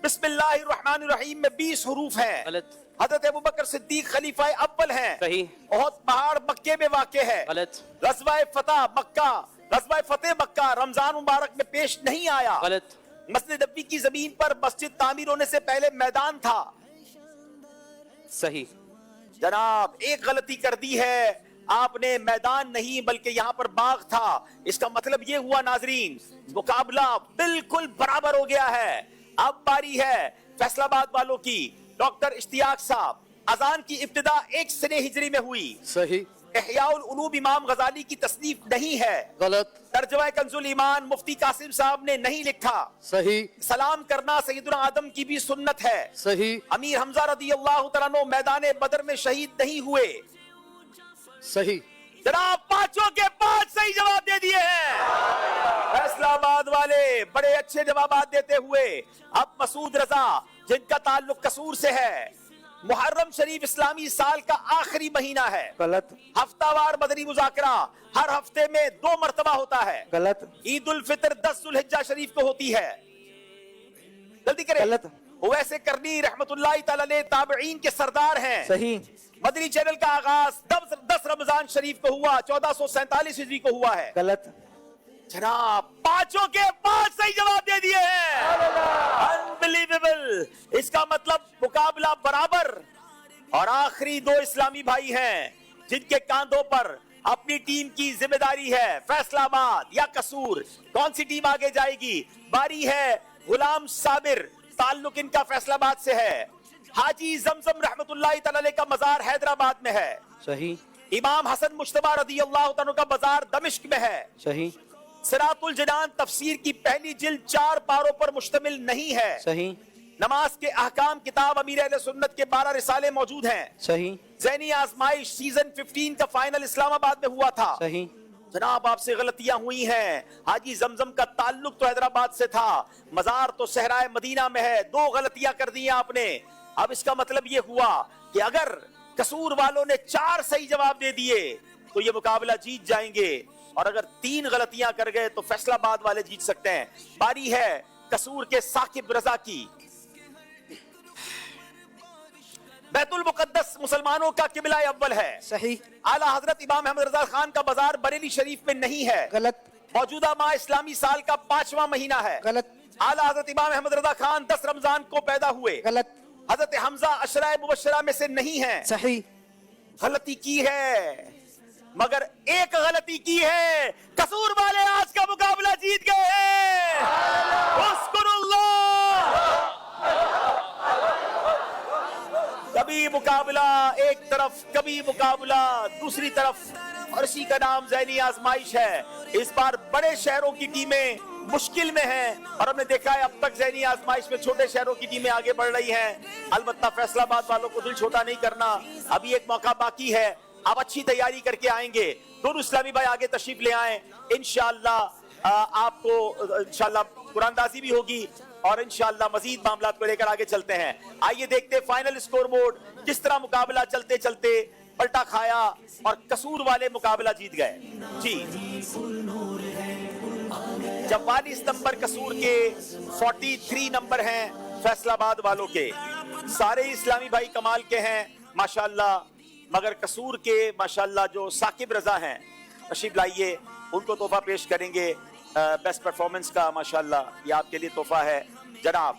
बिस्मिल्लाहिर्रहमानिर्रहीम में 20 हुरूफ हैं। गलत। हजरत अबू बकर सिद्दीक खलीफा अव्वल हैं। सही। बहुत पहाड़ मक्के में वाक़े है। गलत। गज़वा फतेह मक्का रमजान मुबारक में पेश नहीं आया। गलत। मस्जिद नबवी की जमीन पर मस्जिद तामीर होने से पहले मैदान था। सही। जनाब एक गलती कर दी है आपने, मैदान नहीं बल्कि यहाँ पर बाग था। इसका मतलब ये हुआ नाजरीन मुकाबला बिल्कुल बराबर हो गया है। अब बारी है फैसलाबाद वालों की। डॉक्टर इश्तियाक साहब, अजान की इब्तिदा 1 सने हिजरी में हुई। सही। इहयाउल उलूम इमाम गजाली की तसनीफ नहीं है। गलत। तर्जुमा कंजुल ईमान मुफ्ती कासिम साहब ने नहीं लिखा। सही। सलाम करना सैयदुना आदम की भी सुन्नत है। सही। अमीर हमजा रदी अल्लाह तआला अन्हु मैदान बदर में शहीद नहीं हुए। सही। जनाब 5 के 5 सही जवाब दे दिए हैं। फैसलाबाद वाले बड़े अच्छे जवाब देते हुए अब मसूद रजा जिनका ताल्लुक कसूर से है। मुहर्रम शरीफ इस्लामी साल का आखिरी महीना है। गलत। हफ्तावार मदनी मुज़ाकरा हर हफ्ते में 2 मरतबा होता है। गलत। ईद उल फितर 10 जुल्हिज्जा शरीफ को होती है। जल्दी करें। गलत। उवैसे करनी रहमतुल्लाहि तआला अलैह ताबईन के सरदार हैं। सही। मदनी चैनल का आगाज 10 रमजान शरीफ को हुआ, 1447 हिजरी को हुआ है। गलत। जनाब 5 के 5 सही जवाब दे दिए हैं। अनबिलीवेबल। इसका मतलब मुकाबला बराबर। और आखिरी 2 इस्लामी भाई हैं जिनके कांधों पर अपनी टीम की जिम्मेदारी है। फैसलाबाद या कसूर, कौन सी टीम आगे जाएगी? बारी है गुलाम साबिर, ताल्लुक इनका फैसलाबाद से है। हाजी जमजम रहमतुल्लाहि तआला अलैह का मजार हैदराबाद में है। सही। इमाम हसन मुश्तबा रदी अल्लाह तआला अन्हु का मजार दमिश्क में है। सही। सिरातुल जनान तफसीर की पहली जिल्द 4 पारों पर मुश्तमिल नहीं है। सही। नमाज के अहकाम किताब अमीर अहले सुन्नत के 12 रिसाले मौजूद हैं। सही। ज़ैनी आजमाइश सीजन 15 का फाइनल इस्लामाबाद में हुआ था। सही। जनाब आपसे गलतियां हुई हैं। हाजी जमजम का ताल्लुक तो हैदराबाद से था, मजार तो सहराए मदीना में है। 2 गलतियां कर दी आपने। अब इसका मतलब ये हुआ कि अगर कसूर वालों ने 4 सही जवाब दे दिए तो ये मुकाबला जीत जाएंगे, और अगर 3 गलतियां कर गए तो फैसलाबाद वाले जीत सकते हैं। बारी है कसूर के साकिब रजा की। बैतुल मुकद्दस मुसलमानों का किबला अव्वल है। सही। आला हजरत इमाम अहमद रजा खान का बाजार बरेली शरीफ में नहीं है। गलत। मौजूदा माह इस्लामी साल का 5वां महीना है। गलत। आला हजरत इमाम अहमद रजा खान 10 रमजान को पैदा हुए। गलत। हजरत हमजा अशरा मुबशरा में से नहीं है। सही। गलती की है, मगर एक गलती की है। कसूर वाले आज का मुकाबला जीत गए हैं। कभी मुकाबला एक तरफ, कभी मुकाबला दूसरी तरफ, और इसी का नाम ज़ैनी आजमाइश है। इस बार बड़े शहरों की टीमें मुश्किल में हैं, और हमने देखा है अब तक ज़ैनी आजमाइश में छोटे शहरों की टीमें आगे बढ़ रही हैं। अलबत्ता फैसलाबाद वालों को दिल छोटा नहीं करना, अभी एक मौका बाकी है। आप अच्छी तैयारी करके आएंगे। दोनों इस्लामी भाई आगे तशरीफ ले आए। इंशाअल्लाह आपको इंशाअल्लाह कुरानदाजी भी होगी, और इंशाअल्लाह मजीद मामलात को लेकर आगे चलते हैं। आइए देखते हैं फाइनल स्कोर बोर्ड, किस तरह मुकाबला चलते चलते पलटा खाया और कसूर वाले मुकाबला जीत गए। जी 44 नंबर कसूर के, 43 नंबर हैं फैसलाबाद वालों के। सारे इस्लामी भाई कमाल के हैं माशाअल्लाह, मगर कसूर के माशाअल्लाह जो साकिब रजा हैं, तशरीफ लाइए, उनको तोहफा पेश करेंगे। बेस्ट परफॉर्मेंस का माशाल्लाह, ये आपके लिए तोहफा है जनाब।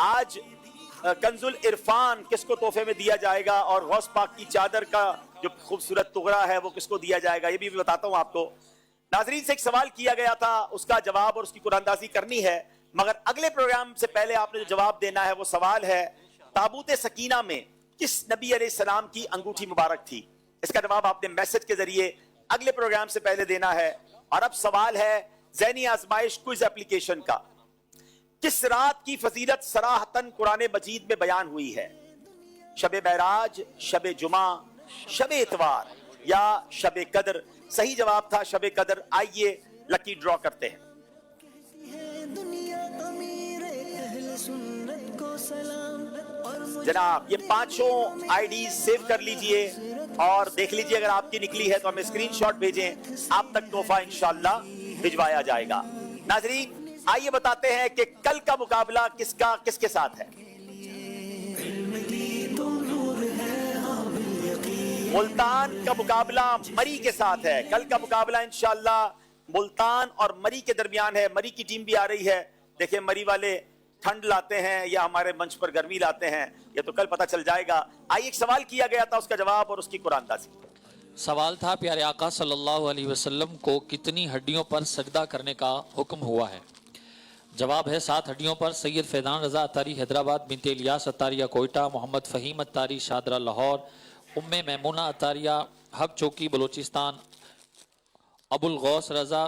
आज कंजुल इरफान किसको तोहफे में दिया जाएगा और गौस पाक की चादर का जो खूबसूरत टुकड़ा है वो किसको दिया जाएगा, ये भी बताता हूँ आपको। नाजरीन से एक सवाल किया गया था, उसका जवाब और उसकी कुरानदाजी करनी है, मगर अगले प्रोग्राम से पहले आपने जो जवाब देना है वो सवाल है ताबूत सकीना में किस नबी अलैहिस्सलाम की अंगूठी मुबारक थी। इसका जवाब आपने मैसेज के जरिए अगले प्रोग्राम से पहले देना है। और अब सवाल है ज़हनी आजमाइश क्विज एप्लीकेशन का, किस रात की फजीलत सराहतन कुरान मजीद में बयान हुई है? शब महराज, शब जुमा, शब इतवार या शब कदर? सही जवाब था शब कदर। आइए लकी ड्रॉ करते हैं। जनाब ये पांचों आईडी सेव कर लीजिए और देख लीजिए, अगर आपकी निकली है तो हमें स्क्रीनशॉट भेजें, आप तक तोहफा इंशाल्लाह भिजवाया जाएगा। नाजरीन आइए बताते हैं कि कल का मुकाबला किसके साथ है। मुल्तान का मुकाबला मरी के साथ है। कल का मुकाबला इंशाल्लाह मुल्तान और मरी के दरमियान है। मरी की टीम भी आ रही है। देखिए मरी वाले ठंड लाते हैं या हमारे मंच पर गर्मी लाते हैं, ये तो कल पता चल जाएगा। आइए एक सवाल किया गया था, उसका जवाब और उसकी कुरानदाजी। सवाल था प्यारे आका सल्लल्लाहु अलैहि वसल्लम को कितनी हड्डियों पर सजदा करने का हुक्म हुआ है? जवाब है 7 हड्डियों पर। सैयद फैजान रजा अत्तारी हैदराबाद, बिनते इलियास अत्तारिया कोयटा, मोहम्मद फ़हीम अत्तारी शादरा लाहौर, उम्मे मैमूना अत्तारिया हब चौकी बलूचिस्तान, अबुल गौस रजा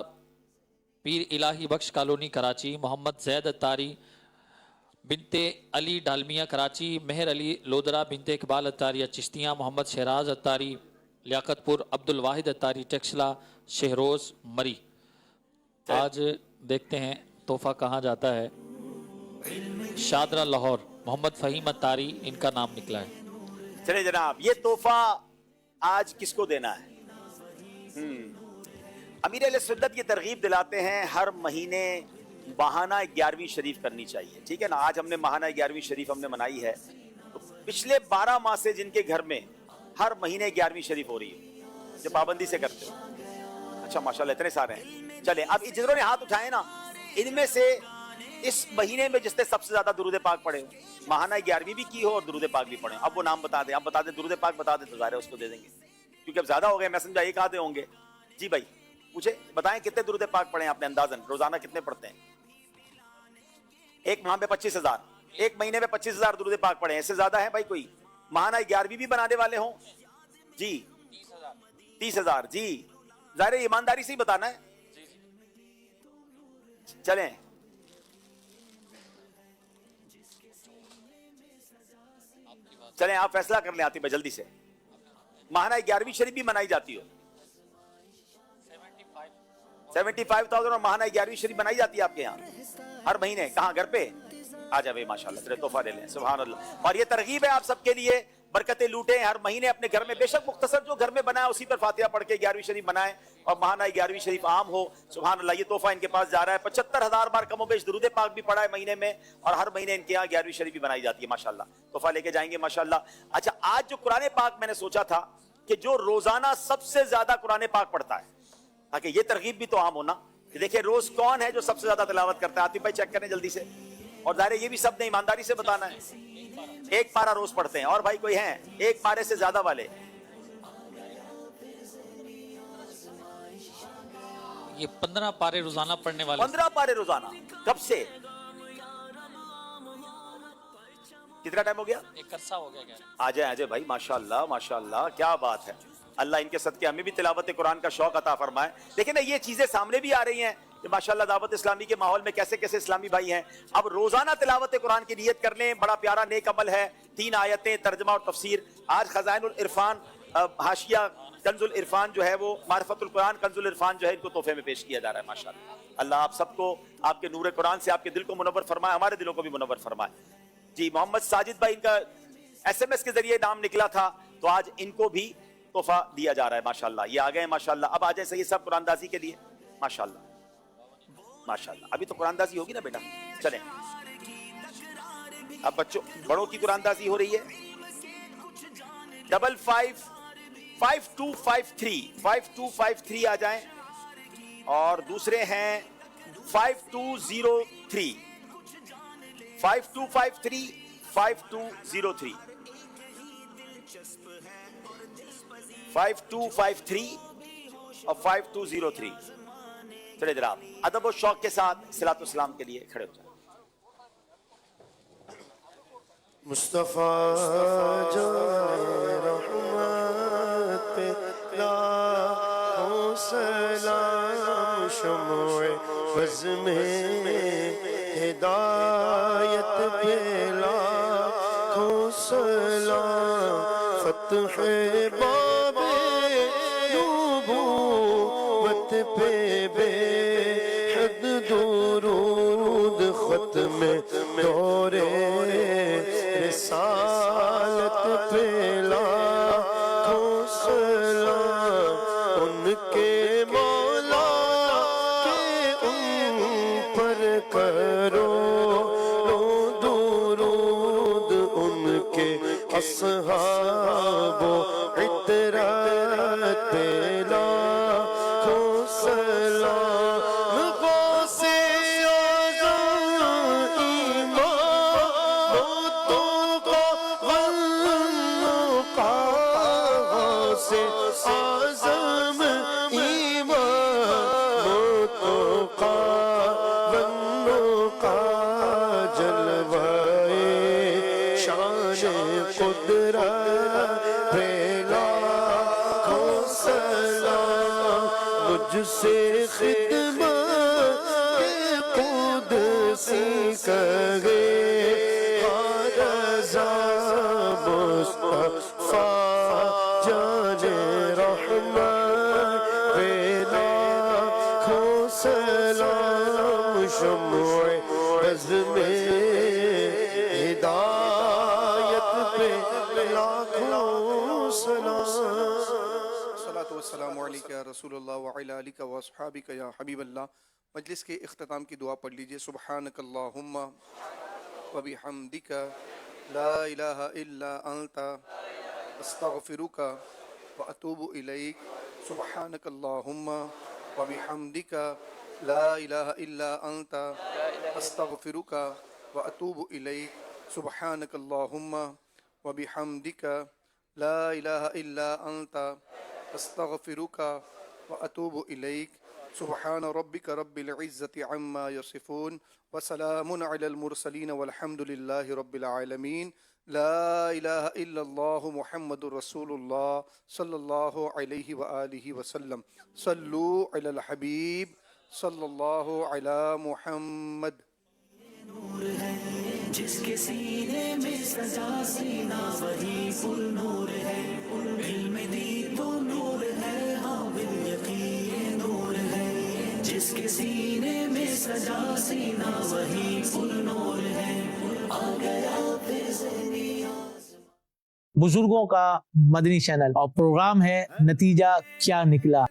पीर इलाही बख्श कॉलोनी कराची, मोहम्मद जैद अत्तारी बिनते अली डालमिया कराची, मेहर अली लोदरा बिनते इकबाल अत्तारिया चिश्तियाँ, मोहम्मद शहराज अत्तारी लियाकतपुर, अब्दुल वाहिद अत्तारी टेक्सला, शहरोज मरी। आज देखते हैं तोहफा कहाँ जाता है। शादरा लाहौर, मोहम्मद फ़हीम अत्तारी इनका नाम निकला है। चले जनाब ये तोहफा आज किसको देना है? अमीर अहले सुन्नत की तरगीब दिलाते हैं हर महीने महाना 11वीं शरीफ करनी चाहिए, ठीक है ना। आज हमने महाना 11वीं शरीफ हमने मनाई है, तो पिछले 12 माह से जिनके घर में हर महीने 11वीं शरीफ हो रही है, जो पाबंदी से करते हो, अच्छा माशाल्लाह इतने सारे हैं। चले अब जिन्होंने हाथ उठाए ना, इनमें से इस महीने में जिसने सबसे ज्यादा दुरूद पाक पढ़े हो, महाना 11वीं भी की हो और दुरूद पाक भी पढ़े, अब वो नाम बता दें। अब बता दें, दुरूद पाक बता दें तो ज़ाहिर है उसको दे देंगे, क्योंकि अब ज्यादा हो गए। मैं समझा एक आधे होंगे। जी भाई पूछे, बताएं कितने दुरूद पाक पढ़े आपने अंदाजन, रोजाना कितने पढ़ते हैं? एक माह में 25,000, एक महीने में 25,000 दुरूद पाक पढ़े, इससे ज्यादा है भाई कोई? महाना 11वीं भी बनाने वाले हों जी? 30,000 जी, ज़ाहिर ईमानदारी से ही बताना है। चलें चलें आप फैसला कर लें आतिफ भाई जल्दी से। महाना 11वीं शरीफ भी मनाई जाती हो? 75,000 और महाना 11वीं शरीफ बनाई जाती है आपके यहाँ हर महीने? कहाँ, घर पे? आ जाए भाई माशाल्लाह, तेरे तोहफा ले लें। सुभान अल्लाह। और ये तरगीब है आप सबके लिए, बरकतें लूटें हर महीने अपने घर में। बेशक मुख्तसर जो घर में बनाए उसी पर फातिहा पढ़ के 11वीं शरीफ बनाएं और महाना 11वीं शरीफ आम हो। सुभान अल्लाह। ये तोहफा इनके पास जा रहा है। 75,000 बार कमो बेश दुरूद पाक भी पढ़ा है महीने में, और हर महीने इनके यहाँ 11वीं शरीफ भी बनाई जाती है माशाल्लाह। तोहफा लेके जाएंगे माशाल्लाह। अच्छा आज जो कुरान पाक मैंने सोचा था कि जो रोजाना सबसे ज्यादा कुरान पाक पढ़ता है, ताकि ये तरगीब भी तो आम हो ना, कि देखिए रोज कौन है जो सबसे ज्यादा तिलावत करता है। आतिफ भाई चेक करें जल्दी से। और ज़ाहिर ये भी सब ने ईमानदारी से बताना है। एक पारा रोज पढ़ते हैं। और भाई कोई है एक पारे से ज्यादा वाले? ये 15 पारे रोजाना पढ़ने वाले। 15 पारे रोजाना? कब से? कितना टाइम हो गया? एक अरसा हो गया क्या? आ जाए भाई, माशाल्लाह माशाल्लाह, क्या बात है। अल्लाह इनके सदके हमें भी तिलावत कुरान का शौक अता फरमाए। लेकिन ये चीजें सामने भी आ रही हैं कि माशाल्लाह दावत इस्लामी के माहौल में कैसे कैसे इस्लामी भाई हैं। अब रोजाना तिलावत कुरान की नियत कर लें, बड़ा प्यारा नेक अमल है। 3 आयतें, तर्जमा और तफसीर। आज खजाइनुल इरफान हाशिया कंजुल इरफान जो है वो मारिफतुल कुरान कंजुल इरफान जो है इनको तोहफे में पेश किया जा रहा है माशाल्लाह। अल्लाह आप सबको आपके नूर कुरान से आपके दिल को मुनव्वर फरमाए, हमारे दिलों को भी मुनव्वर फरमाए। जी मोहम्मद साजिद भाई, इनका SMS के जरिए नाम निकला था, तो आज इनको भी तोहफा दिया जा रहा है माशाल्लाह। ये आ गए माशाल्लाह। अब आ जाए सही सब कुरानदाजी के लिए माशाल्लाह माशाल्लाह। अभी तो कुरानदाजी होगी ना बेटा, चलें। अब बच्चों बड़ों की कुरानदाजी हो रही है। 555253 5253 आ जाएं। और दूसरे हैं 5203 5253 5203 5253 और 5203। चले जनाब, अदब और शौक के साथ सलातो सलाम के लिए खड़े हो जाए। मुस्तफा जाने रहमत पे लाखों सलाम, शम्ए बज़ में हिदायत पे लाखों सलाम, फ़त्ह बाबे नबूवत पे बेहद दुरूद, ख़त्म दौरे रिसालत पे लाखों सलाम, उनके मौला के उन पर करो दुरूद, उनके अस्हाबो इतरात पे लाखों सलाम, गौसे आज़म से आज़म ईमानों का बन्नों का जलवाए शान कुदरत पे लाखों सलाम, मुझसे खिदमत के कुदसी कहे रज़ा मुस्तफा जाने रहमत पे लाखों सलाम, शम्ए बज़ में हिदायत पे लाखों सलाम। सलातो वस्सलामु अलैका या रसूलल्लाह व अला आलिका व अस्हाबिका या हबीबल्लाह। मजलिस के इख्तिताम की दुआ पढ़ लीजिए। सुब्हानकल्लाहुम्मा व बिहम्दिका ला इलाहा इल्ला अंता अस्तगफिरुका व अतूबु इलैक। सुब्हानकल्लाहुम्मा व बिहम्दिका ला इलाहा इल्ला अंता अस्तगफिरुका व अतूबु इलैक। सुब्हानकल्लाहुम्मा व बिहम्दिका ला इलाहा इल्ला अंता अस्तगफिरुका व अतूबु इलैक। सुब्हान रब्बिका रब्बिल इज़्ज़ति अम्मा यसिफून व सलामुन अलल मुरसलीन वल्हम्दुलिल्लाहि रब्बिल आलमीन। ला इलाहा इल्लल्लाहु मुहम्मदुर रसूलुल्लाह सल्लल्लाहु अलैहि व आलिहि वसल्लम। सल्लू अलल हबीब सल्लल्लाहु अला मुहम्मद। जिसके सीने में सजा सीना वही पुर नूर है, इल्म दी तो नूर है, हाँ बिल यकीन नूर है। जिसके सीने में सजा सीना वही पुर नूर है, आ गया फिर ज़हनिया। बुजुर्गों का मदनी चैनल और प्रोग्राम है नतीजा क्या निकला।